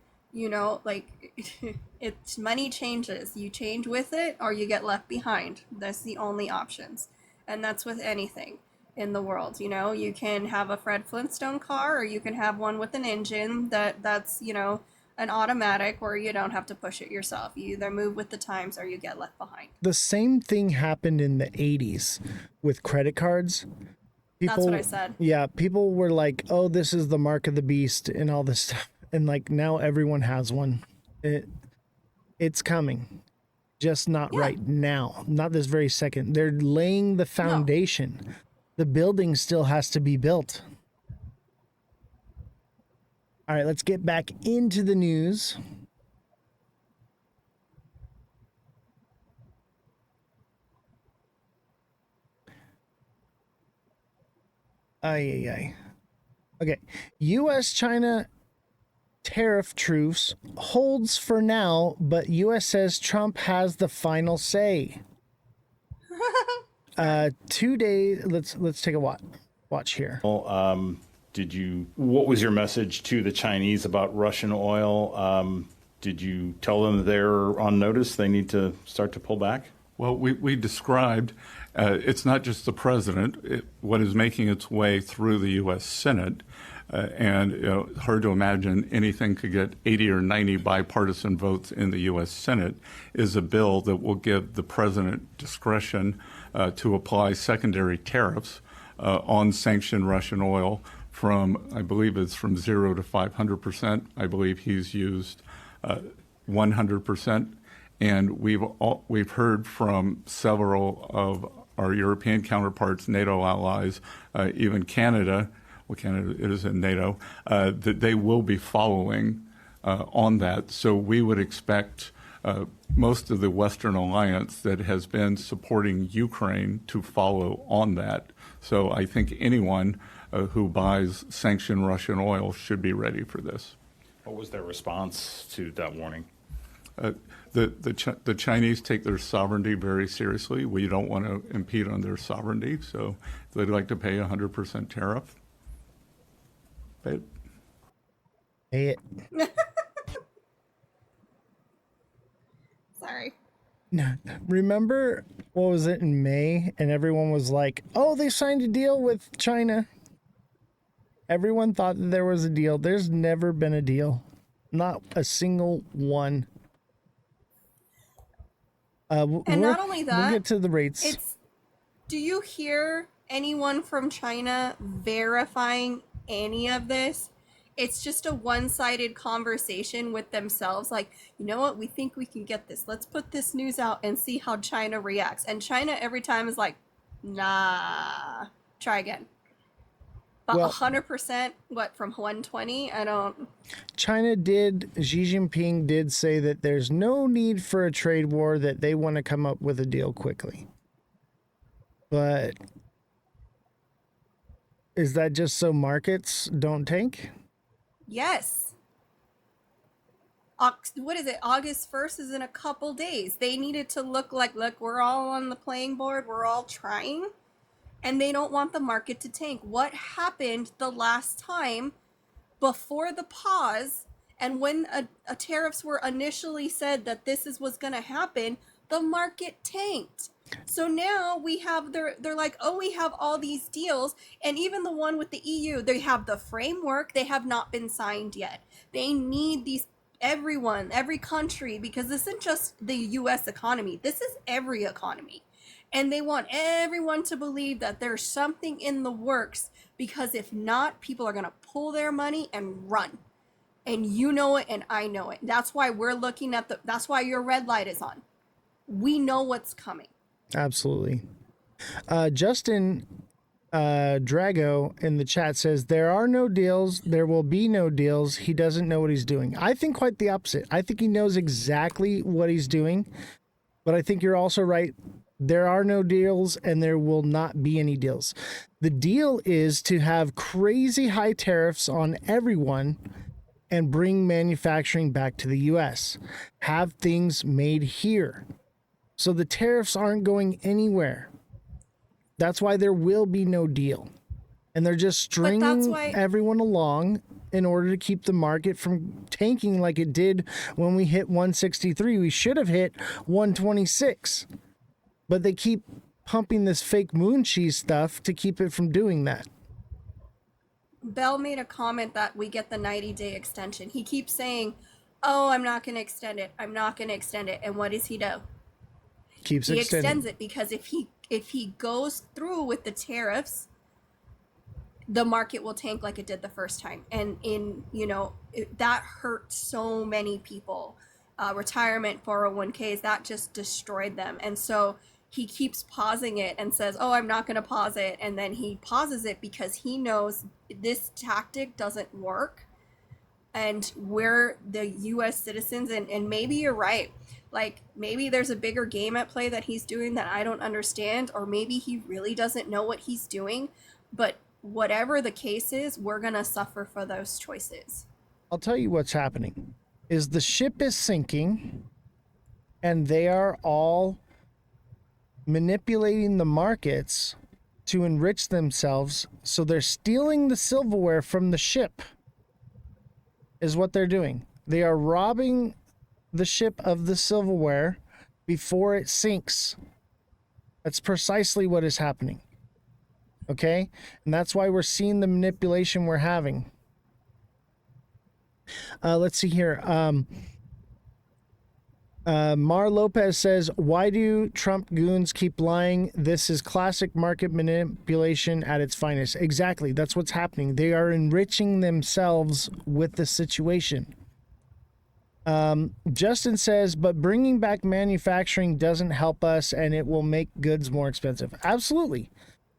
It's money changes. You change with it or you get left behind. That's the only options. And that's with anything in the world. You can have a Fred Flintstone car, or you can have one with an engine that's an automatic where you don't have to push it yourself. You either move with the times or you get left behind. The same thing happened in the 80s with credit cards. That's what I said. Yeah, people were like, oh, this is the mark of the beast and all this stuff. And like now everyone has one. It's coming. Just not right now. Not this very second. They're laying the foundation. No. The building still has to be built. All right, let's get back into the news. Okay. U.S.-China tariff truce holds for now, but U.S. says Trump has the final say. 2 days. Let's take a watch here. Well, what was your message to the Chinese about Russian oil? Did you tell them they're on notice, they need to start to pull back? Well, we described it's not just the president, what is making its way through the U.S. Senate. And hard to imagine anything could get 80 or 90 bipartisan votes in the U.S. Senate, is a bill that will give the president discretion to apply secondary tariffs on sanctioned Russian oil from, I believe it's from 0 to 500%. I believe he's used 100%. And we've heard from several of our European counterparts, NATO allies, even Canada, well, Canada is in NATO, that they will be following on that. So we would expect most of the Western alliance that has been supporting Ukraine to follow on that. So I think anyone who buys sanctioned Russian oil should be ready for this. What was their response to that warning? The Chinese take their sovereignty very seriously. We don't want to impede on their sovereignty, so they'd like to pay 100% tariff. Pay it. Pay it. Sorry. Remember, what was it, in May? And everyone was like, oh, they signed a deal with China. Everyone thought that there was a deal. There's never been a deal. Not a single one. And not only that, we'll get to the rates. Do you hear anyone from China verifying any of this? It's just a one-sided conversation with themselves. Like, you know what? We think we can get this. Let's put this news out and see how China reacts. And China every time is like, nah, try again. But 100%, what, from 120? I don't... Xi Jinping did say that there's no need for a trade war, that they want to come up with a deal quickly. But is that just so markets don't tank? Yes. What is it? August 1st is in a couple days. They needed to look like, look, we're all on the playing board. We're all trying. And they don't want the market to tank. What happened the last time before the pause and when a tariffs were initially said that this was going to happen, the market tanked. So now we have, they're like, oh, we have all these deals. And even the one with the EU, they have the framework. They have not been signed yet. They need these, everyone, every country, because this isn't just the US economy. This is every economy. And they want everyone to believe that there's something in the works, because if not, people are going to pull their money and run. And you know it and I know it. That's why we're looking at that's why your red light is on. We know what's coming. Absolutely. Justin Drago in the chat says, there are no deals. There will be no deals. He doesn't know what he's doing. I think quite the opposite. I think he knows exactly what he's doing. But I think you're also right. There are no deals and there will not be any deals. The deal is to have crazy high tariffs on everyone and bring manufacturing back to the US. Have things made here. So the tariffs aren't going anywhere. That's why there will be no deal. And they're just stringing everyone along in order to keep the market from tanking like it did when we hit 163. We should have hit 126. But they keep pumping this fake moon cheese stuff to keep it from doing that. Bell made a comment that we get the 90-day extension. He keeps saying, oh, I'm not going to extend it. I'm not going to extend it. And what does he do? He extends it, because if he goes through with the tariffs, the market will tank like it did the first time. And that hurt so many people. Retirement 401ks, that just destroyed them. And so he keeps pausing it and says, oh, I'm not going to pause it. And then he pauses it because he knows this tactic doesn't work. And we're the US citizens, and maybe you're right. Like, maybe there's a bigger game at play that he's doing that I don't understand, or maybe he really doesn't know what he's doing. But whatever the case is, we're going to suffer for those choices. I'll tell you what's happening is the ship is sinking and they are all manipulating the markets to enrich themselves. So they're stealing the silverware from the ship is what they're doing. They are robbing the ship of the silverware before it sinks. That's precisely what is happening. Okay? And that's why we're seeing the manipulation we're having. Let's see here. Mar Lopez says, why do Trump goons keep lying? This is classic market manipulation at its finest. Exactly. That's what's happening. They are enriching themselves with the situation. Justin says, but bringing back manufacturing doesn't help us and it will make goods more expensive. Absolutely.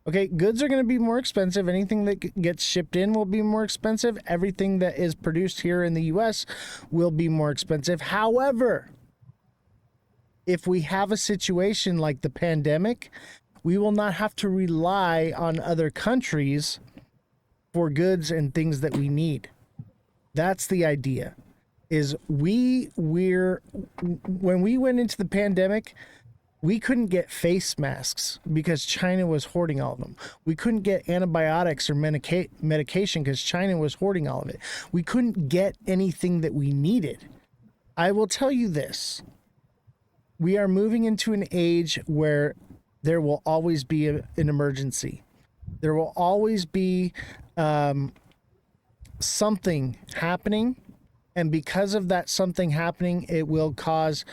Okay, goods are going to be more expensive. Anything that gets shipped in will be more expensive. Everything that is produced here in the US will be more expensive. However, if we have a situation like the pandemic, we will not have to rely on other countries for goods and things that we need. That's the idea. Is when we went into the pandemic, we couldn't get face masks because China was hoarding all of them. We couldn't get antibiotics or medication because China was hoarding all of it. We couldn't get anything that we needed. I will tell you this. We are moving into an age where there will always be an emergency. There will always be something happening. And because of that something happening, it will cause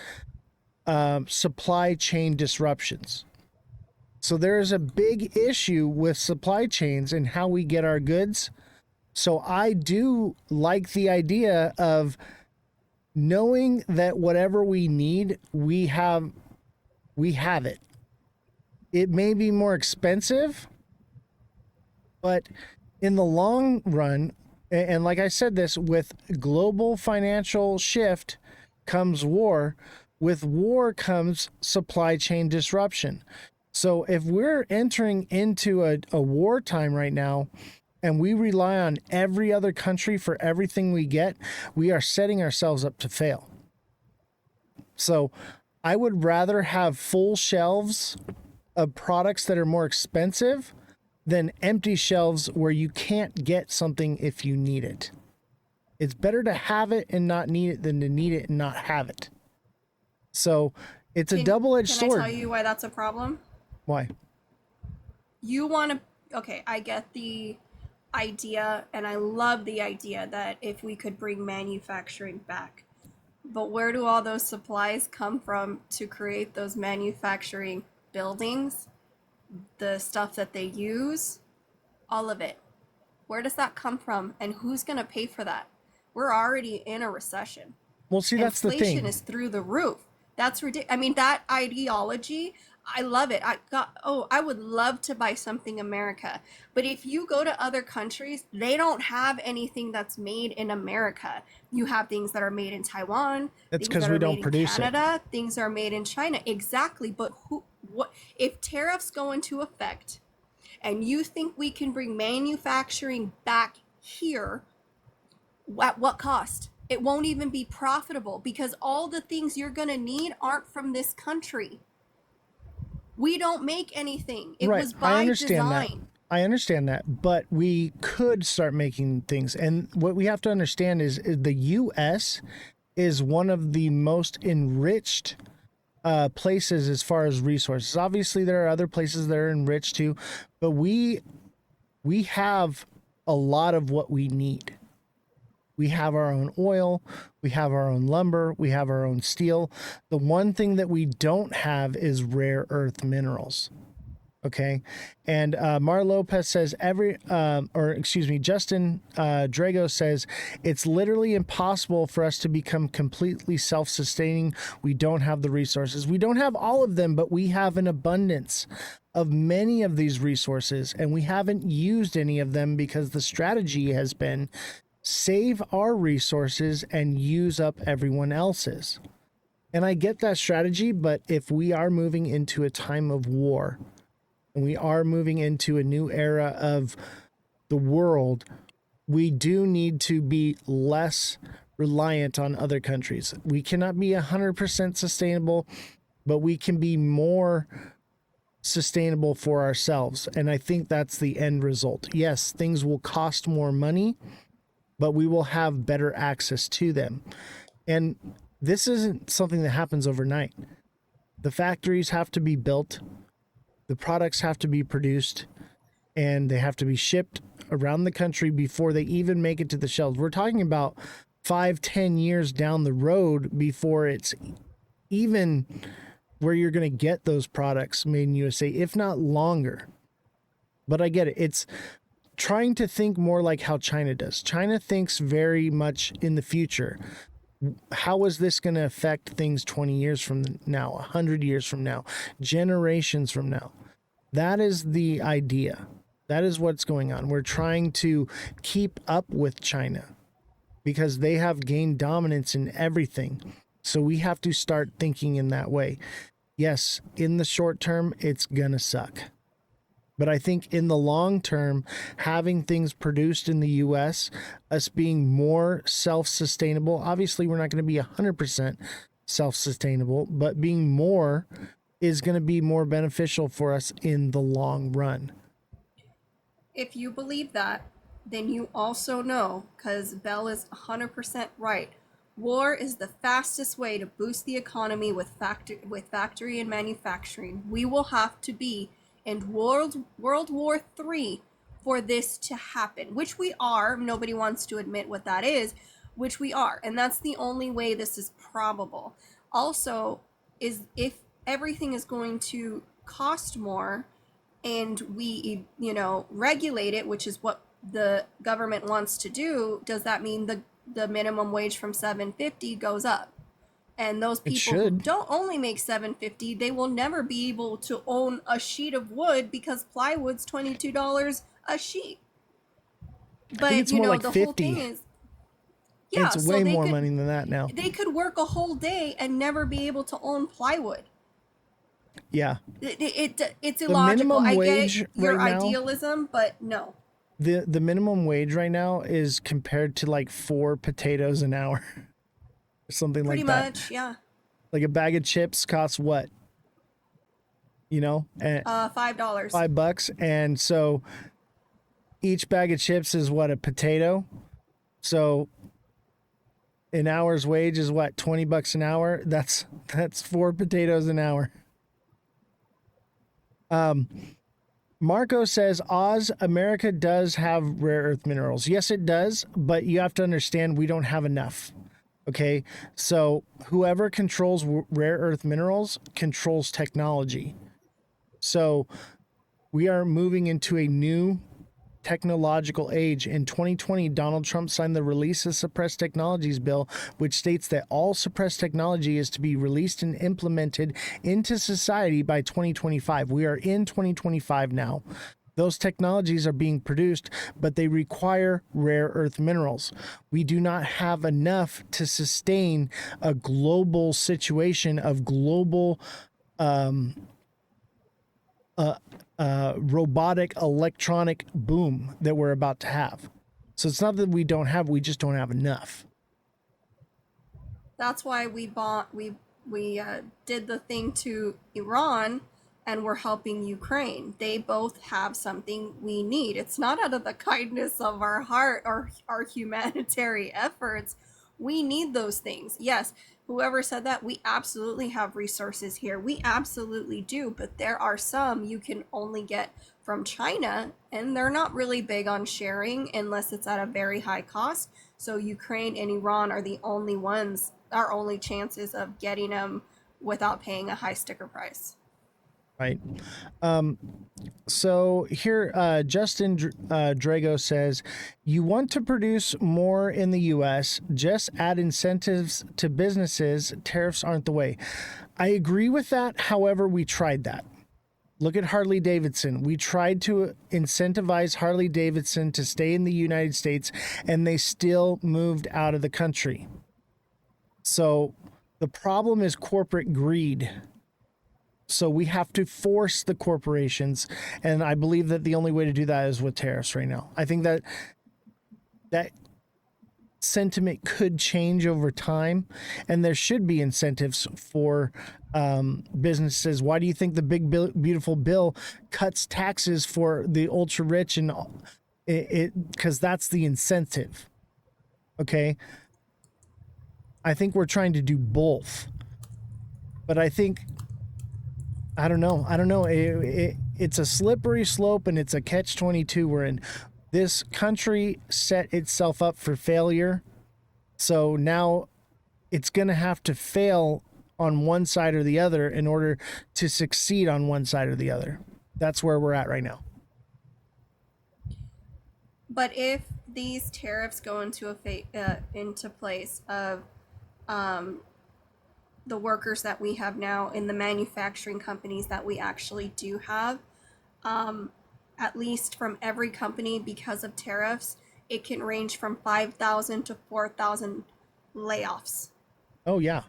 supply chain disruptions. So there is a big issue with supply chains and how we get our goods. So I do like the idea of knowing that whatever we need, we have it. It may be more expensive, but in the long run, and like I said this, with global financial shift comes war. With war comes supply chain disruption. So if we're entering into a wartime right now, and we rely on every other country for everything we get, we are setting ourselves up to fail. So I would rather have full shelves of products that are more expensive than empty shelves where you can't get something if you need it. It's better to have it and not need it than to need it and not have it. So it's a double-edged sword. Can I tell you why that's a problem? Why? You want to... Okay, I get the idea, and I love the idea that if we could bring manufacturing back. But where do all those supplies come from to create those manufacturing buildings? The stuff that they use, all of it. Where does that come from, and who's going to pay for that? We're already in a recession. Well, see, that's the thing. Inflation is through the roof. That's ridiculous. I mean, that ideology, I love it. I would love to buy something America. But if you go to other countries, they don't have anything that's made in America. You have things that are made in Taiwan. That's because we don't produce Canada, things are made in China. Exactly. But what if tariffs go into effect and you think we can bring manufacturing back here, at what cost? It won't even be profitable because all the things you're going to need aren't from this country. We don't make anything. It was by design. I understand that, but we could start making things. And what we have to understand is the U.S. is one of the most enriched places as far as resources. Obviously, there are other places that are enriched too, but we have a lot of what we need. We have our own oil, we have our own lumber, we have our own steel. The one thing that we don't have is rare earth minerals. Okay. And Mar Lopez says Justin Drago says it's literally impossible for us to become completely self-sustaining. We don't have the resources. We don't have all of them, but we have an abundance of many of these resources, and we haven't used any of them because the strategy has been save our resources and use up everyone else's. And I get that strategy, but if we are moving into a time of war, and we are moving into a new era of the world, we do need to be less reliant on other countries. We cannot be 100% sustainable, but we can be more sustainable for ourselves. And I think that's the end result. Yes, things will cost more money, but we will have better access to them. And this isn't something that happens overnight. The factories have to be built, the products have to be produced, and they have to be shipped around the country before they even make it to the shelves. We're talking about 5-10 years down the road before it's even where you're going to get those products made in USA, if not longer. But I get it. It's trying to think more like how China does. China thinks very much in the future. How is this going to affect things 20 years from now, 100 years from now, generations from now? That is the idea. That is what's going on. We're trying to keep up with China because they have gained dominance in everything. So we have to start thinking in that way. Yes, in the short term, it's going to suck. But I think in the long term, having things produced in the US, us being more self-sustainable, obviously we're not going to be 100% self-sustainable, but being more is going to be more beneficial for us in the long run. If you believe that, then you also know, because Bell is 100% right, war is the fastest way to boost the economy with factory and manufacturing. We will have to be in World War III for this to happen, which we are. Nobody wants to admit what that is, which we are. And that's the only way this is probable. Also, is if everything is going to cost more and we, regulate it, which is what the government wants to do, does that mean the minimum wage from $7.50 goes up? And those people who don't only make $7.50, they will never be able to own a sheet of wood because plywood's $22 a sheet. But I think it's more like the 50. whole thing is, yeah, it's so way they more could, money than that now. They could work a whole day and never be able to own plywood. Yeah. It's The illogical. minimum I wage get it, your right now- idealism, but no. The minimum wage right now is compared to like 4 potatoes an hour. Or something Pretty like that. much, yeah. Like a bag of chips costs what? And $5. $5, and so each bag of chips is what, a potato. So an hour's wage is what, $20 an hour. That's 4 potatoes an hour. Marco says, Oz, America does have rare earth minerals. Yes, it does, but you have to understand we don't have enough. Okay, so whoever controls rare earth minerals controls technology. So we are moving into a new technological age. In 2020, Donald Trump signed the Release of Suppressed Technologies bill, which states that all suppressed technology is to be released and implemented into society by 2025. We are in 2025 now. Those technologies are being produced, but they require rare earth minerals. We do not have enough to sustain a global situation of global robotic electronic boom that we're about to have. So it's not that we don't have, we just don't have enough. That's why we did the thing to Iran, and we're helping Ukraine. They both have something we need. It's not out of the kindness of our heart or our humanitarian efforts. We need those things. Yes, whoever said that, we absolutely have resources here. We absolutely do, but there are some you can only get from China, and they're not really big on sharing unless it's at a very high cost. So Ukraine and Iran are the only ones, our only chances of getting them without paying a high sticker price. Right. So here, Justin Drago says, you want to produce more in the U.S., just add incentives to businesses. Tariffs aren't the way. I agree with that. However, we tried that. Look at Harley Davidson. We tried to incentivize Harley Davidson to stay in the United States, and they still moved out of the country. So the problem is corporate greed. So we have to force the corporations, and I believe that the only way to do that is with tariffs right now. I think that sentiment could change over time, and there should be incentives for businesses. Why do you think the big beautiful bill cuts taxes for the ultra rich? And because that's the incentive. Okay, I think we're trying to do both, but I don't know. It's a slippery slope, and it's a catch-22 we're in. This country set itself up for failure, so now it's going to have to fail on one side or the other in order to succeed on one side or the other. That's where we're at right now. But if these tariffs go into place of the workers that we have now in the manufacturing companies that we actually do have, at least from every company, because of tariffs, it can range from 5,000 to 4,000 layoffs. Oh, yeah.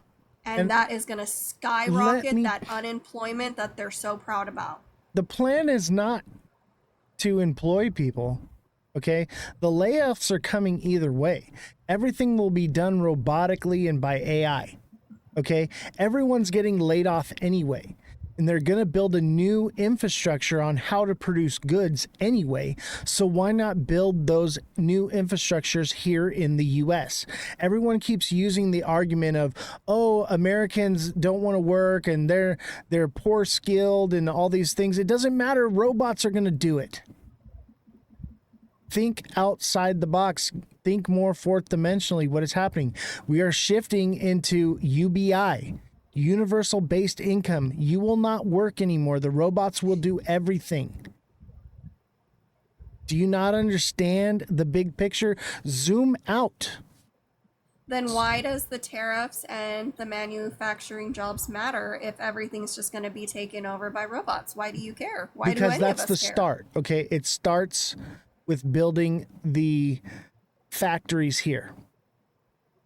And that is going to skyrocket that unemployment that they're so proud about. The plan is not to employ people. Okay, the layoffs are coming either way. Everything will be done robotically and by AI. Okay, everyone's getting laid off anyway, and they're going to build a new infrastructure on how to produce goods anyway. So why not build those new infrastructures here in the US? Everyone keeps using the argument of, oh, Americans don't want to work and they're poor skilled and all these things. It doesn't matter. Robots are going to do it. Think outside the box. Think more fourth dimensionally what is happening. We are shifting into UBI, universal based income. You will not work anymore. The robots will do everything. Do you not understand the big picture? Zoom out. Then why does the tariffs and the manufacturing jobs matter if everything's just going to be taken over by robots? Why do you care? Why do Because any that's of us the care? start. Okay, it starts with building the factories here.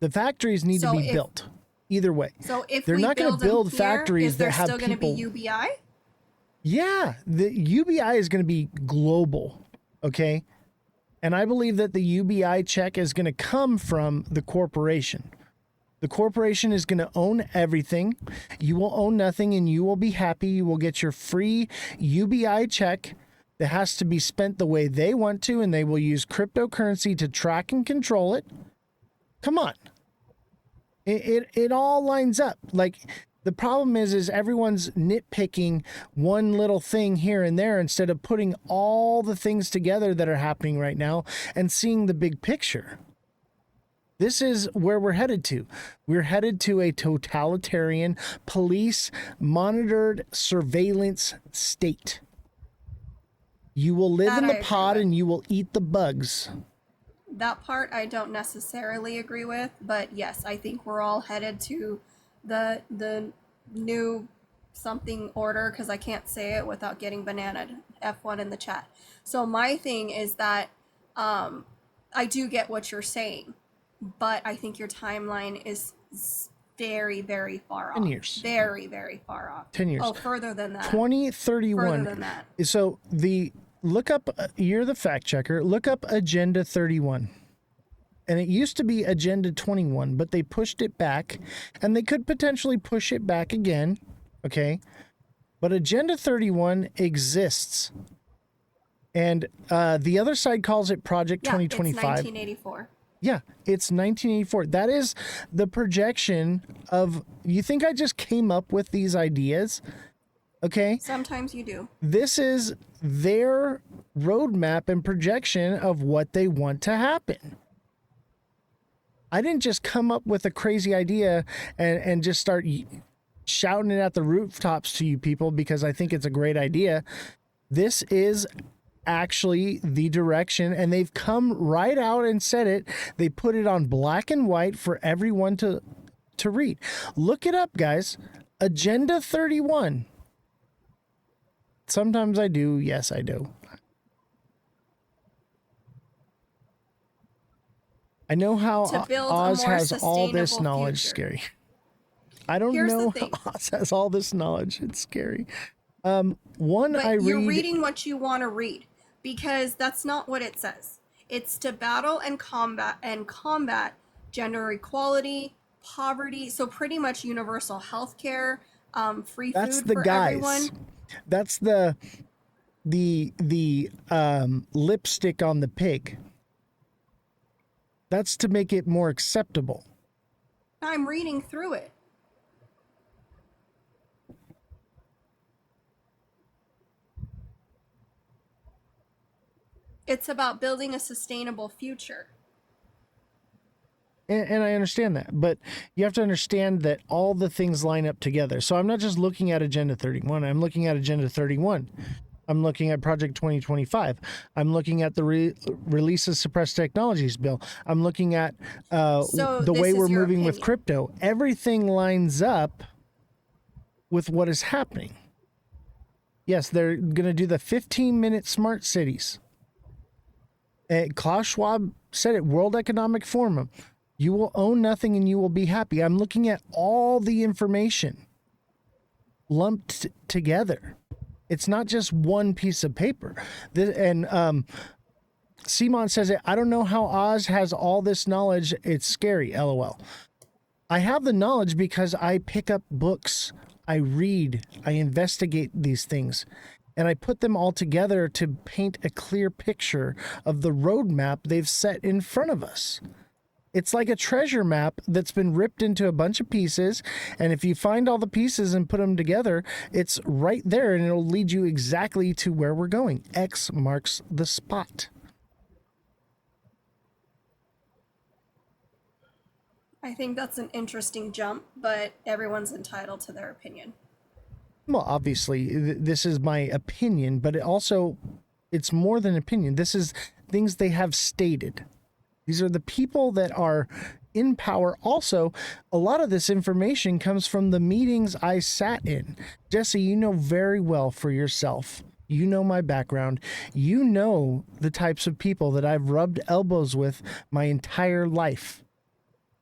The factories need to So be if- built either way. So if They're we not going to build build them here, factories is there that have still going to be people. UBI? Yeah, the UBI is going to be global, okay? And I believe that the UBI check is going to come from the corporation. The corporation is going to own everything. You will own nothing and you will be happy. You will get your free UBI check that has to be spent the way they want to, and they will use cryptocurrency to track and control it. Come on. It all lines up. Like, the problem is everyone's nitpicking one little thing here and there instead of putting all the things together that are happening right now and seeing the big picture. This is where we're headed to. We're headed to a totalitarian, police monitored surveillance state. You will live That in I the agree pod with. and you will eat the bugs. That part I don't necessarily agree with, but yes, I think we're all headed to the new something order, because I can't say it without getting bananaed. F1 in the chat. So my thing is that I do get what you're saying, but I think your timeline is very, very far off. 10 years. Very, very far off. 10 years. Oh, further than that. 2031. Further than that. So look up, you're the fact checker, look up Agenda 31. And it used to be Agenda 21, but they pushed it back, and they could potentially push it back again. Okay. But Agenda 31 exists. And the other side calls it Project Yeah, 2025. it's 1984. Yeah, it's 1984. That is the projection of, you think I just came up with these ideas? Okay. Sometimes you do. This is their roadmap and projection of what they want to happen. I didn't just come up with a crazy idea and just start shouting it at the rooftops to you people because I think it's a great idea. This is actually the direction, and they've come right out and said it. They put it on black and white for everyone to read. Look it up, guys. Agenda 31. Sometimes I do. Yes, I do. I know how To build a Oz more has all this sustainable knowledge. future. Scary. I don't Here's the know thing. how Oz has all this knowledge. It's scary. One, But I you're read. reading what you want to read, because that's not what it says. It's to battle and combat gender equality, poverty, so pretty much universal health care, free That's food the for guys. everyone. That's the lipstick on the pig. That's to make it more acceptable. I'm reading through it. It's about building a sustainable future. And I understand that, but you have to understand that all the things line up together. So I'm not just looking at Agenda 31. I'm looking at Agenda 31. I'm looking at Project 2025. I'm looking at the release of suppressed technologies bill. I'm looking at So the this way is we're your moving with opinion. crypto. Everything lines up with what is happening. Yes, they're going to do the 15-minute smart cities. Klaus Schwab said it, World Economic Forum. You will own nothing and you will be happy. I'm looking at all the information lumped together. It's not just one piece of paper. And Simon says it. I don't know how Oz has all this knowledge. It's scary. LOL. I have the knowledge because I pick up books, I read, I investigate these things, and I put them all together to paint a clear picture of the roadmap they've set in front of us. It's like a treasure map that's been ripped into a bunch of pieces, and if you find all the pieces and put them together, it's right there, and it'll lead you exactly to where we're going. X marks the spot. I think that's an interesting jump, but everyone's entitled to their opinion. Well, obviously, this is my opinion, but it's more than opinion. This is things they have stated. These are the people that are in power. Also, a lot of this information comes from the meetings I sat in. Jesse, you know very well for yourself. You know my background. You know the types of people that I've rubbed elbows with my entire life.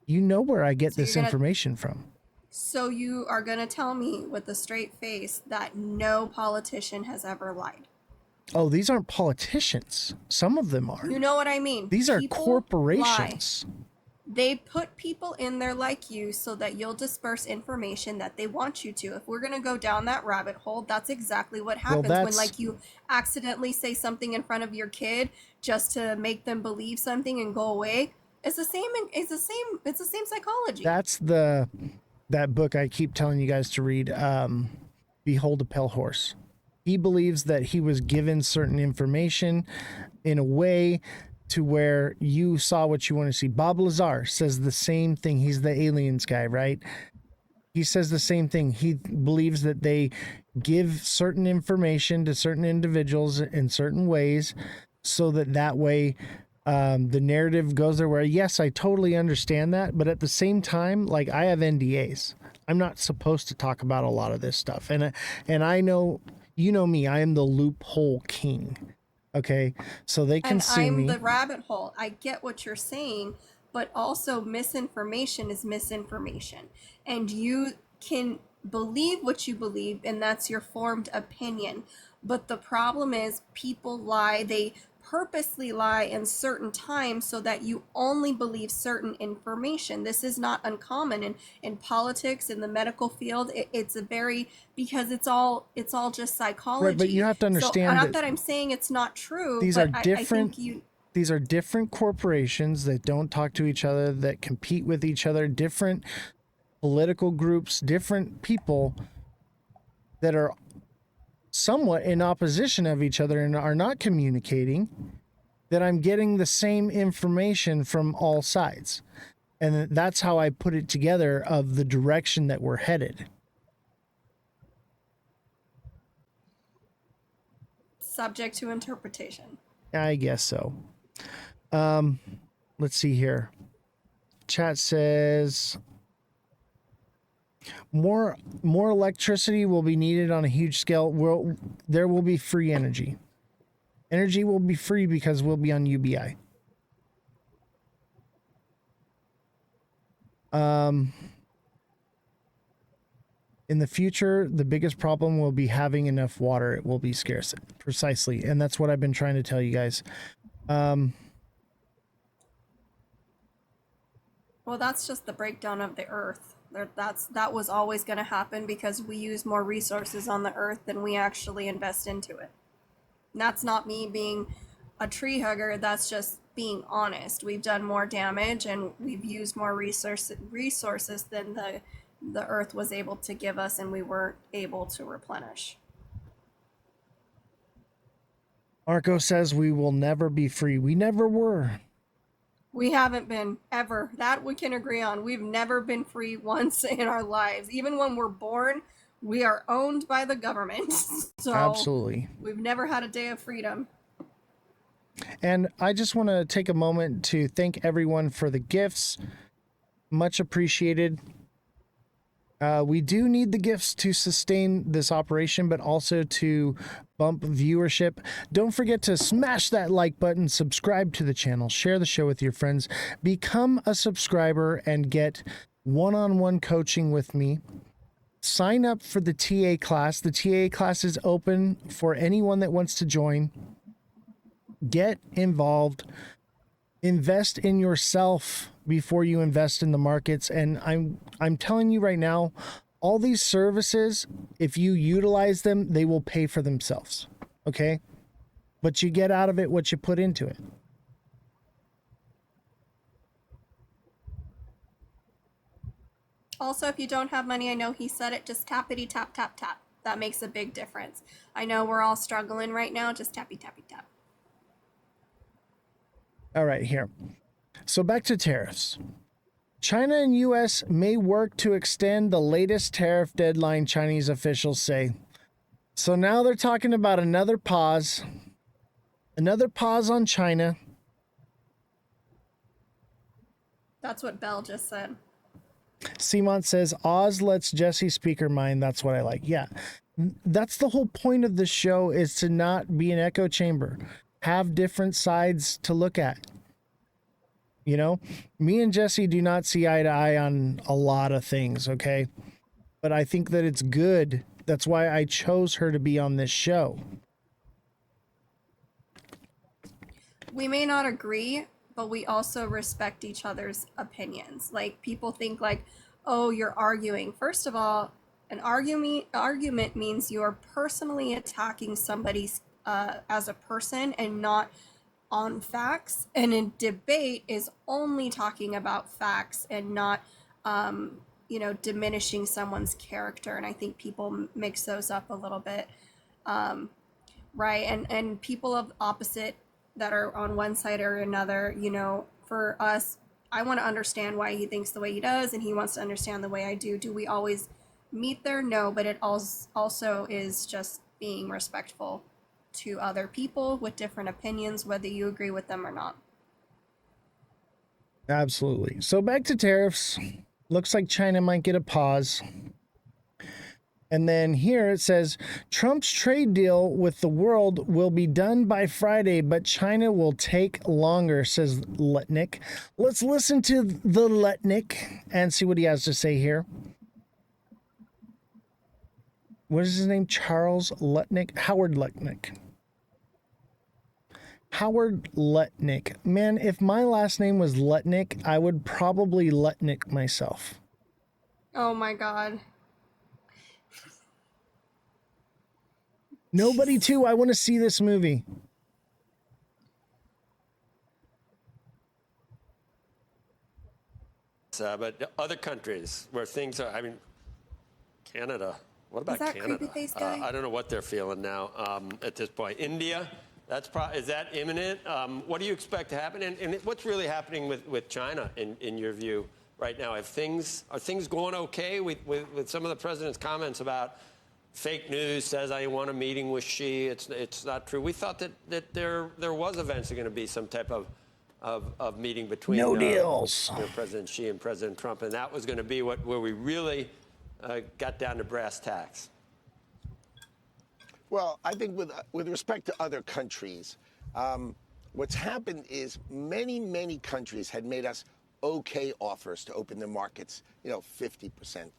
You know where I get this information from. So you are going to tell me with a straight face that no politician has ever lied? Oh, these aren't politicians. Some of them are. You know what I mean? These are People corporations. lie. They put people in there like you so that you'll disperse information that they want you to. If we're going to go down that rabbit hole, that's exactly what happens when like you accidentally say something in front of your kid just to make them believe something and go away. It's the same psychology. That's that book I keep telling you guys to read, Behold a Pale Horse. He believes that he was given certain information in a way to where you saw what you want to see. Bob Lazar says the same thing. He's the aliens guy, right? He says the same thing. He believes that they give certain information to certain individuals in certain ways so that way the narrative goes there where, yes, I totally understand that. But at the same time, like, I have NDAs. I'm not supposed to talk about a lot of this stuff. And I know, you know me, I am the loophole king. Okay. So they can sue me. And I'm the rabbit hole. I get what you're saying, but also misinformation is misinformation. And you can believe what you believe, and that's your formed opinion. But the problem is people lie. They purposely lie in certain times so that you only believe certain information. This is not uncommon in politics, in the medical field. It's a very, because it's all just psychology. Right, but you have to understand not that I'm saying it's not true. These but are different. I think these are different corporations that don't talk to each other, that compete with each other, different political groups, different people that are somewhat in opposition of each other and are not communicating, that I'm getting the same information from all sides. And that's how I put it together of the direction that we're headed. Subject to interpretation. I guess so. Let's see here. Chat says more electricity will be needed on a huge scale. There will be free energy. Energy will be free because we'll be on UBI. In the future, the biggest problem will be having enough water. It will be scarce. Precisely. And that's what I've been trying to tell you guys. Well, that's just the breakdown of the earth. That was always going to happen because we use more resources on the earth than we actually invest into it. And that's not me being a tree hugger. That's just being honest. We've done more damage and we've used more resources than the earth was able to give us, and we weren't able to replenish. Marco says we will never be free. We never were. We haven't been, ever. That we can agree on. We've never been free once in our lives. Even when we're born, we are owned by the government. So absolutely. We've never had a day of freedom. And I just want to take a moment to thank everyone for the gifts. Much appreciated. We do need the gifts to sustain this operation, but also to bump viewership. Don't forget to smash that like button, subscribe to the channel, share the show with your friends, become a subscriber, and get one-on-one coaching with me. sign up for the TA class. The TA class is open for anyone that wants to join. Get involved. Invest in yourself before you invest in the markets. And I'm telling you right now, all these services, if you utilize them, they will pay for themselves. Okay? But you get out of it what you put into it. Also, if you don't have money, I know he said it, just tappity tap tap tap. That makes a big difference. I know we're all struggling right now, just tappy tappy tap. All right, here. So back to tariffs. China and U.S. may work to extend the latest tariff deadline, Chinese officials say. So now they're talking about another pause on China. That's what Bell just said. Simon says, Oz lets Jesse speak her mind. That's what I like. Yeah, that's the whole point of the show, is to not be an echo chamber. Have different sides to look at. You know, me and Jesse do not see eye to eye on a lot of things, okay? But I think that it's good. That's why I chose her to be on this show. We may not agree, but we also respect each other's opinions. Like, people think like, oh, you're arguing. First of all, an argument means you're personally attacking somebody's as a person and not on facts. And a debate is only talking about facts and not diminishing someone's character. And I think people mix those up a little bit. Right. And people of opposite that are on one side or another, for us, I want to understand why he thinks the way he does, and he wants to understand the way I do. Do we always meet there? No, but it also is just being respectful to other people with different opinions, whether you agree with them or not. Absolutely. So back to tariffs. Looks like China might get a pause. And then here it says, Trump's trade deal with the world will be done by Friday, but China will take longer, says Lutnick. Let's listen to the Lutnick and see what he has to say here. What is his name? Charles Lutnick? Howard Lutnick. Howard Lutnick. Man, if my last name was Lutnick, I would probably Lutnick myself. Oh my God. Nobody too. I want to see this movie. But other countries where things are, Canada. What about Canada? Creepy face guy? I don't know what they're feeling now at this point. India, is that imminent? What do you expect to happen? And what's really happening with China in your view right now? Are things going okay with some of the president's comments about fake news, says I want a meeting with Xi? It's not true. We thought that there was eventually going to be some type of meeting between deals. President Xi and President Trump, and that was going to be where we really got down to brass tacks. Well, I think with respect to other countries, what's happened is many countries had made us okay offers to open their markets, 50%,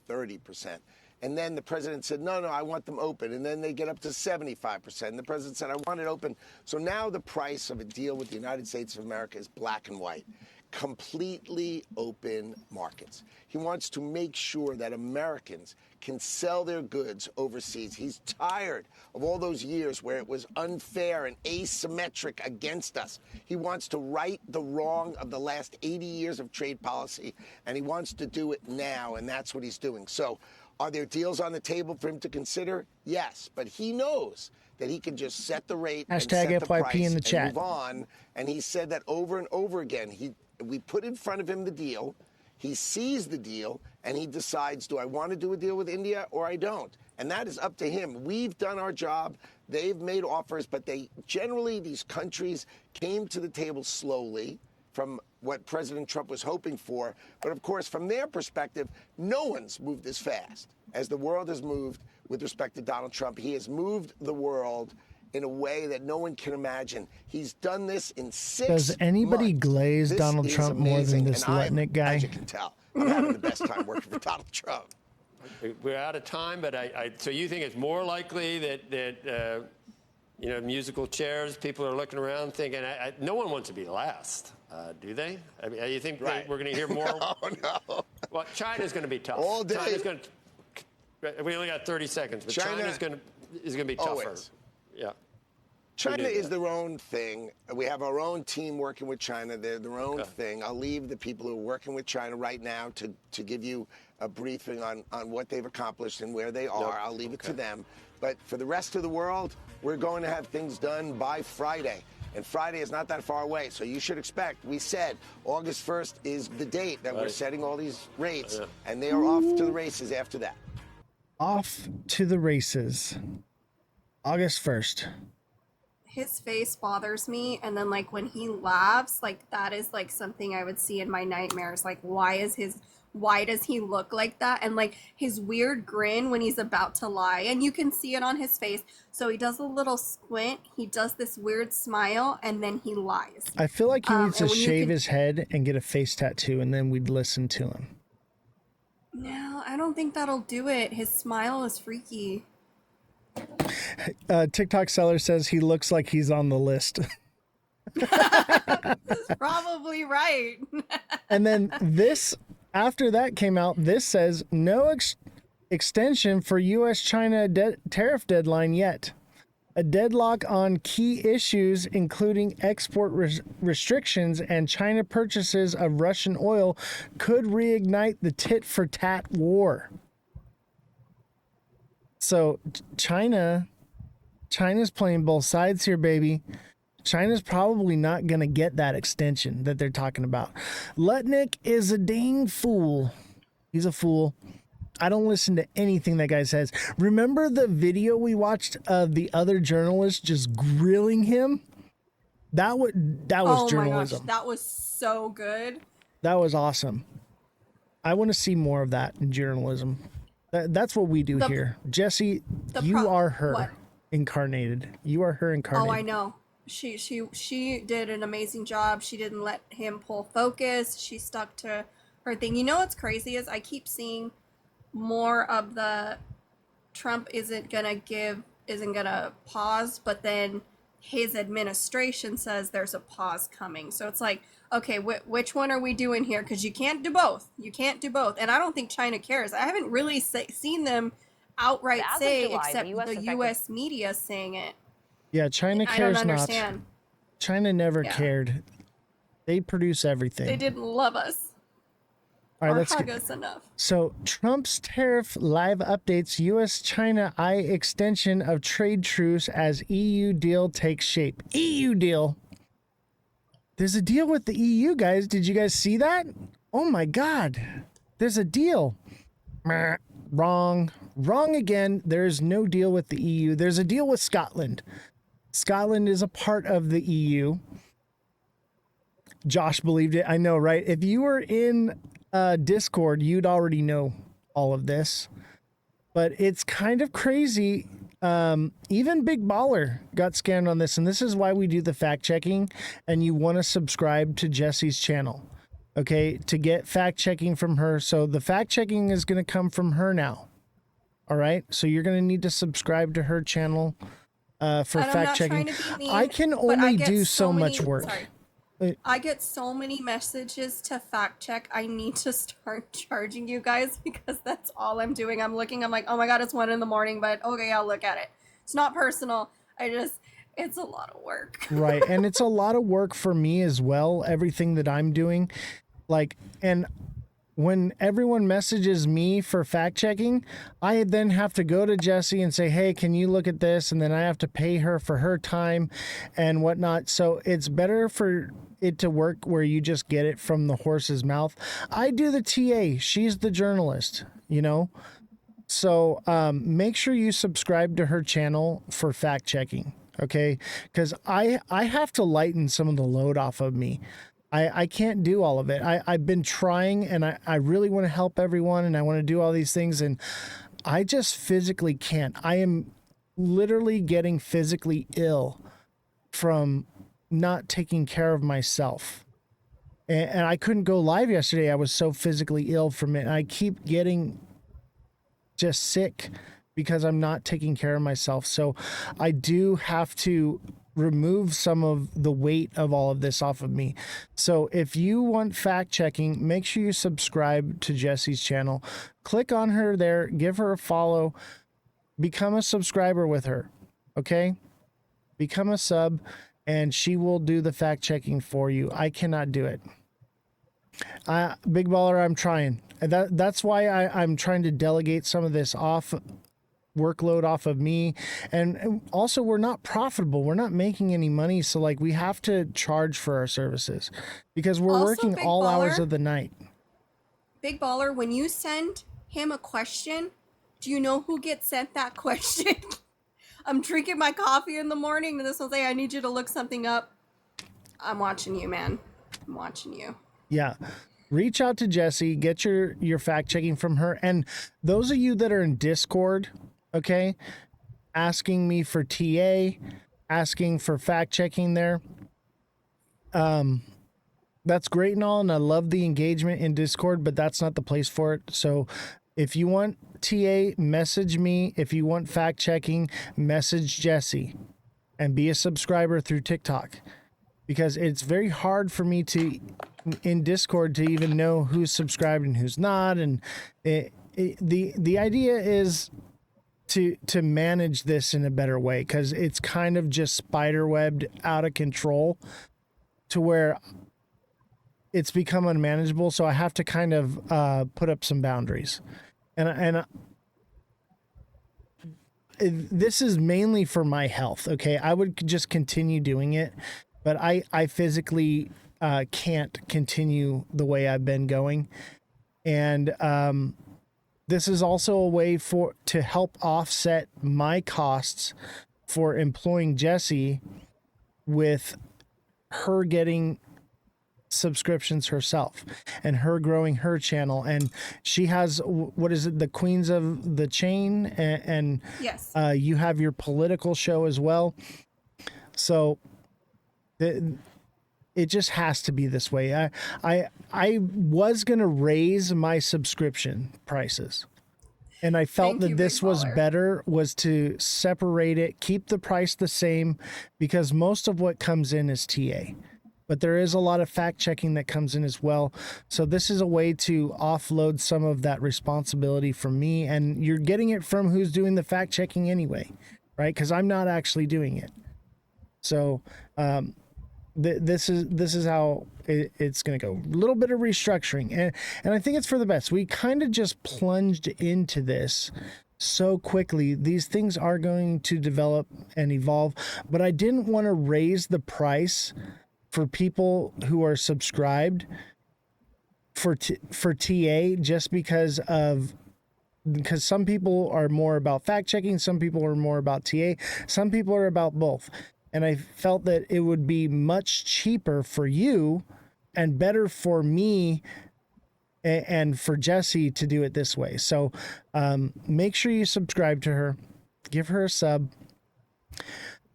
30%. And then the president said, no, I want them open. And then they get up to 75%. And the president said, I want it open. So now the price of a deal with the United States of America is black and white. Completely open markets. He wants to make sure that Americans can sell their goods overseas. He's tired of all those years where it was unfair and asymmetric against us. He wants to right the wrong of the last 80 years of trade policy, and he wants to do it now, and that's what he's doing. So are there deals on the table for him to consider? Yes, but he knows that he can just set the rate and set the FYP price in the and chat. move on. And he said that over and over again. We put in front of him the deal. He sees the deal, and he decides, do I want to do a deal with India or I don't? And that is up to him. We've done our job. They've made offers, but these countries came to the table slowly from what President Trump was hoping for. But of course, from their perspective, no one's moved as fast as the world has moved with respect to Donald Trump. He has moved the world in a way that no one can imagine. He's done this in 6 months. Does anybody glaze This Donald is Trump more than amazing, this and Lutnick guy? As you can tell, I'm having the best time working for Donald Trump. We're out of time, but so you think it's more likely that musical chairs, people are looking around thinking, no one wants to be last, do they? I mean, you think Right. we're going to hear more? Oh, no. Well, China's going to be tough. All day. China's going to, we only got 30 seconds, but China's going to be tougher. Always. Yeah. China is their own thing. We have our own team working with China. They're their own thing. I'll leave the people who are working with China right now to give you a briefing on what they've accomplished and where they are. I'll leave it to them. But for the rest of the world, we're going to have things done by Friday. And Friday is not that far away. So you should expect, we said August 1st is the date that we're setting all these rates. And they are off to the races after that. Off to the races. August 1st. His face bothers me, and then like when he laughs, like that is like something I would see in my nightmares. Like why does he look like that? And like his weird grin when he's about to lie, and you can see it on his face. So he does a little squint, he does this weird smile, and then he lies. I feel like he needs to and when you shave can- his head and get a face tattoo, and then we'd listen to him. No, I don't think that'll do it. His smile is freaky. TikTok seller says he looks like he's on the list. Probably right. And then this, after that came out, this says no extension for U.S.-China tariff deadline yet. A deadlock on key issues, including export restrictions and China purchases of Russian oil, could reignite the tit-for-tat war. So China's playing both sides here, baby. China's probably not going to get that extension that they're talking about. Lutnick is a dang fool. He's a fool. I don't listen to anything that guy says. Remember the video we watched of the other journalist just grilling him? That was Oh my journalism. gosh, that was so good. That was awesome. I want to see more of that in journalism. That's what we do here. Jesse, you are her what? incarnated. You are her incarnated. Oh, I know. She did an amazing job. She didn't let him pull focus. She stuck to her thing. You know what's crazy is I keep seeing more of the Trump isn't gonna pause, but then his administration says there's a pause coming. So it's like, okay, which one are we doing here? Because you can't do both. You can't do both. And I don't think China cares. I haven't really seen them outright say, except the U.S. media saying it. Yeah, China cares I don't not. understand. China never cared. They produce everything. They didn't love us All right, or let's hug get, us enough. So Trump's tariff live updates. U.S.-China extension of trade truce as EU deal takes shape. EU deal. There's a deal with the EU, guys. Did you guys see that? Oh my God. There's a deal. Meh. Wrong. Wrong again. There's no deal with the EU. There's a deal with Scotland. Scotland is a part of the EU. Josh believed it. I know, right? If you were in Discord, you'd already know all of this. But it's kind of crazy. Even Big Baller got scammed on this, and this is why we do the fact checking. And you want to subscribe to Jesse's channel, okay, to get fact checking from her. So the fact checking is going to come from her now. All right, so you're going to need to subscribe to her channel for fact checking. I can only do so much work. Sorry. I get so many messages to fact check. I need to start charging you guys because that's all I'm doing. I'm looking, I'm like, oh my God, it's 1 a.m, but okay, I'll look at it. It's not personal. It's a lot of work. Right. And it's a lot of work for me as well. Everything that I'm doing. And when everyone messages me for fact checking, I then have to go to Jessie and say, hey, can you look at this? And then I have to pay her for her time and whatnot. So it's better for it to work where you just get it from the horse's mouth. I do the TA. She's the journalist, you know? So make sure you subscribe to her channel for fact checking, okay? Because I have to lighten some of the load off of me. I can't do all of it. I've been trying, and I really want to help everyone, and I want to do all these things, and I just physically can't. I am literally getting physically ill from not taking care of myself. And I couldn't go live yesterday. I was so physically ill from it. I keep getting just sick because I'm not taking care of myself. So I do have to remove some of the weight of all of this off of me. So if you want fact checking, make sure you subscribe to Jesse's channel. Click on her there, give her a follow, become a subscriber with her. Okay? Become a sub and she will do the fact checking for you. I cannot do it. Big Baller, I'm trying. That's why I'm trying to delegate some of this workload off of me. And also, we're not profitable. We're not making any money. So, like, we have to charge for our services because we're Also, working Big all hours Baller, of the night. Big Baller, when you send him a question, do you know who gets sent that question? I'm drinking my coffee in the morning and this will say, I need you to look something up. I'm watching you, man. I'm watching you. Yeah. Reach out to Jessie, get your fact checking from her. And those of you that are in Discord, okay, asking me for TA, asking for fact checking there. That's great and all, and I love the engagement in Discord, but that's not the place for it. So if you want TA, message me. If you want fact checking, message Jessie and be a subscriber through TikTok, because it's very hard for me to in Discord to even know who's subscribed and who's not. And the idea is to manage this in a better way, because it's kind of just spiderwebbed out of control to where it's become unmanageable. So I have to kind of put up some boundaries. And this is mainly for my health. Okay. I would just continue doing it, but I physically can't continue the way I've been going. And this is also a way to help offset my costs for employing Jessie with her getting subscriptions herself and her growing her channel. And she has, what is it, the Queens of the Chain, and yes, you have your political show as well. So it just has to be this way. I was gonna raise my subscription prices, and I felt Thank that you, this Big was Baller. better, was to separate it, keep the price the same, because most of what comes in is TA. But there is a lot of fact checking that comes in as well. So this is a way to offload some of that responsibility from me, and you're getting it from who's doing the fact checking anyway, right? Because I'm not actually doing it. So this is how it's going to go. A little bit of restructuring, and I think it's for the best. We kind of just plunged into this so quickly. These things are going to develop and evolve, but I didn't want to raise the price for people who are subscribed for TA, just because some people are more about fact checking, some people are more about TA, some people are about both. And I felt that it would be much cheaper for you and better for me and for Jessie to do it this way. So make sure you subscribe to her, give her a sub.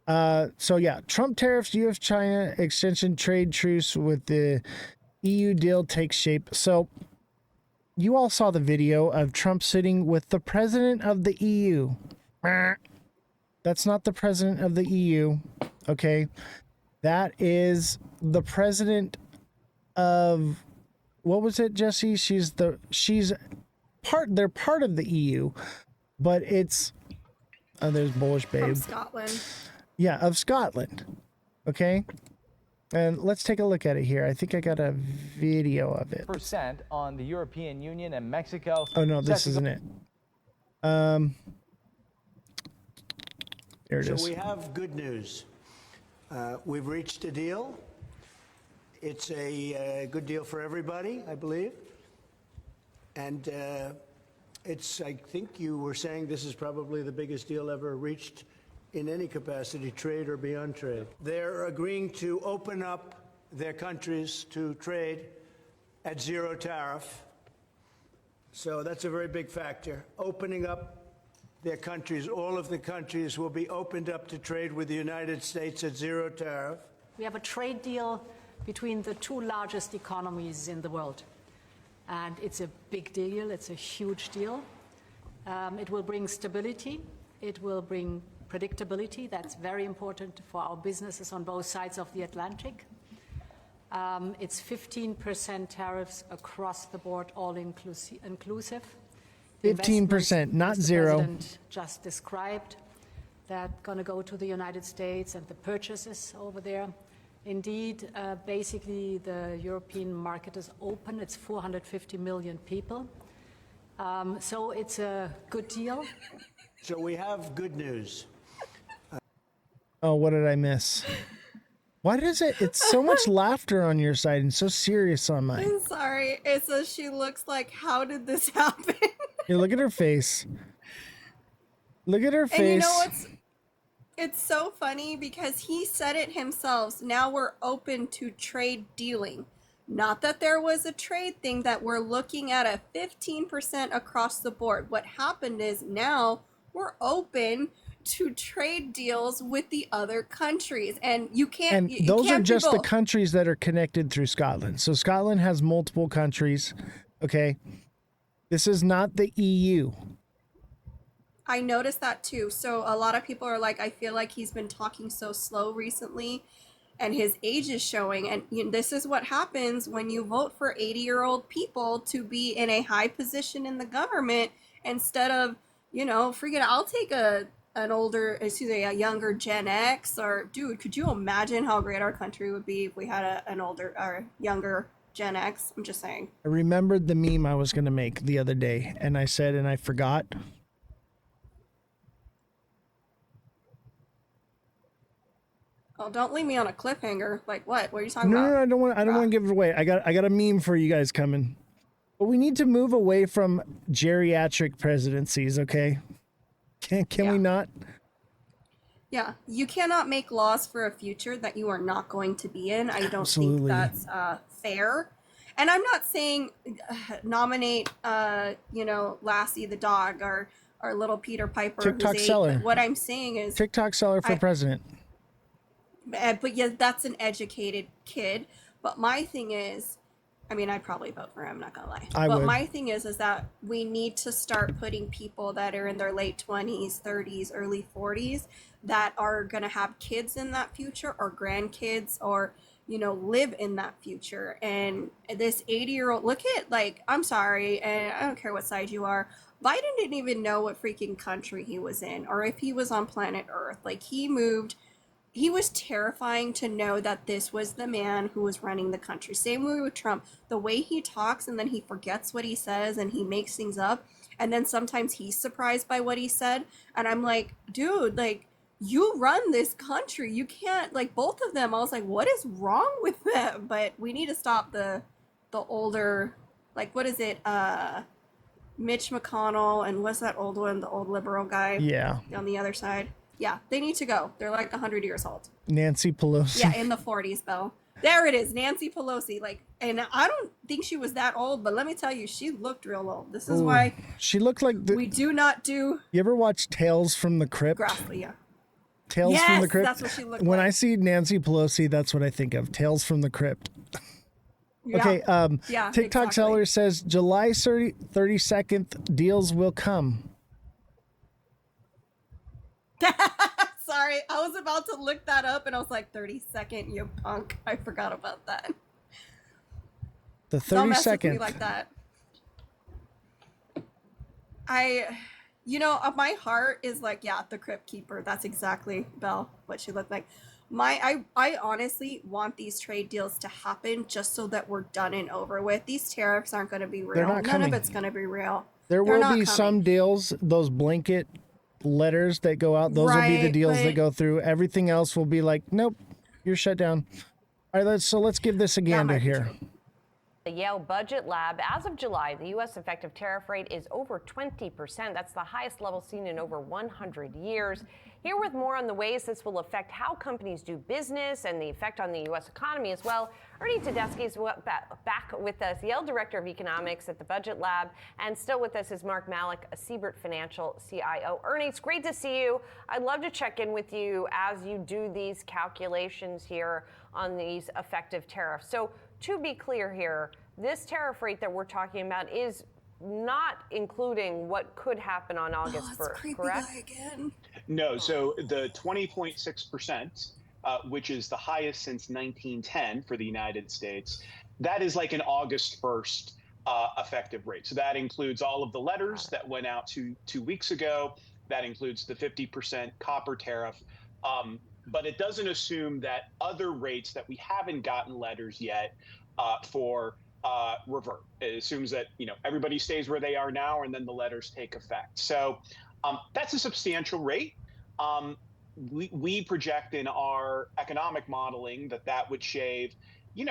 So yeah, Trump tariffs, US China extension trade truce with the EU deal takes shape. So you all saw the video of Trump sitting with the president of the EU. That's not the president of the EU. Okay. That is the president of, what was it, Jessie? They're part of the EU, but it's, oh, there's Bullish Babe. from Scotland. Yeah, of Scotland. Okay. And let's take a look at it here. I think I got a video of it. % on the European Union and Mexico. Oh no, this isn't it. There it is. So we have good news. We've reached a deal. It's a good deal for everybody, I believe. And I think you were saying this is probably the biggest deal ever reached in any capacity, trade or beyond trade. They're agreeing to open up their countries to trade at zero tariff. So that's a very big factor. Opening up their countries, all of the countries will be opened up to trade with the United States at zero tariff. We have a trade deal between the two largest economies in the world. And it's a big deal, it's a huge deal. It will bring stability. It will bring predictability. That's very important for our businesses on both sides of the Atlantic. It's 15% tariffs across the board, all inclusive. 15%, not the zero. President just described that going to go to the United States and the purchases over there. Indeed, basically the European market is open. It's 450 million people. So it's a good deal. So we have good news. Oh, what did I miss? Why does it's so much laughter on your side and so serious on mine? I'm sorry. It says she looks like, how did this happen? Here, look at her face. Look at her face. And you know what's, it's so funny because he said it himself. Now we're open to trade dealing. Not that there was a trade thing, that we're looking at a 15% across the board. What happened is now we're open to trade deals with the other countries, and you can't. And those are just the people- countries that are connected through Scotland. So Scotland has multiple countries. Okay, this is not the EU. I noticed that too. So a lot of people are like, I feel like he's been talking so slow recently, and his age is showing. And this is what happens when you vote for 80-year-old people to be in a high position in the government instead of, forget it, I'll take a younger Gen X. Or dude, could you imagine how great our country would be if we had an older or younger Gen X? I'm just saying. I remembered the meme I was going to make the other day, and I said, and I forgot. Oh, don't leave me on a cliffhanger. Like what? What are you talking No, about? no, I don't want to give it away. I got a meme for you guys coming. But we need to move away from geriatric presidencies, okay? Can we not? Yeah, you cannot make laws for a future that you are not going to be in. I don't Absolutely. think that's fair. And I'm not saying nominate, Lassie the dog or little Peter Piper. TikTok who's 8. seller. But what I'm saying is, TikTok seller for president. but yeah, that's an educated kid. But my thing is, I'd probably vote for him, I'm not gonna lie. I But would. my thing is that we need to start putting people that are in their late 20s, 30s, early 40s that are gonna have kids in that future or grandkids or, live in that future. And this 80-year-old, look at, I'm sorry, and I don't care what side you are, Biden didn't even know what freaking country he was in or if he was on planet Earth. He was terrifying to know that this was the man who was running the country. Same way with Trump. The way he talks and then he forgets what he says and he makes things up. And then sometimes he's surprised by what he said. And I'm like, dude, you run this country. You can't, both of them. I was like, what is wrong with them? But we need to stop the older, what is it? Mitch McConnell and what's that old one? The old liberal guy. Yeah. On the other side. Yeah, they need to go. They're 100 years old. Nancy Pelosi. Yeah, in the 40s, Belle. There it is, Nancy Pelosi. And I don't think she was that old, but let me tell you, she looked real old. This is why she looked like we do not do. You ever watch Tales from the Crypt? Grassley, yeah. Tales from the Crypt. That's what she looked when like. I see Nancy Pelosi, that's what I think of. Tales from the Crypt. Yeah. Okay. Yeah, TikTok exactly. seller says July 32nd deals will come. Sorry, I was about to look that up and I was like, 32nd, you punk. I forgot about that. The Don't mess with me 32nd. like that. My heart is the Crypt Keeper. That's exactly, Belle, what she looked like. I honestly want these trade deals to happen just so that we're done and over with. These tariffs aren't going to be real. They're not None coming. of it's going to be real. There They're will not be coming. some deals, those blanket letters that go out. Those will be the Right, deals that but- go through. Everything else will be like, nope, you're shut down. All right, let's give this a gander might be here. true. The Yale Budget Lab, as of July, the U.S. effective tariff rate is over 20%. That's the highest level seen in over 100 years. Here with more on the ways this will affect how companies do business and the effect on the U.S. economy as well, Ernie Tedeschi is back with us, Yale Director of Economics at the Budget Lab, and still with us is Mark Malik, a Siebert Financial CIO. Ernie, it's great to see you. I'd love to check in with you as you do these calculations here on these effective tariffs. So to be clear here, this tariff rate that we're talking about is not including what could happen on August it's 1st, creepy correct? guy again. No, so the 20.6%, which is the highest since 1910 for the United States, that is like an August 1st effective rate. So that includes all of the letters that went out 2 weeks ago. That includes the 50% copper tariff. But it doesn't assume that other rates that we haven't gotten letters yet for revert. It assumes that everybody stays where they are now, and then the letters take effect. So that's a substantial rate. We project in our economic modeling that would shave,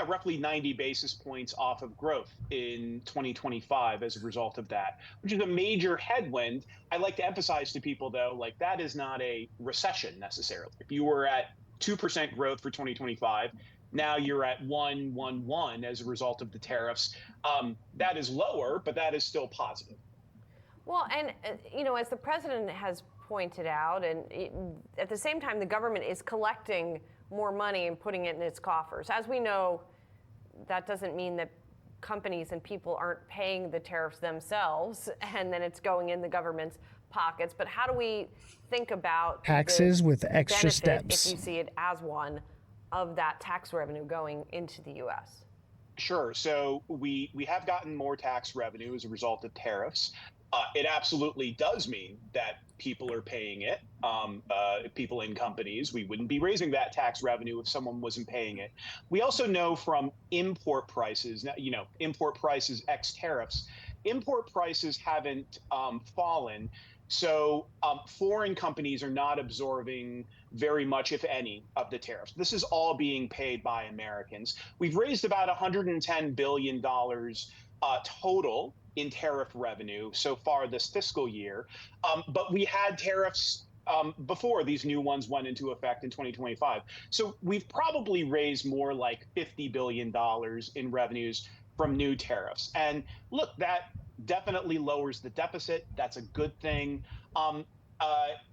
roughly 90 basis points off of growth in 2025 as a result of that, which is a major headwind. I like to emphasize to people, though, like that is not a recession necessarily. If you were at 2% growth for 2025, now you're at 1.11 as a result of the tariffs. That is lower, but that is still positive. Well, and as the president has pointed out, and at the same time, the government is collecting more money and putting it in its coffers. As we know, that doesn't mean that companies and people aren't paying the tariffs themselves, and then it's going in the government's pockets. But how do we think about taxes with extra benefit, steps, if you see it as one, of that tax revenue going into the U.S.? Sure. So we have gotten more tax revenue as a result of tariffs. It absolutely does mean that people are paying it. People in companies, we wouldn't be raising that tax revenue if someone wasn't paying it. We also know from import prices, import prices ex tariffs, import prices haven't fallen. So foreign companies are not absorbing very much, if any, of the tariffs. This is all being paid by Americans. We've raised about $110 billion total in tariff revenue so far this fiscal year. But we had tariffs before these new ones went into effect in 2025. So we've probably raised more like $50 billion in revenues from new tariffs. And look, that definitely lowers the deficit. That's a good thing.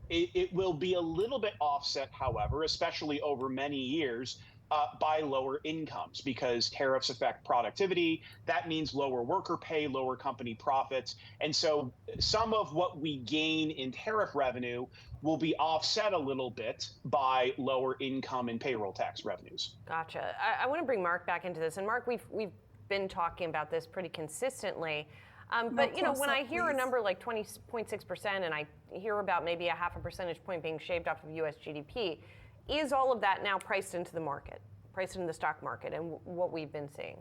It will be a little bit offset, however, especially over many years, by lower incomes, because tariffs affect productivity. That means lower worker pay, lower company profits. And so some of what we gain in tariff revenue will be offset a little bit by lower income and payroll tax revenues. Gotcha. I want to bring Mark back into this. And Mark, we've been talking about this pretty consistently. But when I hear a number like 20.6% and I hear about maybe a 0.5 percentage point being shaved off of U.S. GDP, is all of that now priced into the market, priced into the stock market, and what we've been seeing?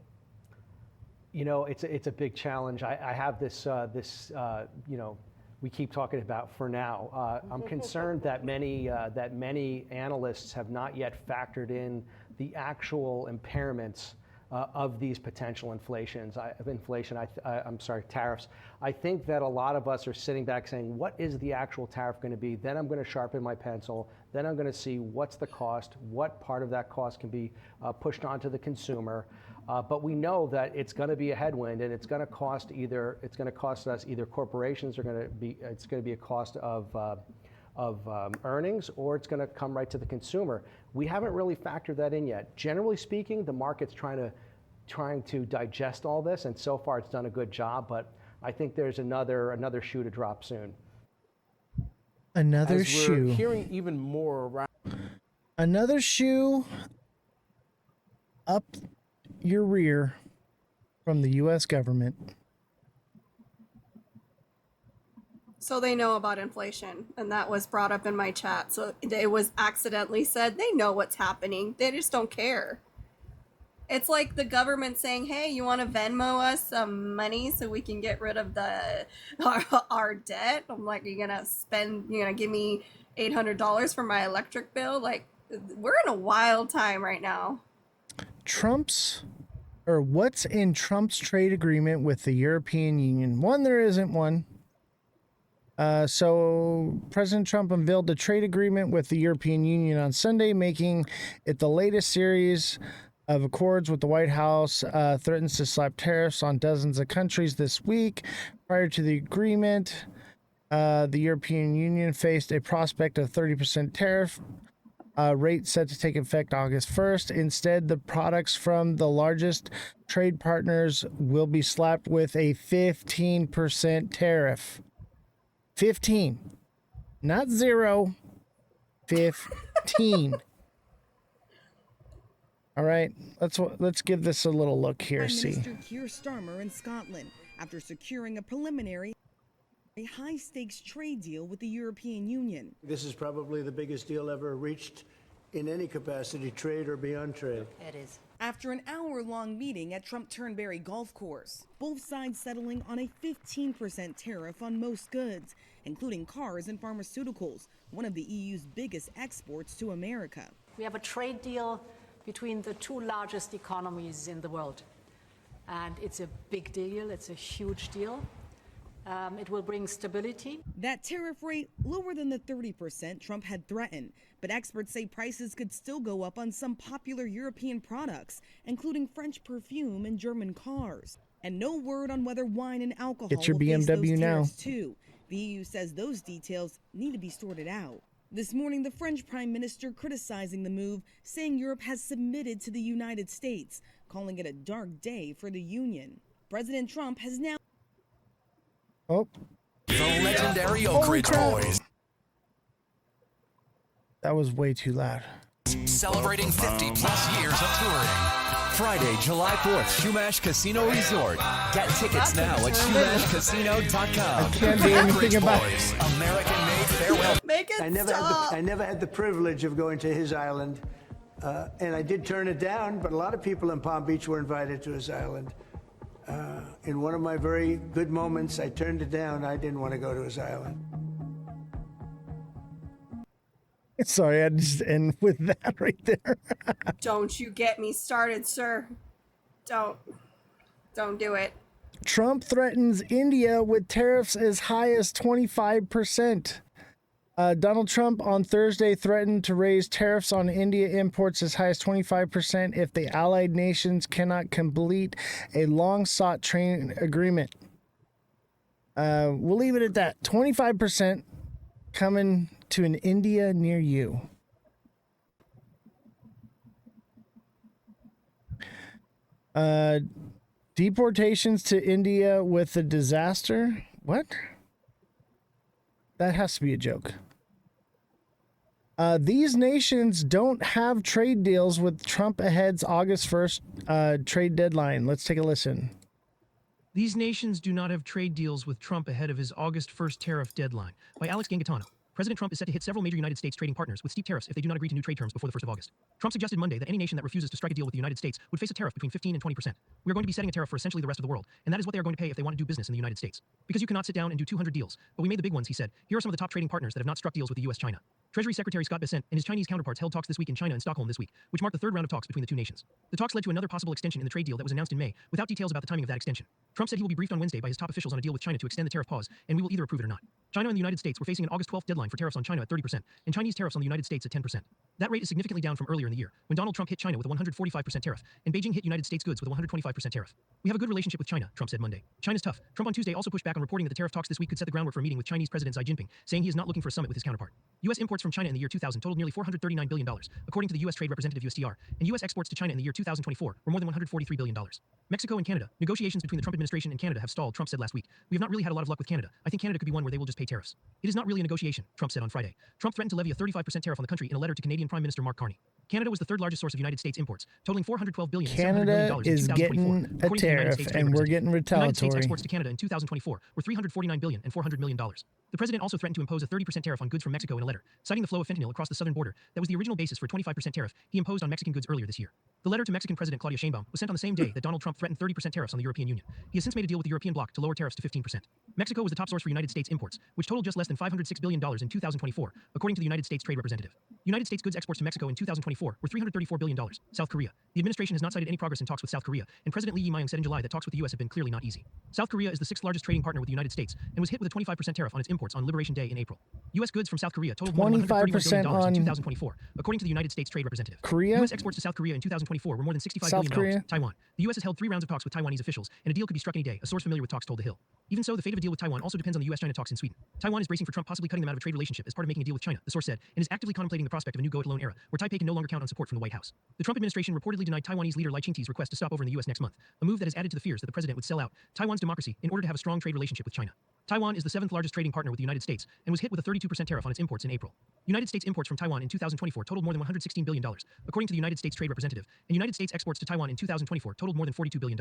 It's a big challenge. I have this we keep talking about for now. I'm concerned that many analysts have not yet factored in the actual impairments of these potential tariffs. I think that a lot of us are sitting back saying, what is the actual tariff going to be? Then I'm going to sharpen my pencil. Then I'm going to see what's the cost, what part of that cost can be pushed onto the consumer. But we know that it's going to be a headwind, and it's going to cost us either corporations are going to be, it's going to be a cost of earnings, or it's going to come right to the consumer. We haven't really factored that in yet. Generally speaking, the market's trying to digest all this, and so far it's done a good job. But I think there's another shoe to drop soon. Another As shoe. We're hearing even more around. Another shoe up your rear from the U.S. government. So they know about inflation, and that was brought up in my chat. So it was accidentally said they know what's happening. They just don't care. It's like the government saying, hey, you want to Venmo us some money so we can get rid of our debt? I'm like, you're going to give me $800 for my electric bill? Like, we're in a wild time right now. What's in Trump's trade agreement with the European Union? One, there isn't one. So President Trump unveiled a trade agreement with the European Union on Sunday, making it the latest series of accords with the White House. Threatens to slap tariffs on dozens of countries this week. Prior to the agreement, the European Union faced a prospect of 30% tariff rate set to take effect August 1st. Instead, the products from the largest trade partners will be slapped with a 15% tariff. 15. Not 0. 15. All right, let's give this a little look here. Prime See. Minister Keir Starmer in Scotland after securing a preliminary high-stakes trade deal with the European Union. This is probably the biggest deal ever reached in any capacity, trade or beyond trade. It is. After an hour-long meeting at Trump Turnberry Golf Course, both sides settling on a 15% tariff on most goods, including cars and pharmaceuticals, one of the EU's biggest exports to America. We have a trade deal between the two largest economies in the world. And it's a big deal, it's a huge deal. It will bring stability. That tariff rate lower than the 30% Trump had threatened, but experts say prices could still go up on some popular European products, including French perfume and German cars. And no word on whether wine and alcohol Get your will face BMW those now. tariffs too. The EU says those details need to be sorted out. This morning, the French Prime Minister criticizing the move, saying Europe has submitted to the United States, calling it a dark day for the Union. President Trump has now... Oh. The legendary Holy Oak Ridge crap. Boys. That was way too loud. Celebrating 50 plus years of touring. Friday, July 4th, Shumash Casino Resort. Get tickets now at shumashcasino.com. I can't do anything about it. American-made farewell. Make it I never had the privilege of going to his island, and I did turn it down, but a lot of people in Palm Beach were invited to his island. In one of my very good moments, I turned it down. I didn't want to go to his island. Sorry, I just end with that right there. Don't you get me started, sir. Don't do it. Trump threatens India with tariffs as high as 25%. Donald Trump on Thursday threatened to raise tariffs on India imports as high as 25% if the allied nations cannot complete a long-sought trade agreement. We'll leave it at that. 25% coming to an India near you. Deportations to India with a disaster? What? That has to be a joke. These nations don't have trade deals with Trump ahead's August 1st trade deadline. Let's take a listen. These nations do not have trade deals with Trump ahead of his August 1st tariff deadline. By Alex Gangitano. President Trump is set to hit several major United States trading partners with steep tariffs if they do not agree to new trade terms before the 1st of August. Trump suggested Monday that any nation that refuses to strike a deal with the United States would face a tariff between 15 and 20%. We are going to be setting a tariff for essentially the rest of the world, and that is what they are going to pay if they want to do business in the United States. Because you cannot sit down and do 200 deals, but we made the big ones, he said. Here are some of the top trading partners that have not struck deals with the US-China. Treasury Secretary Scott Bessent and his Chinese counterparts held talks this week in China and Stockholm this week, which marked the third round of talks between the two nations. The talks led to another possible extension in the trade deal that was announced in May, without details about the timing of that extension. Trump said he will be briefed on Wednesday by his top officials on a deal with China to extend the tariff pause, and we will either approve it or not. China and the United States were facing an August 12th deadline for tariffs on China at 30%, and Chinese tariffs on the United States at 10%. That rate is significantly down from earlier in the year, when Donald Trump hit China with a 145% tariff, and Beijing hit United States goods with a 125% tariff. We have a good relationship with China, Trump said Monday. China's tough. Trump on Tuesday also pushed back on reporting that the tariff talks this week could set the groundwork for a meeting with Chinese President Xi Jinping, saying he is not looking for a summit with his counterpart. U.S. imports from China in the year 2000 totaled nearly $439 billion, according to the U.S. Trade Representative USTR, and U.S. exports to China in the year 2024 were more than $143 billion. Mexico and Canada. Negotiations between the Trump administration and Canada have stalled, Trump said last week. We have not really had a lot of luck with Canada. I think Canada could be one where they will just pay tariffs. It is not really a negotiation, Trump said on Friday. Trump threatened to levy a 35% tariff on the country in a letter to Canadian Prime Minister Mark Carney. Canada was the third largest source of United States imports, totaling $412 billion. Canada is getting a tariff, and we're getting United States retaliatory. exports to Canada in 2024 were $349 billion and $400 million. The president also threatened to impose a 30% tariff on goods from Mexico in a letter, citing the flow of fentanyl across the southern border that was the original basis for a 25% tariff he imposed on Mexican goods earlier this year. The letter to Mexican President Claudia Sheinbaum was sent on the same day that Donald Trump threatened 30% tariffs on the European Union. He has since made a deal with the European bloc to lower tariffs to 15%. Mexico was the top source for United States imports, which totaled just less than $506 billion in 2024, according to the United States Trade Representative. United States goods exports to Mexico in 2024 were $334 billion. South Korea. The administration has not cited any progress in talks with South Korea, and President Lee Jae-myung said in July that talks with the U.S. have been clearly not easy. South Korea is the sixth largest trading partner with the United States and was hit with a 25% tariff on its imports imports on Liberation Day in April. U.S. goods from South Korea totaled more than $131 billion in 2024, according to the United States Trade Representative. Korea? U.S. exports to South Korea in 2024 were more than $65 South billion. Korea? Taiwan. The U.S. has held 3 rounds of talks with Taiwanese officials, and a deal could be struck any day, a source familiar with talks told The Hill. Even so, the fate of a deal with Taiwan also depends on the U.S.-China talks in Sweden. Taiwan is bracing for Trump possibly cutting them out of a trade relationship as part of making a deal with China, the source said, and is actively contemplating the prospect of a new go-it-alone era, where Taipei can no longer count on support from the White House. The Trump administration reportedly denied Taiwanese leader Lai Ching-te's request to stop over in the U.S. next month, a move that has added to the fears that the president would sell out Taiwan's democracy in order to have a strong trade relationship with China. Taiwan is the 7th largest trading partner with the United States and was hit with a 32% tariff on its imports in April. United States imports from Taiwan in 2024 totaled more than $116 billion, according to the United States Trade Representative, and United States exports to Taiwan in 2024 totaled more than $42 billion.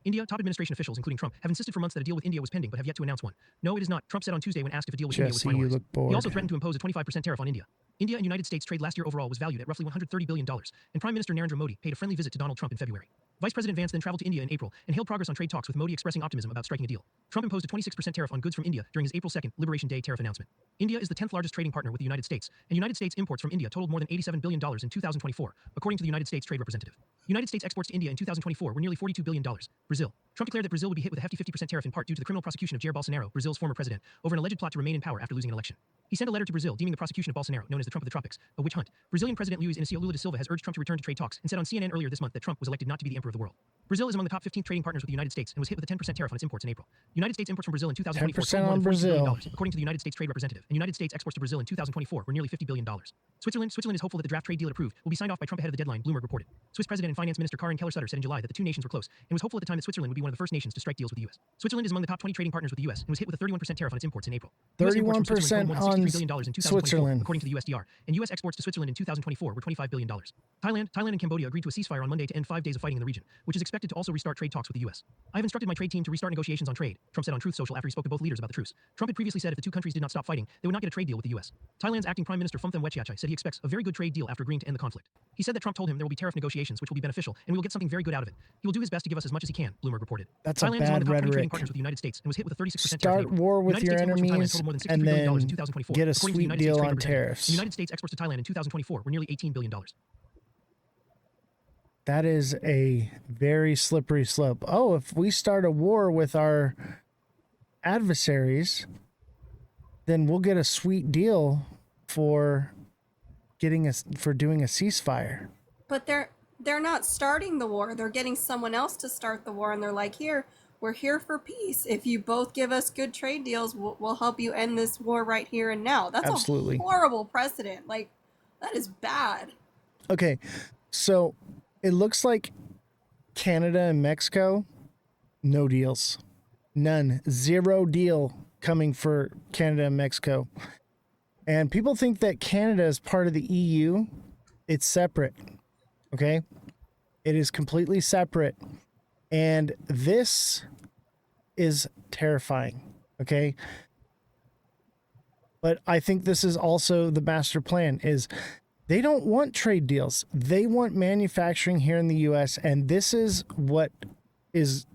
India, top administration officials, including Trump, have insisted for months that a deal with India was pending but have yet to announce one. No, it is not, Trump said on Tuesday when asked if a deal with India was Jesse, you finalized. look bored. He also threatened to impose a 25% tariff on India. India and United States trade last year overall was valued at roughly $130 billion, and Prime Minister Narendra Modi paid a friendly visit to Donald Trump in February. Vice President Vance then traveled to India in April and hailed progress on trade talks with Modi expressing optimism about striking a deal. Trump imposed a 26% tariff on goods from India during his April 2nd Liberation Day tariff announcement. India is the 10th largest trading partner with the United States, and United States imports from India totaled more than $87 billion in 2024, according to the United States Trade Representative. United States exports to India in 2024 were nearly $42 billion. Brazil. Trump declared that Brazil would be hit with a hefty 50% tariff in part due to the criminal prosecution of Jair Bolsonaro, Brazil's former president, over an alleged plot to remain in power after losing an election. He sent a letter to Brazil deeming the prosecution of Bolsonaro, known as the Trump of the Tropics, a witch hunt. Brazilian President Luiz Inácio Lula da Silva has urged Trump to return to trade talks and said on CNN earlier this month that Trump was elected not to be the emperor of the world. Brazil is among the top 15 trading partners with the United States and was hit with a 10% tariff on its imports in April. United States imports from Brazil in 2024 totaled more than $42 billion, according to the United States Trade Representative, and United States exports to Brazil in 2024 were nearly $50 billion. Switzerland is hopeful that the draft trade deal it approved will be signed off by Trump ahead of the deadline, Bloomberg reported. Swiss President and Finance Minister Karin Keller-Sutter said in July that the two nations were close and was hopeful at the time that Switzerland would be one of the first nations to strike deals with the U.S. Switzerland is among the top 20 trading partners with the U.S. and was hit with a 31% tariff on its imports in April. 31% on in Switzerland, according to the USDR, and U.S. exports to Switzerland in 2024 were $25 billion. Thailand and Cambodia agreed to a ceasefire on Monday to end 5 days of fighting in the region, which is expected to also restart trade talks with the U.S. I have instructed my trade team to restart negotiations on trade, Trump said on Truth Social after he spoke to both leaders about the truce. Trump had previously said if the two countries did not stop fighting, they would not get a trade deal with the U.S. Thailand's acting Prime Minister Phumtham Wechayachai said he expects a very good trade deal after agreeing to end the conflict. He said that Trump told him there will be tariff negotiations which will be beneficial and we will get something very good out of it. He will do his best to give us as much as he can, Bloomberg reported. That's Thailand a is one bad of the top 20 trading rhetoric. partners with the United States and was hit with a 36% Start tariff. war with United your States imports enemies from Thailand totaled more than $63 and billion in then 2024, get a according to the sweet United deal States Trade on Representative. tariffs. The United States exports to Thailand in 2024 were nearly $18 billion. That is a very slippery slope. Oh, if we start a war with our adversaries, then we'll get a sweet deal for doing a ceasefire. But they're not starting the war. They're getting someone else to start the war, and they're like, we're here for peace. If you both give us good trade deals, we'll help you end this war right here and now. That's Absolutely. a horrible precedent. Like, that is bad. Okay, so it looks like Canada and Mexico, no deals. None. Zero deal coming for Canada and Mexico. And people think that Canada is part of the EU. It's separate. Okay? It is completely separate. And this is terrifying. Okay? But I think this is also the master plan is they don't want trade deals. They want manufacturing here in the U.S. And this is what is,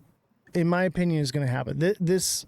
in my opinion, is going to happen. This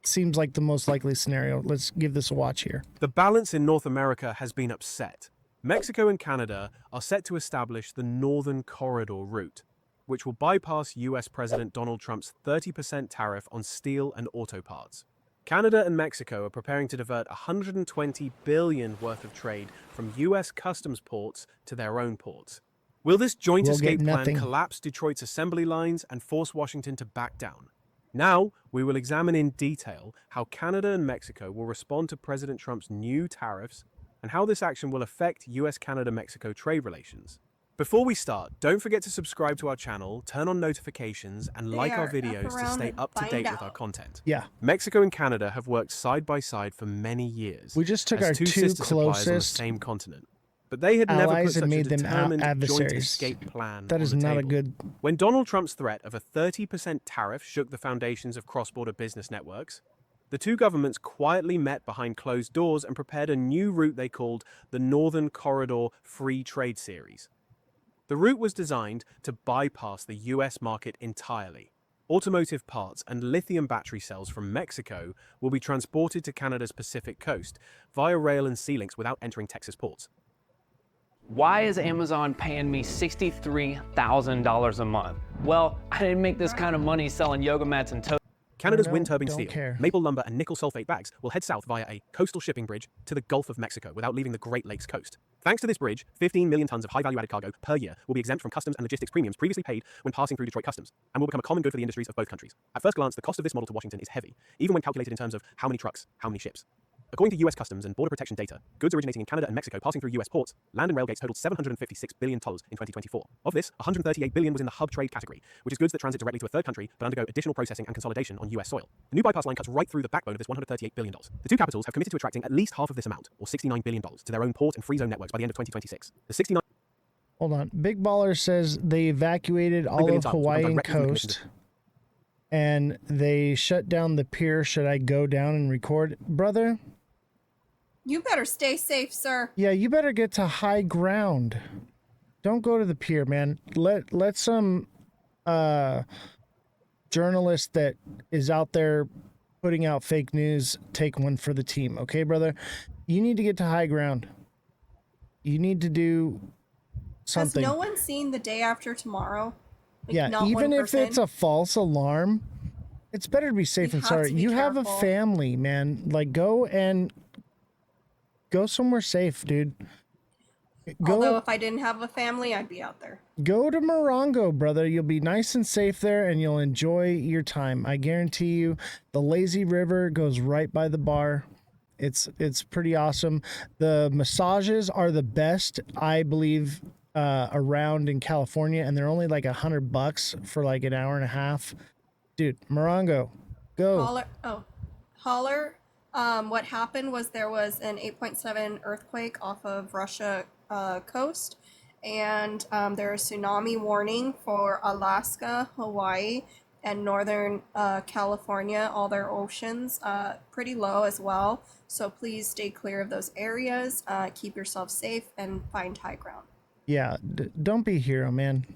seems like the most likely scenario. Let's give this a watch here. The balance in North America has been upset. Mexico and Canada are set to establish the Northern Corridor route, which will bypass US President Donald Trump's 30% tariff on steel and auto parts. Canada and Mexico are preparing to divert $120 billion worth of trade from US customs ports to their own ports. Will this joint escape plan collapse Detroit's assembly lines and force Washington to back down? Now, we will examine in detail how Canada and Mexico will respond to President Trump's new tariffs and how this action will affect US-Canada-Mexico trade relations. Before we start, don't forget to subscribe to our channel, turn on notifications, and like our videos to stay up to date with our content. Yeah. Mexico and Canada have worked side by side for many years. We just took as our two two sister suppliers on the closest same continent. But they had never put allies such and a made them determined joint adversaries. escape plan That on is the not a table. good. When Donald Trump's threat of a 30% tariff shook the foundations of cross-border business networks, the two governments quietly met behind closed doors and prepared a new route they called the Northern Corridor Free Trade Series. The route was designed to bypass the US market entirely. Automotive parts and lithium battery cells from Mexico will be transported to Canada's Pacific coast via rail and sea links without entering Texas ports. Why is Amazon paying me $63,000 a month? Well, I didn't make this kind of money selling yoga mats and toast. Canada's know, wind turbine don't steel, care. maple lumber, and nickel sulfate bags will head south via a coastal shipping bridge to the Gulf of Mexico without leaving the Great Lakes coast. Thanks to this bridge, 15 million tons of high-value added cargo per year will be exempt from customs and logistics premiums previously paid when passing through Detroit customs, and will become a common good for the industries of both countries. At first glance, the cost of this model to Washington is heavy, even when calculated in terms of how many trucks, how many ships. According to U.S. Customs and Border Protection data, goods originating in Canada and Mexico passing through U.S. ports, land and rail gates totaled $756 billion in 2024. Of this, $138 billion was in the hub trade category, which is goods that transit directly to a third country but undergo additional processing and consolidation on U.S. soil. The new bypass line cuts right through the backbone of this $138 billion. The two capitals have committed to attracting at least half of this amount, or $69 billion, to their own port and free zone networks by the end of 2026. The 69 Hold on. Big Baller says they evacuated all billion of tons will come Hawaiian directly from the coast and they shut down the pier. Should I go down and record? Brother, You better stay safe, sir. yeah, you better get to high ground. Don't go to the pier, man. Let some journalist that is out there putting out fake news take one for the team, okay, brother? You need to get to high ground. You need to do something. Has no one seen The Day After Tomorrow? Like, Yeah, not even one if it's person? a false alarm, it's better to be safe than have sorry. to be You have a careful. family, man. Like, go somewhere safe, dude. Although if I didn't have a family, I'd be out there. Go to Morongo, brother. You'll be nice and safe there, and you'll enjoy your time. I guarantee you. The lazy river goes right by the bar. It's pretty awesome. The massages are the best, I believe, around in California, and they're only like $100 for like an hour and a half. Dude, Morongo, go. Holler. What happened was there was an 8.7 earthquake off of Russia coast, and there's a tsunami warning for Alaska, Hawaii, and northern California. All their oceans pretty low as well. So please stay clear of those areas. Keep yourself safe and find high ground. Yeah, don't be a hero, man.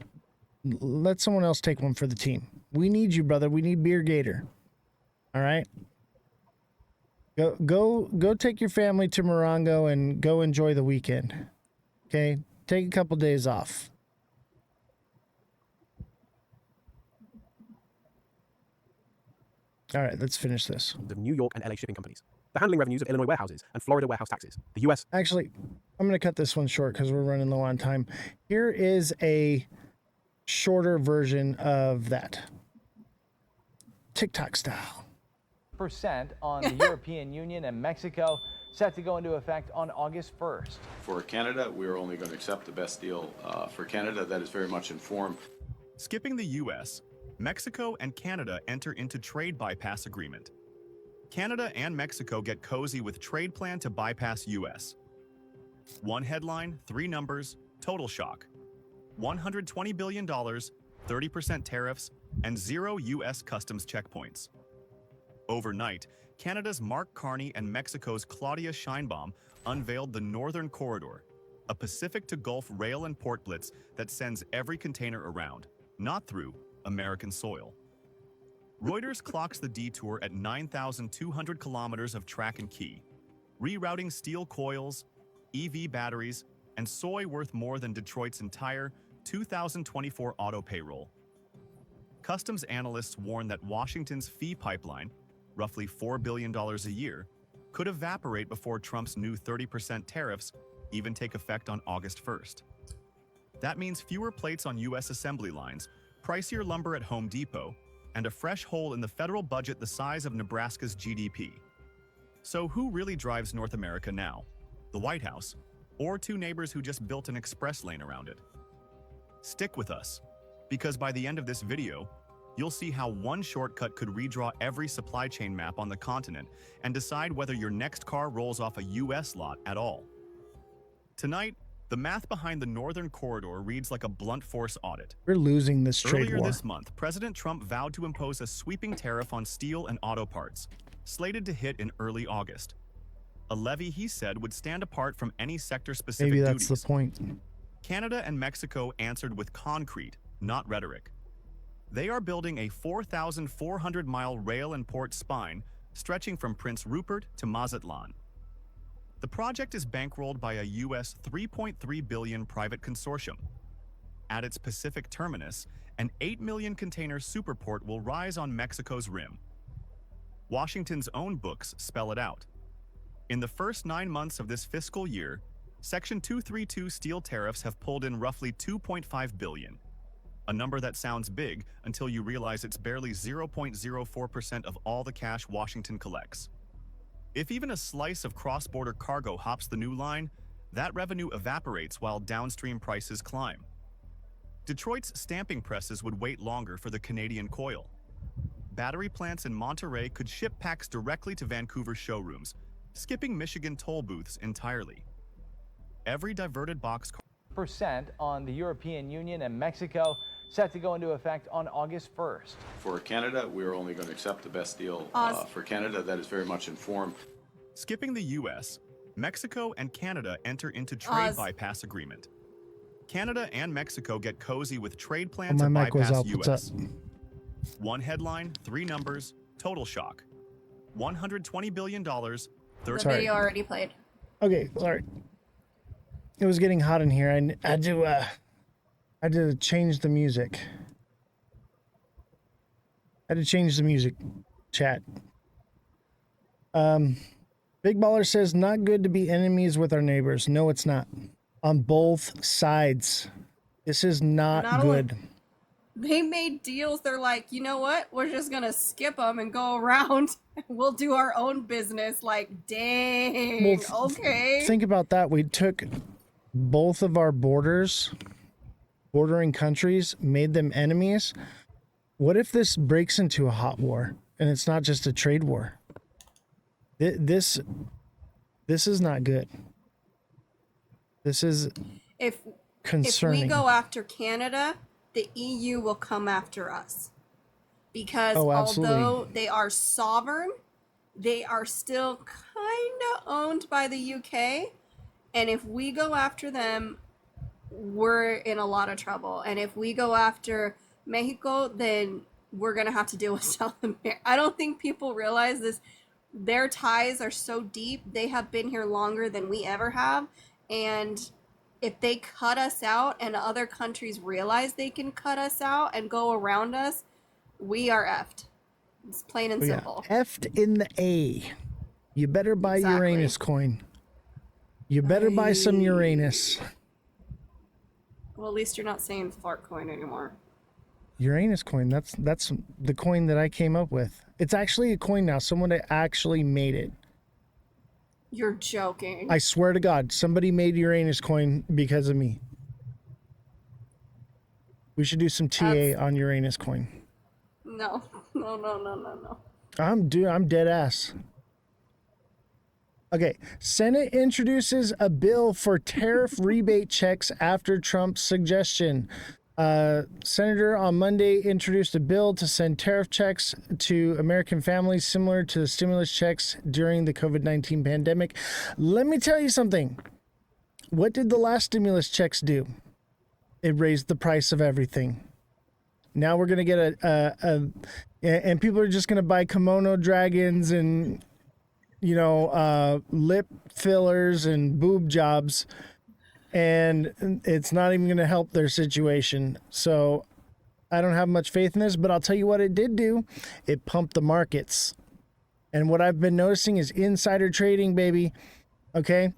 Let someone else take one for the team. We need you, brother. We need Beer Gator. All right. Go take your family to Morongo and go enjoy the weekend. Okay? Take a couple days off. All right, let's finish this. of New York and LA shipping companies, the handling revenues of Illinois warehouses, and Florida warehouse taxes. The U.S. Actually, I'm going to cut this one short because we're running low on time. Here is a shorter version of that. TikTok style. Percent on the European Union and Mexico, set to go into effect on August 1st. For Canada, we are only going to accept the best deal for Canada. That is very much informed. Skipping the U.S., Mexico and Canada enter into trade bypass agreement. Canada and Mexico get cozy with trade plan to bypass U.S. One headline, three numbers, total shock. $120 billion, 30% tariffs, and 0 U.S. customs checkpoints. Overnight, Canada's Mark Carney and Mexico's Claudia Sheinbaum unveiled the Northern Corridor, a Pacific to Gulf rail and port blitz that sends every container around, not through American soil. Reuters clocks the detour at 9,200 kilometers of track and key, rerouting steel coils, EV batteries, and soy worth more than Detroit's entire 2024 auto payroll. Customs analysts warn that Washington's fee pipeline, roughly $4 billion a year, could evaporate before Trump's new 30% tariffs even take effect on August 1st. That means fewer plates on U.S. assembly lines, pricier lumber at Home Depot, and a fresh hole in the federal budget the size of Nebraska's GDP. So who really drives North America now? The White House, or two neighbors who just built an express lane around it? Stick with us, because by the end of this video, you'll see how one shortcut could redraw every supply chain map on the continent and decide whether your next car rolls off a U.S. lot at all. Tonight, the math behind the Northern Corridor reads like a blunt force audit. We're losing this trade Earlier war. this month, President Trump vowed to impose a sweeping tariff on steel and auto parts, slated to hit in early August. A levy he said would stand apart from any sector-specific Maybe duties. that's the point. Canada and Mexico answered with concrete, not rhetoric. They are building a 4,400-mile rail and port spine stretching from Prince Rupert to Mazatlan. The project is bankrolled by a U.S. $3.3 billion private consortium. At its Pacific terminus, an 8 million container superport will rise on Mexico's rim, Washington's own books spell it out. In the first 9 months of this fiscal year, Section 232 steel tariffs have pulled in roughly $2.5 billion, a number that sounds big until you realize it's barely 0.04% of all the cash Washington collects. If even a slice of cross-border cargo hops the new line, that revenue evaporates while downstream prices climb. Detroit's stamping presses would wait longer for the Canadian coil. Battery plants in Monterey could ship packs directly to Vancouver showrooms, skipping Michigan toll booths entirely. Every diverted box percent on the European Union and Mexico, set to go into effect on August 1st. For Canada, we're only going to accept the best deal for Canada. That is very much informed. Skipping the U.S., Mexico and Canada enter into trade bypass agreement. Canada and Mexico get cozy with trade plan to bypass U.S. One headline, 3 numbers, total shock. $120 billion. The video already played. Okay, sorry. It was getting hot in here. I had to change the music. I had to change the music. Chat. Big Baller says, not good to be enemies with our neighbors. No, it's not. On both sides. This is not good. They made deals. They're like, you know what? We're just going to skip them and go around. We'll do our own business. Like, dang. Well, okay. Think about that. We took both of our bordering countries, made them enemies. What if this breaks into a hot war and it's not just a trade war? This is not good. This is concerning. If we go after Canada, the EU will come after us. Because although they are sovereign, they are still kind of owned by the UK. And if we go after them, we're in a lot of trouble. And if we go after Mexico, then we're going to have to deal with South America. I don't think people realize this. Their ties are so deep. They have been here longer than we ever have. And if they cut us out and other countries realize they can cut us out and go around us, we are effed. It's plain and simple. Effed in the A. You better buy Uranus coin. You better buy some Uranus. Well, at least you're not saying fart coin anymore. Uranus coin. That's the coin that I came up with. It's actually a coin now. Someone actually made it. You're joking. I swear to God, somebody made Uranus coin because of me. We should do some TA on Uranus coin. No. I'm dead ass. Okay, Senate introduces a bill for tariff rebate checks after Trump's suggestion. Senator on Monday introduced a bill to send tariff checks to American families similar to the stimulus checks during the COVID-19 pandemic. Let me tell you something. What did the last stimulus checks do? It raised the price of everything. Now we're going to get and people are just going to buy kimono dragons and, lip fillers and boob jobs. And it's not even going to help their situation. So I don't have much faith in this, but I'll tell you what it did do. It pumped the markets. And what I've been noticing is insider trading, baby. Okay?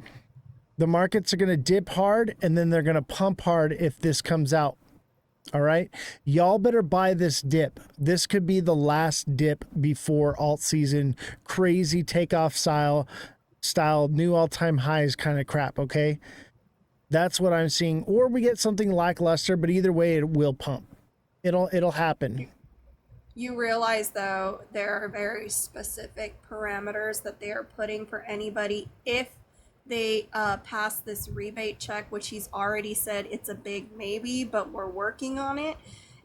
The markets are going to dip hard, and then they're going to pump hard if this comes out. All right? Y'all better buy this dip. This could be the last dip before alt season. Crazy takeoff style, new all-time highs kind of crap, okay? That's what I'm seeing. Or we get something lackluster, but either way, it will pump. It'll happen. You realize, though, there are very specific parameters that they are putting for anybody if they pass this rebate check, which he's already said it's a big maybe, but we're working on it.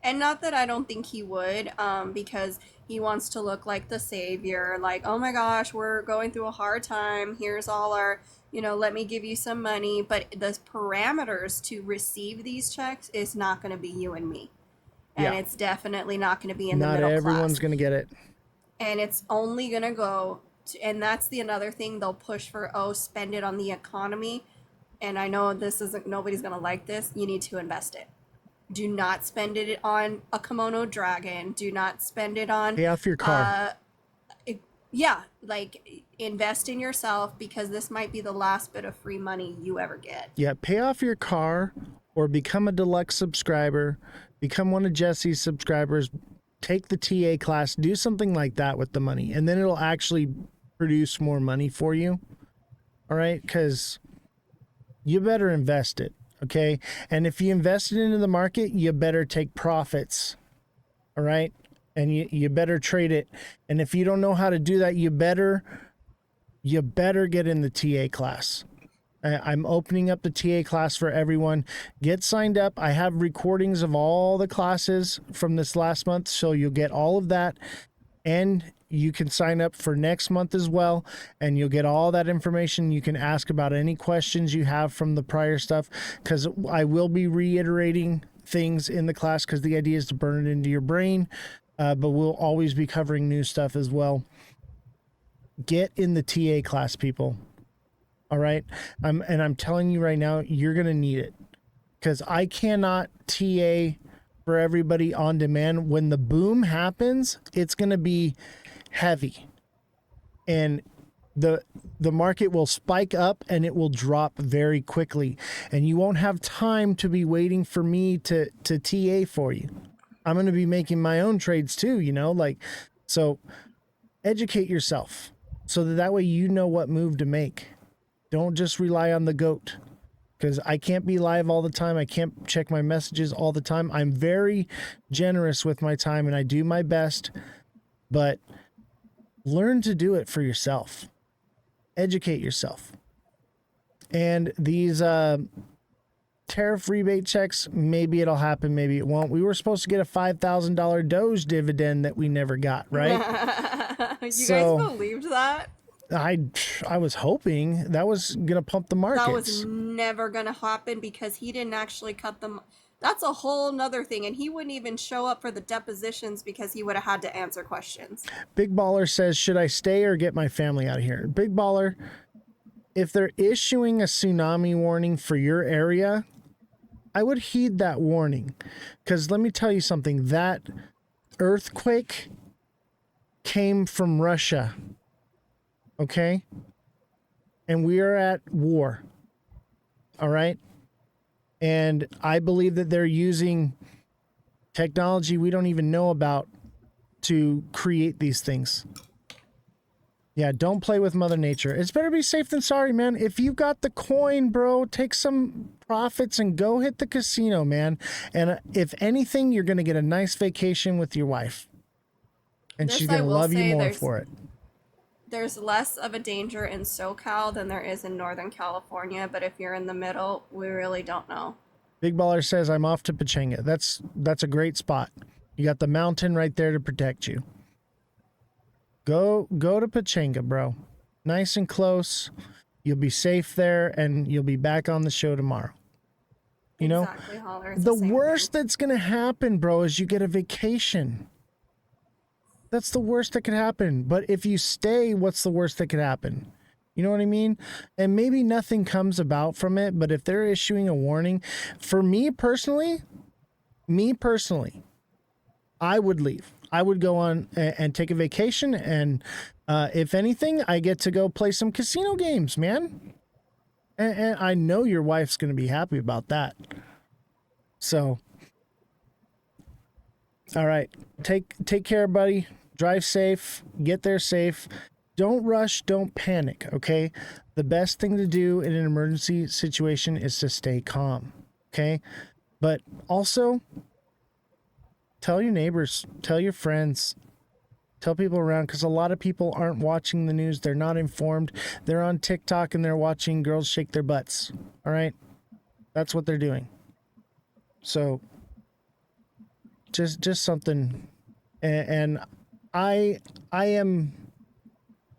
And not that I don't think he would, because he wants to look like the savior, like, oh my gosh, we're going through a hard time. Here's all our, let me give you some money. But the parameters to receive these checks is not going to be you and me. And it's definitely not going to be in the middle class. Not everyone's going to get it. And it's only going to go to, and that's the another thing they'll push for, spend it on the economy. And I know nobody's going to like this. You need to invest it. Do not spend it on a kimono dragon. Do not spend it on... Pay off your car. Yeah, like invest in yourself because this might be the last bit of free money you ever get. Yeah, pay off your car or become a deluxe subscriber, become one of Jesse's subscribers, take the TA class, do something like that with the money, and then it'll actually produce more money for you. All right, because you better invest it, okay? And if you invest it into the market, you better take profits, all right? And you better trade it. And if you don't know how to do that, you better get in the TA class. I'm opening up the TA class for everyone. Get signed up. I have recordings of all the classes from this last month, so you'll get all of that. And you can sign up for next month as well, and you'll get all that information. You can ask about any questions you have from the prior stuff, because I will be reiterating things in the class because the idea is to burn it into your brain, but we'll always be covering new stuff as well. Get in the TA class, people. All right. I'm telling you right now, you're going to need it, because I cannot TA for everybody on demand. When the boom happens, it's going to be heavy, and the market will spike up and it will drop very quickly, and you won't have time to be waiting for me to TA for you. I'm going to be making my own trades too, so educate yourself so that way you know what move to make. Don't just rely on the GOAT, because I can't be live all the time. I can't check my messages all the time. I'm very generous with my time and I do my best, but learn to do it for yourself. Educate yourself. And these tariff rebate checks, maybe it'll happen, maybe it won't. We were supposed to get a $5,000 Doge dividend that we never got, right? You So, guys believed that? I was hoping that was going to pump the markets. That was never going to happen because he didn't actually cut them. That's a whole nother thing. And he wouldn't even show up for the depositions because he would have had to answer questions. Big Baller says, should I stay or get my family out of here? Big Baller, if they're issuing a tsunami warning for your area, I would heed that warning. Because let me tell you something, that earthquake came from Russia. Okay? And we are at war. All right? And I believe that they're using technology we don't even know about to create these things. Yeah, don't play with Mother Nature. It's better be safe than sorry, man. If you've got the coin, bro, take some profits and go hit the casino, man. And if anything, you're going to get a nice vacation with your wife. And she's going to love you more for it. There's less of a danger in SoCal than there is in Northern California, but if you're in the middle, we really don't know. Big Baller says, I'm off to Pechanga. That's a great spot. You got the mountain right there to protect you. Go to Pechanga, bro. Nice and close. You'll be safe there, and you'll be back on the show tomorrow. You know, exactly, Holler. The worst that's going to happen, bro, is you get a vacation. That's the worst that could happen. But if you stay, what's the worst that could happen? You know what I mean? And maybe nothing comes about from it, but if they're issuing a warning, for me personally, I would leave. I would go on and take a vacation, and if anything, I get to go play some casino games, man. And I know your wife's going to be happy about that. So, all right, take care, buddy. Drive safe. Get there safe. Don't rush. Don't panic. Okay. The best thing to do in an emergency situation is to stay calm. Okay. But also, tell your neighbors, tell your friends, tell people around, because a lot of people aren't watching the news. They're not informed. They're on TikTok and they're watching girls shake their butts. All right. That's what they're doing. So just something. And I am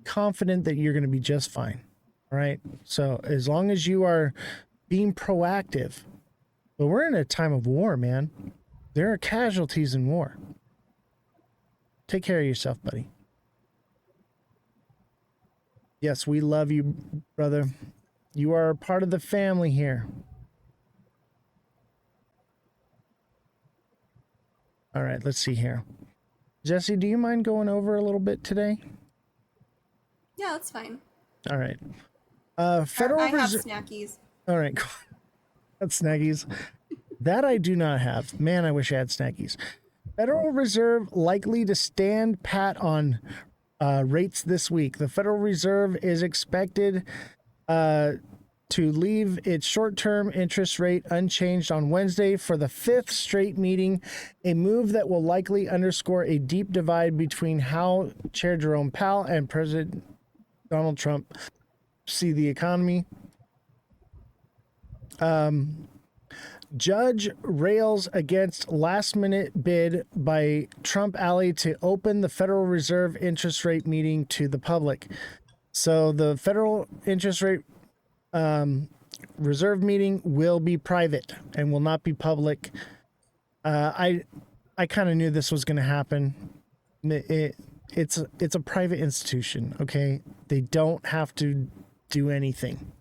confident that you're going to be just fine. All right. So as long as you are being proactive, but we're in a time of war, man. There are casualties in war. Take care of yourself, buddy. Yes, we love you, brother. You are a part of the family here. All right, let's see here. Jesse, do you mind going over a little bit today? Yeah, that's fine. All right. Federal I have Reserve. snackies. All right, cool. That's snackies. That I do not have. Man, I wish I had snackies. Federal Reserve likely to stand pat on rates this week. The Federal Reserve is expected to leave its short-term interest rate unchanged on Wednesday for the 5th straight meeting, a move that will likely underscore a deep divide between how Chair Jerome Powell and President Donald Trump see the economy. Judge rails against last-minute bid by Trump ally to open the Federal Reserve interest rate meeting to the public. So the Federal interest rate reserve meeting will be private and will not be public. I kind of knew this was going to happen. It's a private institution, okay? They don't have to do anything.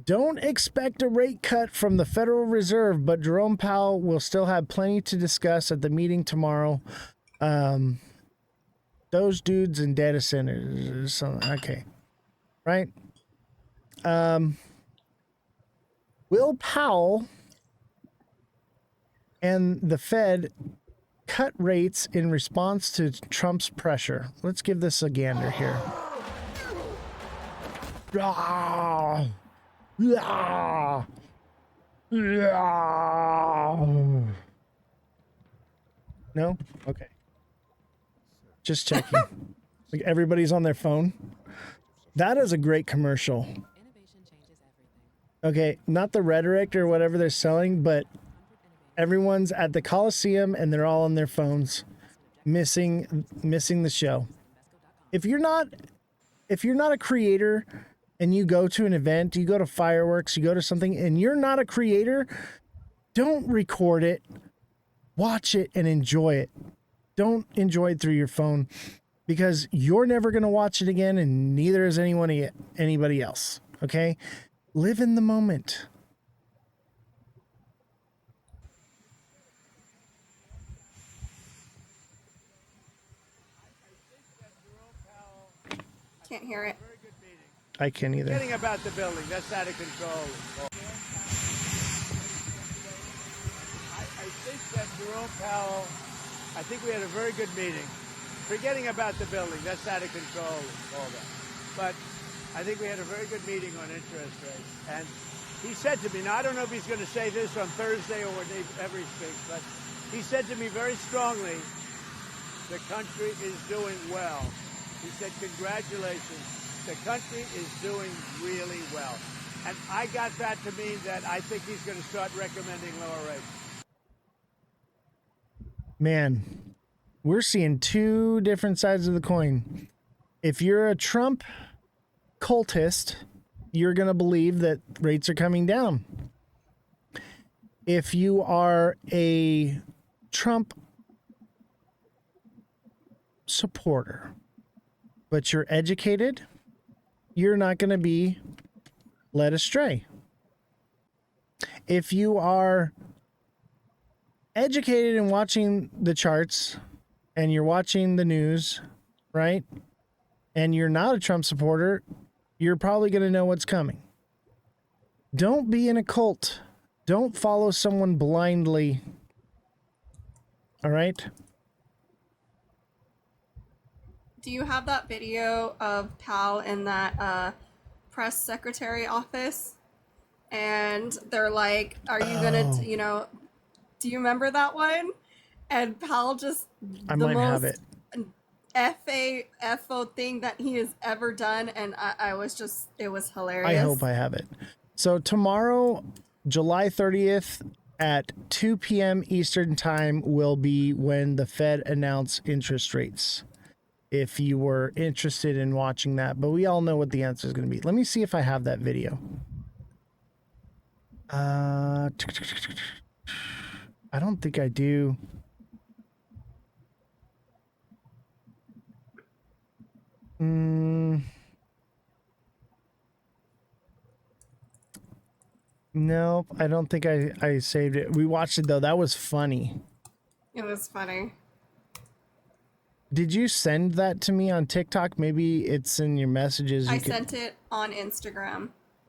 Don't expect a rate cut from the Federal Reserve, but Jerome Powell will still have plenty to discuss at the meeting tomorrow. Those dudes in data centers. Okay. Right? Will Powell and the Fed cut rates in response to Trump's pressure? Let's give this a gander here. No? Okay. Just checking. Like everybody's on their phone. That is a great commercial. Okay, not the rhetoric or whatever they're selling, but everyone's at the Coliseum and they're all on their phones, missing the show. If you're not a creator and you go to an event, you go to fireworks, you go to something, and you're not a creator, don't record it, watch it, and enjoy it. Don't enjoy it through your phone, because you're never going to watch it again, and neither is anybody else, okay? Live in the moment. Can't hear it. I can't either. Forgetting about the building, that's out of control. I think that Jerome Powell, I think we had a very good meeting. Forgetting about the building, that's out of control, all that. But I think we had a very good meeting on interest rates. And he said to me, now I don't know if he's going to say this on Thursday or whenever he speaks, but he said to me very strongly, the country is doing well. He said, congratulations. The country is doing really well. And I got that to mean that I think he's going to start recommending lower rates. Man, we're seeing two different sides of the coin. If you're a Trump cultist, you're going to believe that rates are coming down. If you are a Trump supporter, but you're educated, you're not going to be led astray. If you are educated and watching the charts and you're watching the news, right? And you're not a Trump supporter, you're probably going to know what's coming. Don't be in a cult. Don't follow someone blindly. All right? Do you have that video of Powell in that press secretary office? And they're like, are you going to, do you remember that one? And Powell just, I might have it. FO thing that he has ever done. And I was just, it was hilarious. I hope I have it. So tomorrow, July 30th at 2 p.m. Eastern time will be when the Fed announce interest rates. If you were interested in watching that, but we all know what the answer is going to be. Let me see if I have that video. I don't think I do. Nope, I don't think I saved it. We watched it though. That was funny. It was funny. Did you send that to me on TikTok? Maybe it's in your messages. I sent it on Instagram.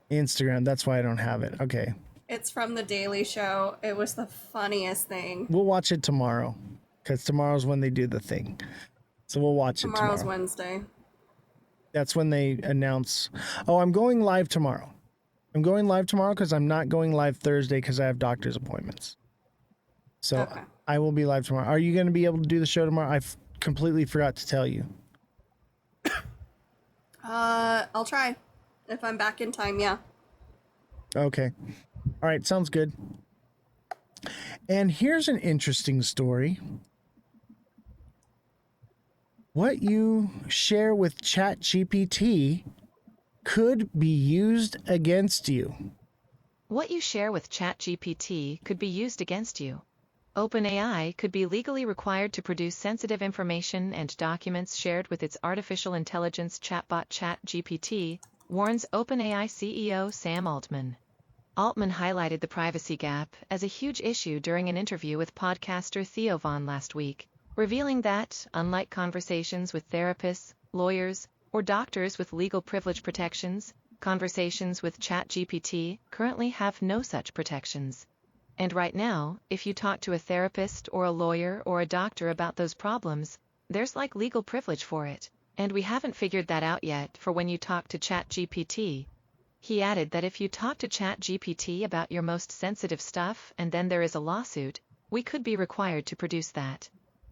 Instagram. That's why I don't have it. Okay. It's from The Daily Show. It was the funniest thing. We'll watch it tomorrow because tomorrow's when they do the thing. So we'll watch it Tomorrow's tomorrow. Wednesday. That's when they announce, oh, I'm going live tomorrow. I'm going live tomorrow because I'm not going live Thursday because I have doctor's appointments. So Okay. I will be live tomorrow. Are you going to be able to do the show tomorrow? I completely forgot to tell you. I'll try. If I'm back in time, yeah. Okay. All right. Sounds good. And here's an interesting story. What you share with ChatGPT could be used against you. What you share with ChatGPT could be used against you. OpenAI could be legally required to produce sensitive information and documents shared with its artificial intelligence chatbot ChatGPT, warns OpenAI CEO Sam Altman. Altman highlighted the privacy gap as a huge issue during an interview with podcaster Theo Von last week, revealing that, unlike conversations with therapists, lawyers, or doctors with legal privilege protections, conversations with ChatGPT currently have no such protections. And right now, if you talk to a therapist or a lawyer or a doctor about those problems, there's like legal privilege for it. And we haven't figured that out yet for when you talk to ChatGPT. He added that if you talk to ChatGPT about your most sensitive stuff and then there is a lawsuit, we could be required to produce that.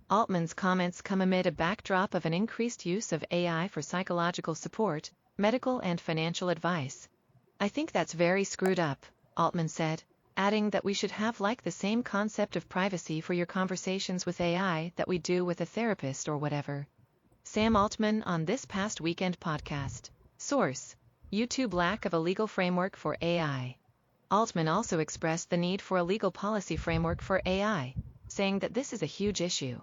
Altman's comments come amid a backdrop of an increased use of AI for psychological support, medical and financial advice. I think that's very screwed up, Altman said, adding that we should have like the same concept of privacy for your conversations with AI that we do with a therapist or whatever. Sam Altman on This Past Weekend podcast. Source: YouTube lack of a legal framework for AI. Altman also expressed the need for a legal policy framework for AI, saying that this is a huge issue.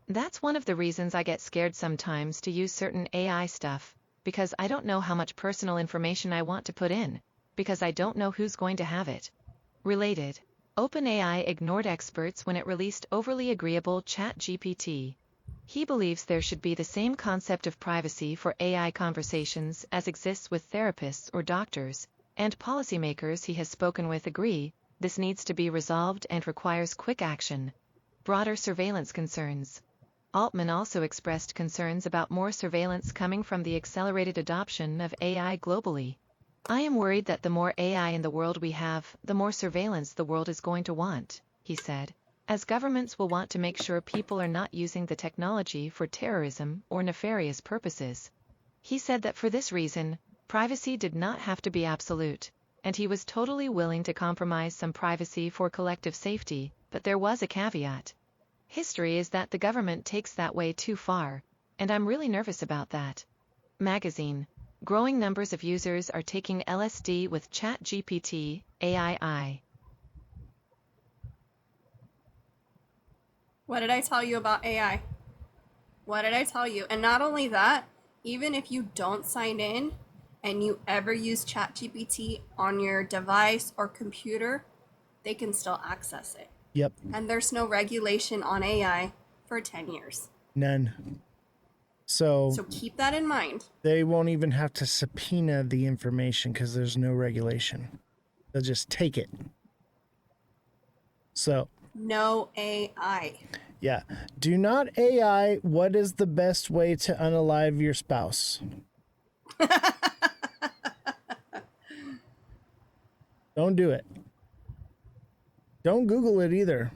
That's one of the reasons I get scared sometimes to use certain AI stuff, because I don't know how much personal information I want to put in, because I don't know who's going to have it. Related, OpenAI ignored experts when it released overly agreeable ChatGPT. He believes there should be the same concept of privacy for AI conversations as exists with therapists or doctors, and policymakers he has spoken with agree this needs to be resolved and requires quick action. Broader surveillance concerns. Altman also expressed concerns about more surveillance coming from the accelerated adoption of AI globally. I am worried that the more AI in the world we have, the more surveillance the world is going to want, he said, as governments will want to make sure people are not using the technology for terrorism or nefarious purposes. He said that for this reason, privacy did not have to be absolute, and he was totally willing to compromise some privacy for collective safety, but there was a caveat. History is that the government takes that way too far, and I'm really nervous about that. Magazine. Growing numbers of users are taking LSD with ChatGPT, AI. What did I tell you about AI? What did I tell you? And not only that, even if you don't sign in and you ever use ChatGPT on your device or computer, they can still access it. Yep. And there's no regulation on AI for 10 years. None. So keep that in mind. They won't even have to subpoena the information because there's no regulation. They'll just take it. So. No AI. Yeah. Do not AI what is the best way to unalive your spouse. Don't do it. Don't Google it either.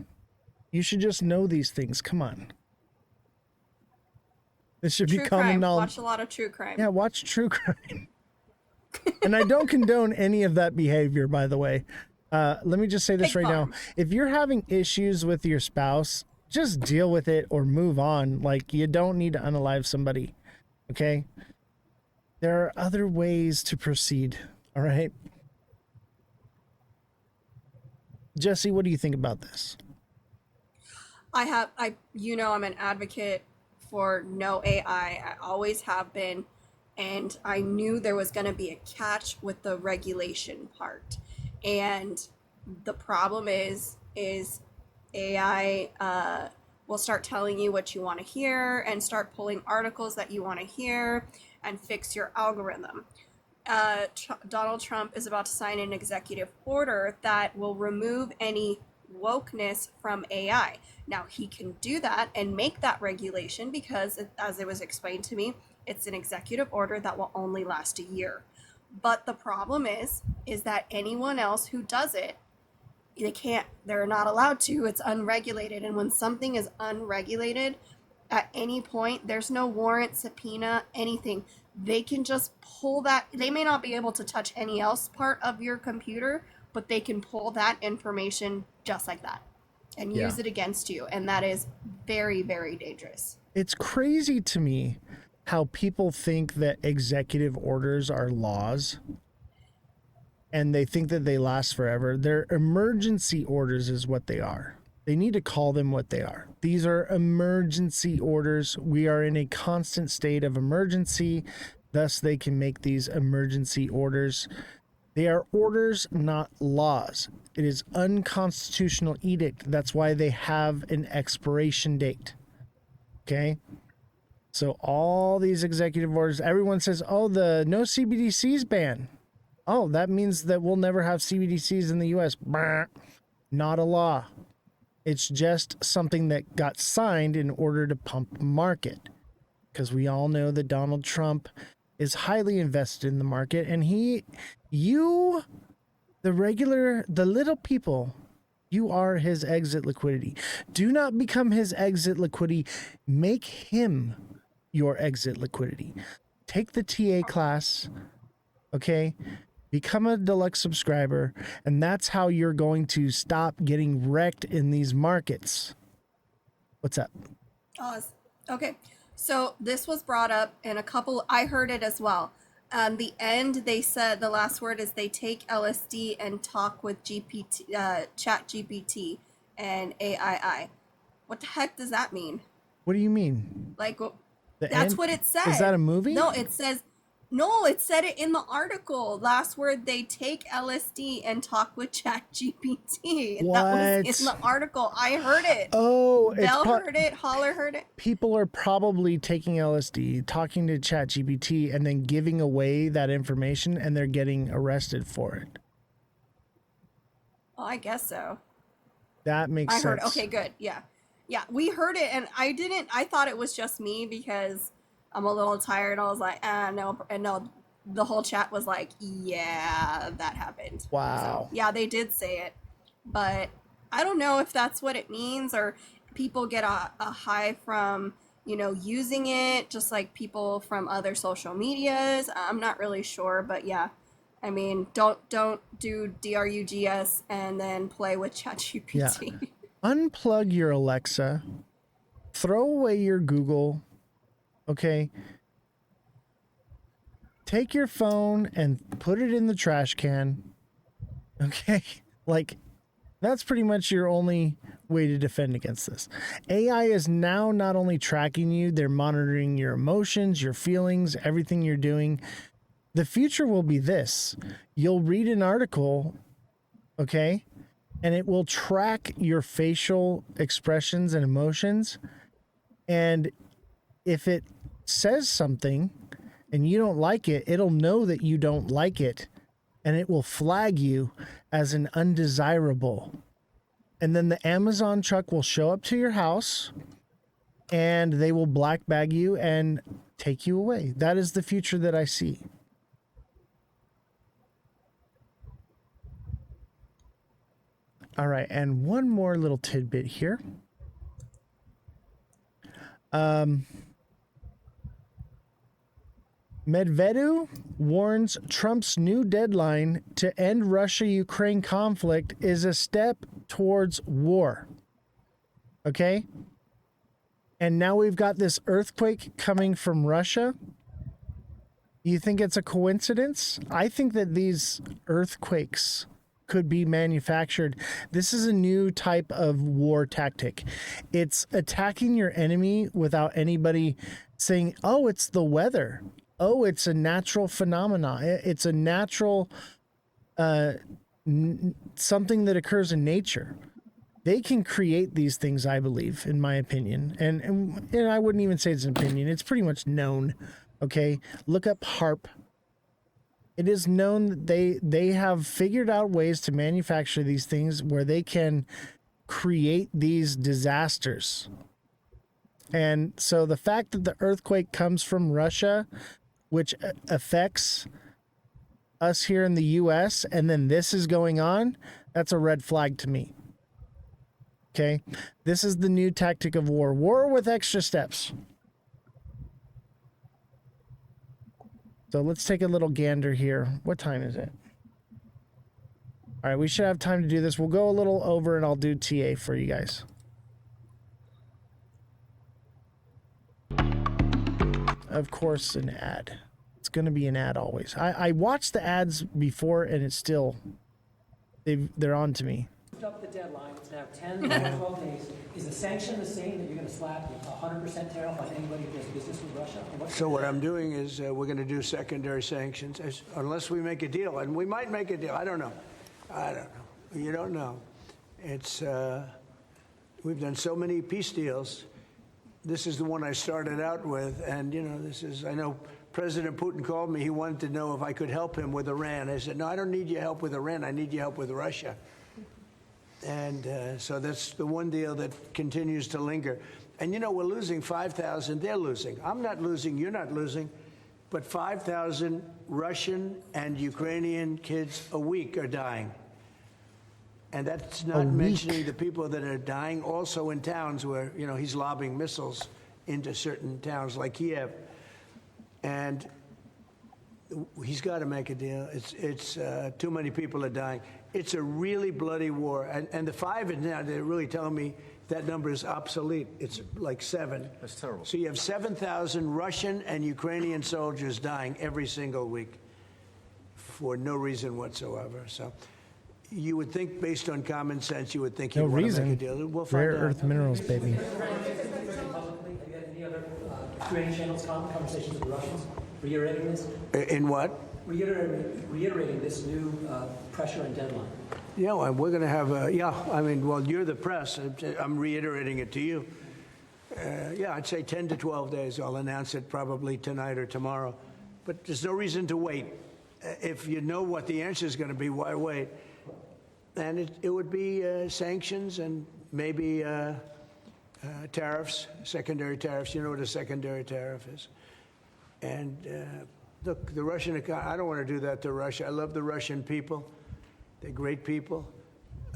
You should just know these things. Come on. This should True be common crime. knowledge. Watch a lot of true crime. Yeah, watch true crime. And I don't condone any of that behavior, by the way. Let me just say this right now. If you're having issues with your spouse, just deal with it or move on. Like, you don't need to unalive somebody. Okay? There are other ways to proceed. All right? Jesse, what do you think about this? I'm an advocate for no AI. I always have been. And I knew there was going to be a catch with the regulation part. And the problem is AI will start telling you what you want to hear and start pulling articles that you want to hear and fix your algorithm. Donald Trump is about to sign an executive order that will remove any wokeness from AI. Now, he can do that and make that regulation because, as it was explained to me, it's an executive order that will only last a year. But the problem is that anyone else who does it, they're not allowed to. It's unregulated. And when something is unregulated, at any point, there's no warrant, subpoena, anything. They can just pull that. They may not be able to touch any else part of your computer, but they can pull that information just like that and use it against you. And that is very, very dangerous. It's crazy to me how people think that executive orders are laws and they think that they last forever. They're emergency orders is what they are. They need to call them what they are. These are emergency orders. We are in a constant state of emergency. Thus, they can make these emergency orders. They are orders, not laws. It is unconstitutional edict. That's why they have an expiration date. Okay? So all these executive orders, everyone says, oh, the no CBDCs ban. Oh, that means that we'll never have CBDCs in the US. Bah, not a law. It's just something that got signed in order to pump the market. Because we all know that Donald Trump is highly invested in the market, and the little people, you are his exit liquidity. Do not become his exit liquidity. Make him your exit liquidity. Take the TA class, okay? Become a deluxe subscriber, and that's how you're going to stop getting wrecked in these markets. What's up? Okay, so this was brought up in I heard it as well. The end, they said the last word is they take LSD and talk with Chat GPT and AI. What the heck does that mean? What do you mean? Like, that's what it said. Is that a movie? No, it said it in the article. Last word, they take LSD and talk with Chat GPT. What? That was in the article. I heard it. Oh, Bell heard it. Holler heard it. People are probably taking LSD, talking to Chat GPT, and then giving away that information, and they're getting arrested for it. Well, I guess so. That makes sense. I heard. Okay, good. Yeah. We heard it, and I thought it was just me because I'm a little tired. I was like, no. And no, the whole chat was like, yeah, that happened. Wow. So, yeah, they did say it. But I don't know if that's what it means, or people get a high from, using it, just like people from other social medias. I'm not really sure, but yeah. I mean, don't do DRUGS and then play with ChatGPT. Yeah. Unplug your Alexa. Throw away your Google. Okay. Take your phone and put it in the trash can. Okay. Like, that's pretty much your only way to defend against this. AI is now not only tracking you, they're monitoring your emotions, your feelings, everything you're doing. The future will be this. You'll read an article, okay, and it will track your facial expressions and emotions. And if it says something and you don't like it, it'll know that you don't like it, and it will flag you as an undesirable. And then the Amazon truck will show up to your house and they will black bag you and take you away. That is the future that I see. All right, and one more little tidbit here. Medvedev warns Trump's new deadline to end Russia-Ukraine conflict is a step towards war. Okay? And now we've got this earthquake coming from Russia. You think it's a coincidence? I think that these earthquakes could be manufactured. This is a new type of war tactic. It's attacking your enemy without anybody saying, oh, it's the weather. Oh, it's a natural phenomena. It's a natural something that occurs in nature. They can create these things, I believe, in my opinion. And I wouldn't even say it's an opinion. It's pretty much known. Okay. Look up HARP. It is known that they have figured out ways to manufacture these things where they can create these disasters. And so the fact that the earthquake comes from Russia, which affects us here in the US, and then this is going on, that's a red flag to me. Okay? This is the new tactic of war. War with extra steps. So let's take a little gander here. What time is it? All right, we should have time to do this. We'll go a little over and I'll do TA for you guys. Of course, an ad. It's going to be an ad always. I watched the ads before and it's still, they're on to me. Up the deadline. It's now 10 to 12 days. Is the sanction the same that you're going to slap 100% tariff on anybody who does business with Russia? So what I'm doing is we're going to do secondary sanctions unless we make a deal, and we might make a deal. I don't know. You don't know. It's we've done so many peace deals. This is the one I started out with, and this is. I know President Putin called me. He wanted to know if I could help him with Iran. I said, no, I don't need your help with Iran. I need your help with Russia. And so that's the one deal that continues to linger. And, we're losing 5,000. They're losing. I'm not losing. You're not losing. But 5,000 Russian and Ukrainian kids a week are dying. And that's not mentioning the people that are dying also in towns where, he's lobbing missiles into certain towns like Kiev. And he's got to make a deal. It's too many people are dying. It's a really bloody war. And the 5 is now, they're really telling me that number is obsolete. It's like 7. That's terrible. So you have 7,000 Russian and Ukrainian soldiers dying every single week for no reason whatsoever. So you would think, based on common sense, you would think he'd want to make a deal. We'll find Rare out. earth minerals, baby. Have you had any other Ukrainian channels conversations with the Russians reiterating this? In what? Reiterating this new pressure and deadline. Yeah, we're going to have well, you're the press. I'm reiterating it to you. I'd say 10 to 12 days. I'll announce it probably tonight or tomorrow. But there's no reason to wait. If you know what the answer is going to be, why wait? And it would be sanctions and maybe tariffs, secondary tariffs. You know what a secondary tariff is. And look, the Russian economy, I don't want to do that to Russia. I love the Russian people. They're great people.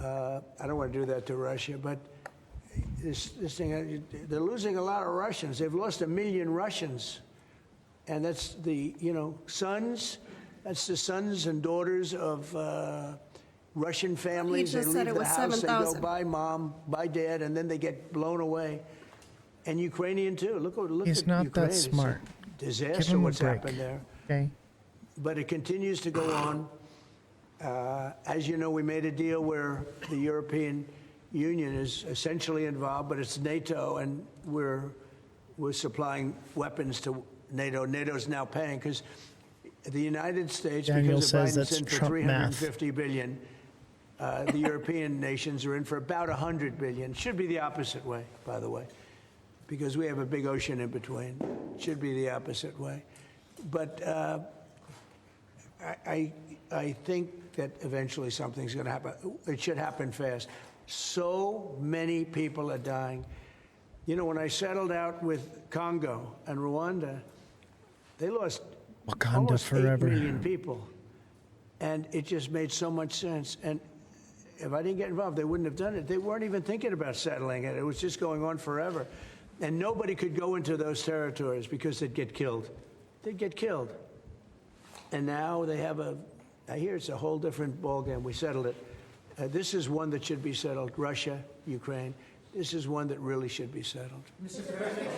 I don't want to do that to Russia. But this thing, they're losing a lot of Russians. They've lost 1 million Russians. And that's the, sons. That's the sons and daughters of Russian families. He just they said leave it the was house, 7,000. they go by mom, by dad, and then they get blown away. And Ukrainian, too. Look He's at not Ukraine. that smart. It's a Give disaster him a what's break. happened there. Okay. But it continues to go on. As you know, we made a deal where the European Union is essentially involved, but it's NATO, and we're supplying weapons to NATO. NATO's now paying because the United States, Daniel because of says Biden's that's in for Trump math. $350 billion, the European nations are in for about $100 billion. Should be the opposite way, by the way, because we have a big ocean in between. Should be the opposite way. But I think that eventually something's going to happen. It should happen fast. So many people are dying. When I settled out with Congo and Rwanda, they lost Wakanda almost forever. 8 million people. And it just made so much sense. And if I didn't get involved, they wouldn't have done it. They weren't even thinking about settling it. It was just going on forever. And nobody could go into those territories because they'd get killed. They'd get killed. And now they have I hear it's a whole different ballgame. We settled it. This is one that should be settled. Russia, Ukraine. This is one that really should be settled. Mr. President,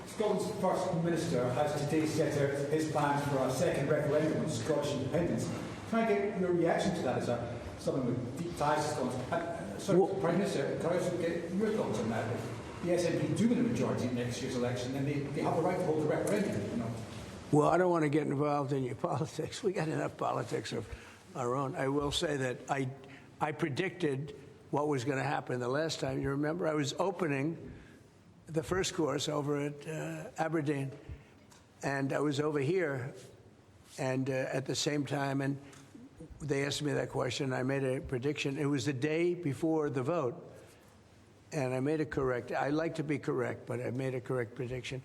Scotland's First Minister has today set out his plans for a second referendum on Scottish independence. Can I get your reaction to that as someone with deep ties to Scotland? Prime Minister, can I also get your thoughts on that? If the SNP do win a majority in next year's election, then they have the right to hold a referendum, Well, I don't want to get involved in your politics. We got enough politics of our own. I will say that I predicted what was going to happen the last time. You remember, I was opening the first course over at Aberdeen, and I was over here, and at the same time, and they asked me that question. I made a prediction. It was the day before the vote, and I made a correct. I like to be correct, but I made a correct prediction.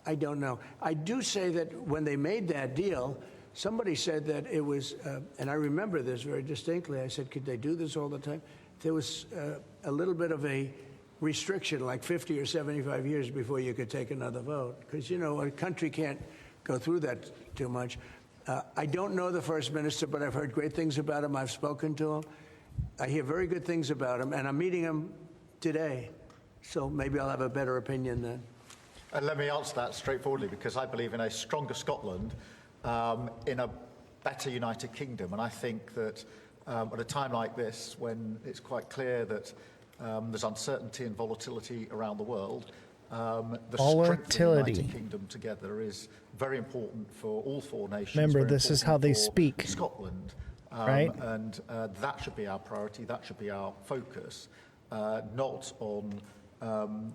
I don't know. I do say that when they made that deal, somebody said that it was, and I remember this very distinctly. I said, could they do this all the time? There was a little bit of a restriction, like 50 or 75 years before you could take another vote, because, you know, a country can't go through that too much. I don't know the First Minister, but I've heard great things about him. I've spoken to him. I hear very good things about him, and I'm meeting him today, so maybe I'll have a better opinion then. And let me answer that straightforwardly, because I believe in a stronger Scotland, in a better United Kingdom. And I think that at a time like this, when it's quite clear that there's uncertainty and volatility around the world, the strength of the United Kingdom together is very important for all four nations. Remember, this is how they speak. Scotland. Right? And that should be our priority, that should be our focus, not on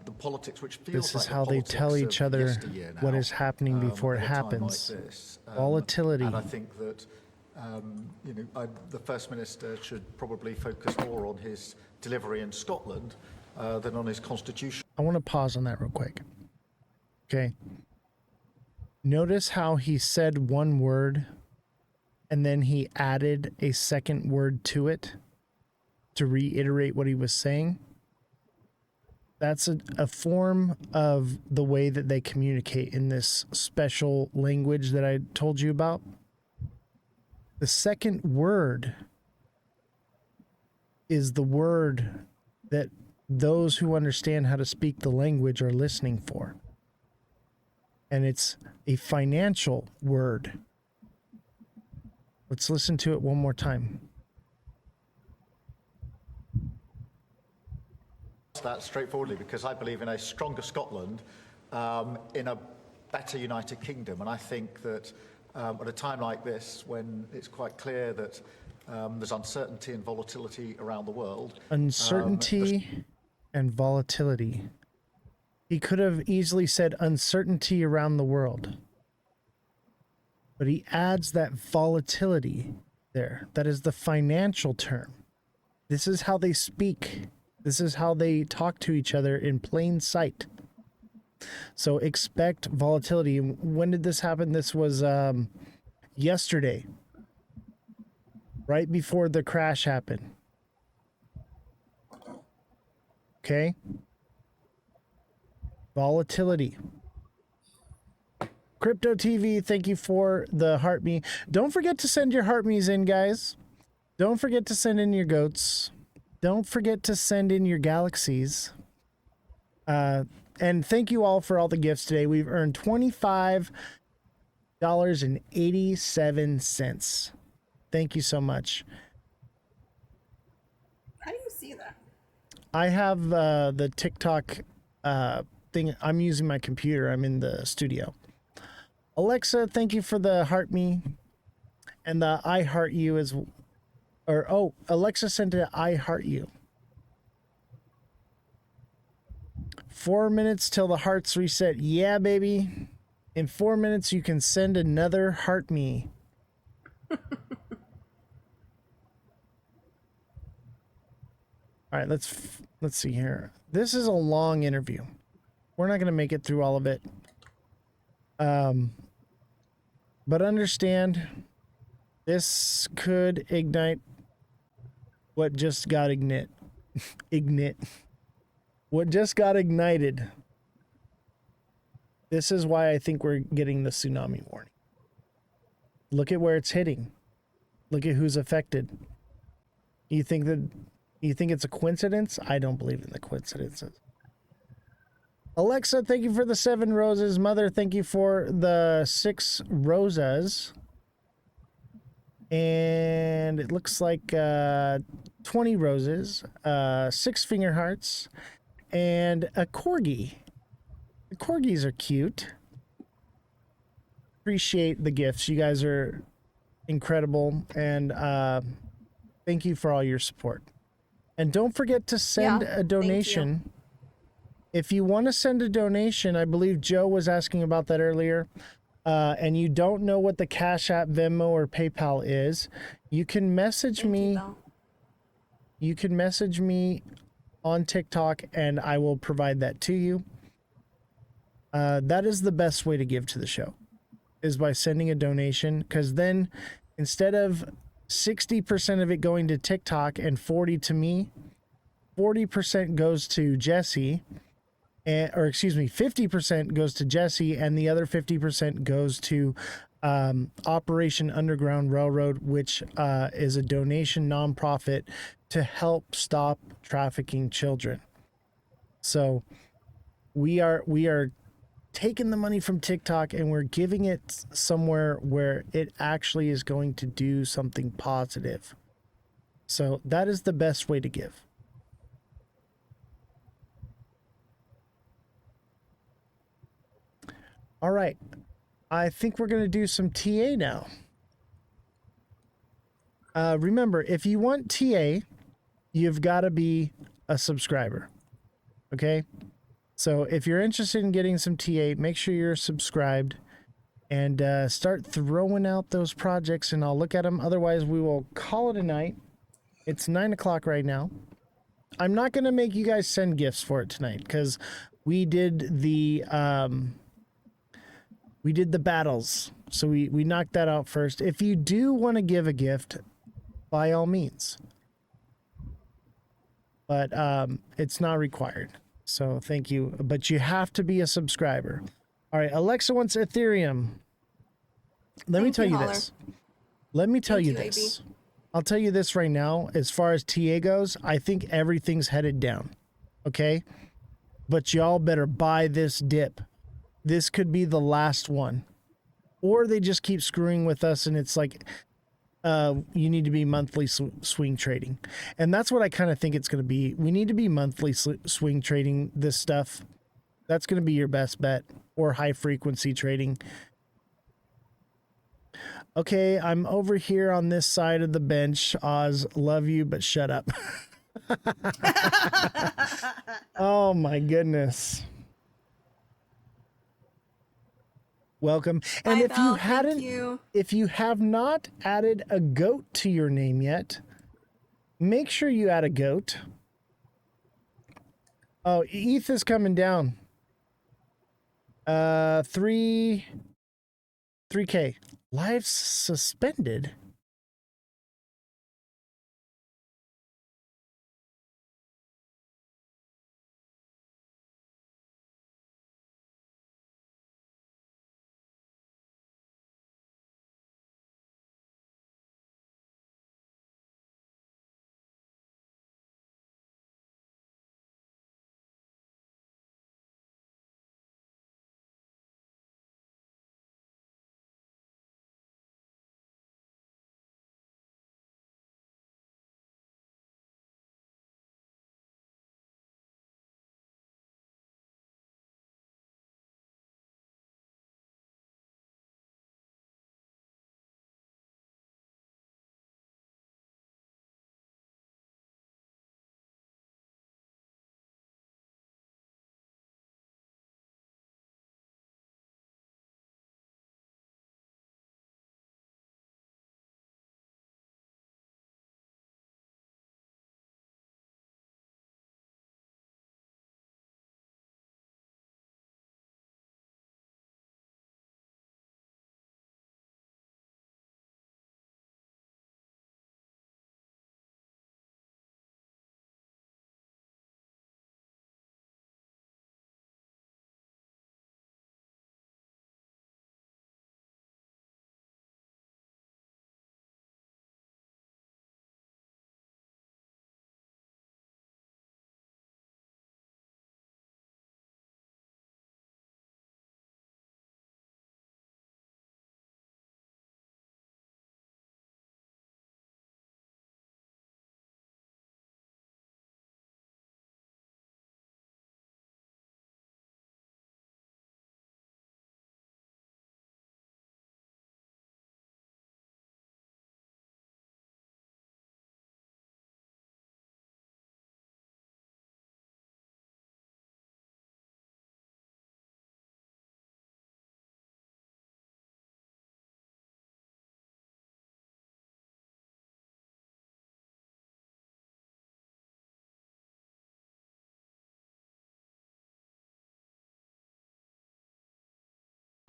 the politics, which feels This is like how they tell each other what now, is happening before it at a time happens. like this. Volatility. And I think that the First Minister should probably focus more on his delivery in Scotland than on his constitution. I want to pause on that real quick. Okay. Notice how he said one word and then he added a second word to it to reiterate what he was saying. That's a form of the way that they communicate in this special language that I told you about. The second word is the word that those who understand how to speak the language are listening for. And it's a financial word. Let's listen to it one more time. That straightforwardly, because I believe in a stronger Scotland, in a better United Kingdom. And I think that at a time like this, when it's quite clear that there's uncertainty and volatility around the world. Uncertainty and volatility. He could have easily said uncertainty around the world. But he adds that volatility there. That is the financial term. This is how they speak. This is how they talk to each other in plain sight. So expect volatility. When did this happen? This was yesterday, right before the crash happened. Okay? Volatility. Crypto TV, thank you for the heart me. Don't forget to send your heart me's in, guys. Don't forget to send in your goats. Don't forget to send in your galaxies. And thank you all for all the gifts today. We've earned $25.87. Thank you so much. How do you see that? I have the TikTok thing. I'm using my computer. I'm in the studio. Alexa, thank you for the heart me. And the I heart you is... Alexa sent it, I heart you. 4 minutes till the hearts reset. Yeah, baby. In 4 minutes, you can send another heart me. All right, let's see here. This is a long interview. We're not going to make it through all of it. But understand, this could ignite what just got what just got ignited. This is why I think we're getting the tsunami warning. Look at where it's hitting. Look at who's affected. You think it's a coincidence? I don't believe in the coincidences. Alexa, thank you for the 7 roses. Mother, thank you for the 6 roses. And it looks like 20 roses, 6 finger hearts, and a corgi. The corgis are cute. Appreciate the gifts. You guys are incredible, and thank you for all your support. And don't forget to send a donation. If you want to send a donation, I believe Joe was asking about that earlier, and you don't know what the Cash App, Venmo, or PayPal is, you can message me. You can message me on TikTok, and I will provide that to you. That is the best way to give to the show, is by sending a donation, because then instead of 60% of it going to TikTok and 40 to me, 40% goes to Jesse, or excuse me, 50% goes to Jesse, and the other 50% goes to Operation Underground Railroad, which is a donation nonprofit to help stop trafficking children. So we are taking the money from TikTok and we're giving it somewhere where it actually is going to do something positive. So that is the best way to give. All right. I think we're going to do some TA now. Remember, if you want TA, you've got to be a subscriber. Okay? So if you're interested in getting some TA, make sure you're subscribed and start throwing out those projects and I'll look at them. Otherwise, we will call it a night. It's 9 o'clock right now. I'm not going to make you guys send gifts for it tonight because we did the battles. So we knocked that out first. If you do want to give a gift, by all means. But it's not required. So thank you. But you have to be a subscriber. All right. Alexa wants Ethereum. Let me tell you this. Let me tell you this. I'll tell you this right now. As far as TA goes, I think everything's headed down. Okay? But y'all better buy this dip. This could be the last one. Or they just keep screwing with us and it's like you need to be monthly swing trading. And that's what I kind of think it's going to be. We need to be monthly swing trading this stuff. That's going to be your best bet, or high frequency trading. Okay, I'm over here on this side of the bench. Oz, love you, but shut up. Oh my goodness. Welcome. And if you have not added a goat to your name yet, make sure you add a goat. Oh, ETH is coming down. 3K. Live suspended.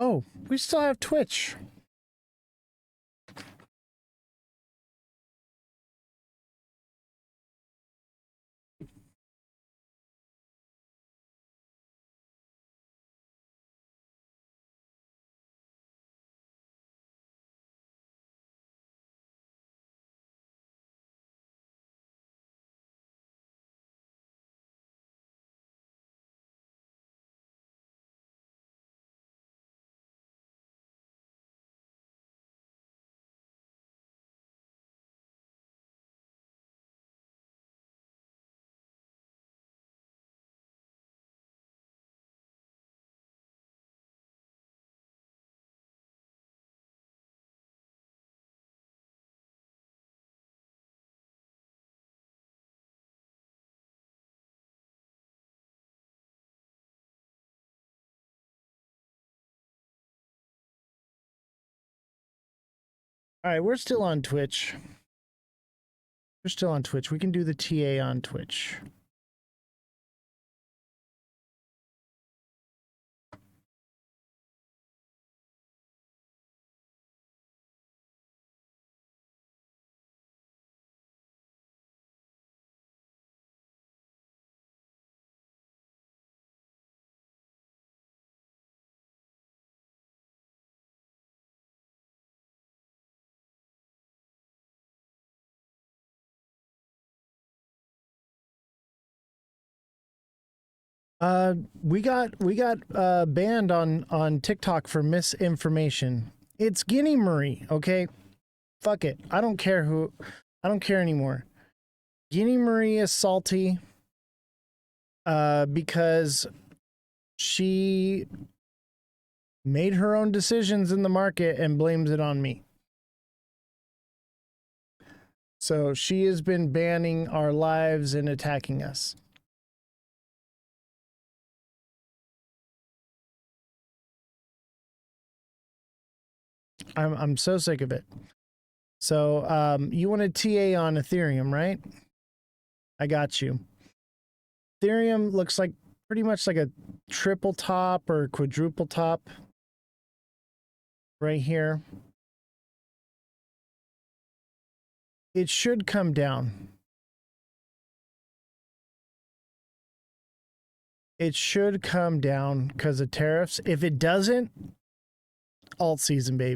Oh, we still have Twitch. All right, we're still on Twitch. We're still on Twitch. We can do the TA on Twitch. We got banned on TikTok for misinformation. It's Guinea Marie, okay? Fuck it. I don't care anymore. Guinea Marie is salty because she made her own decisions in the market and blames it on me. So she has been banning our lives and attacking us. I'm so sick of it. So you want a TA on Ethereum, right? I got you. Ethereum looks like pretty much like a triple top or quadruple top right here. It should come down. It should come down because of tariffs. If it doesn't, alt season, baby.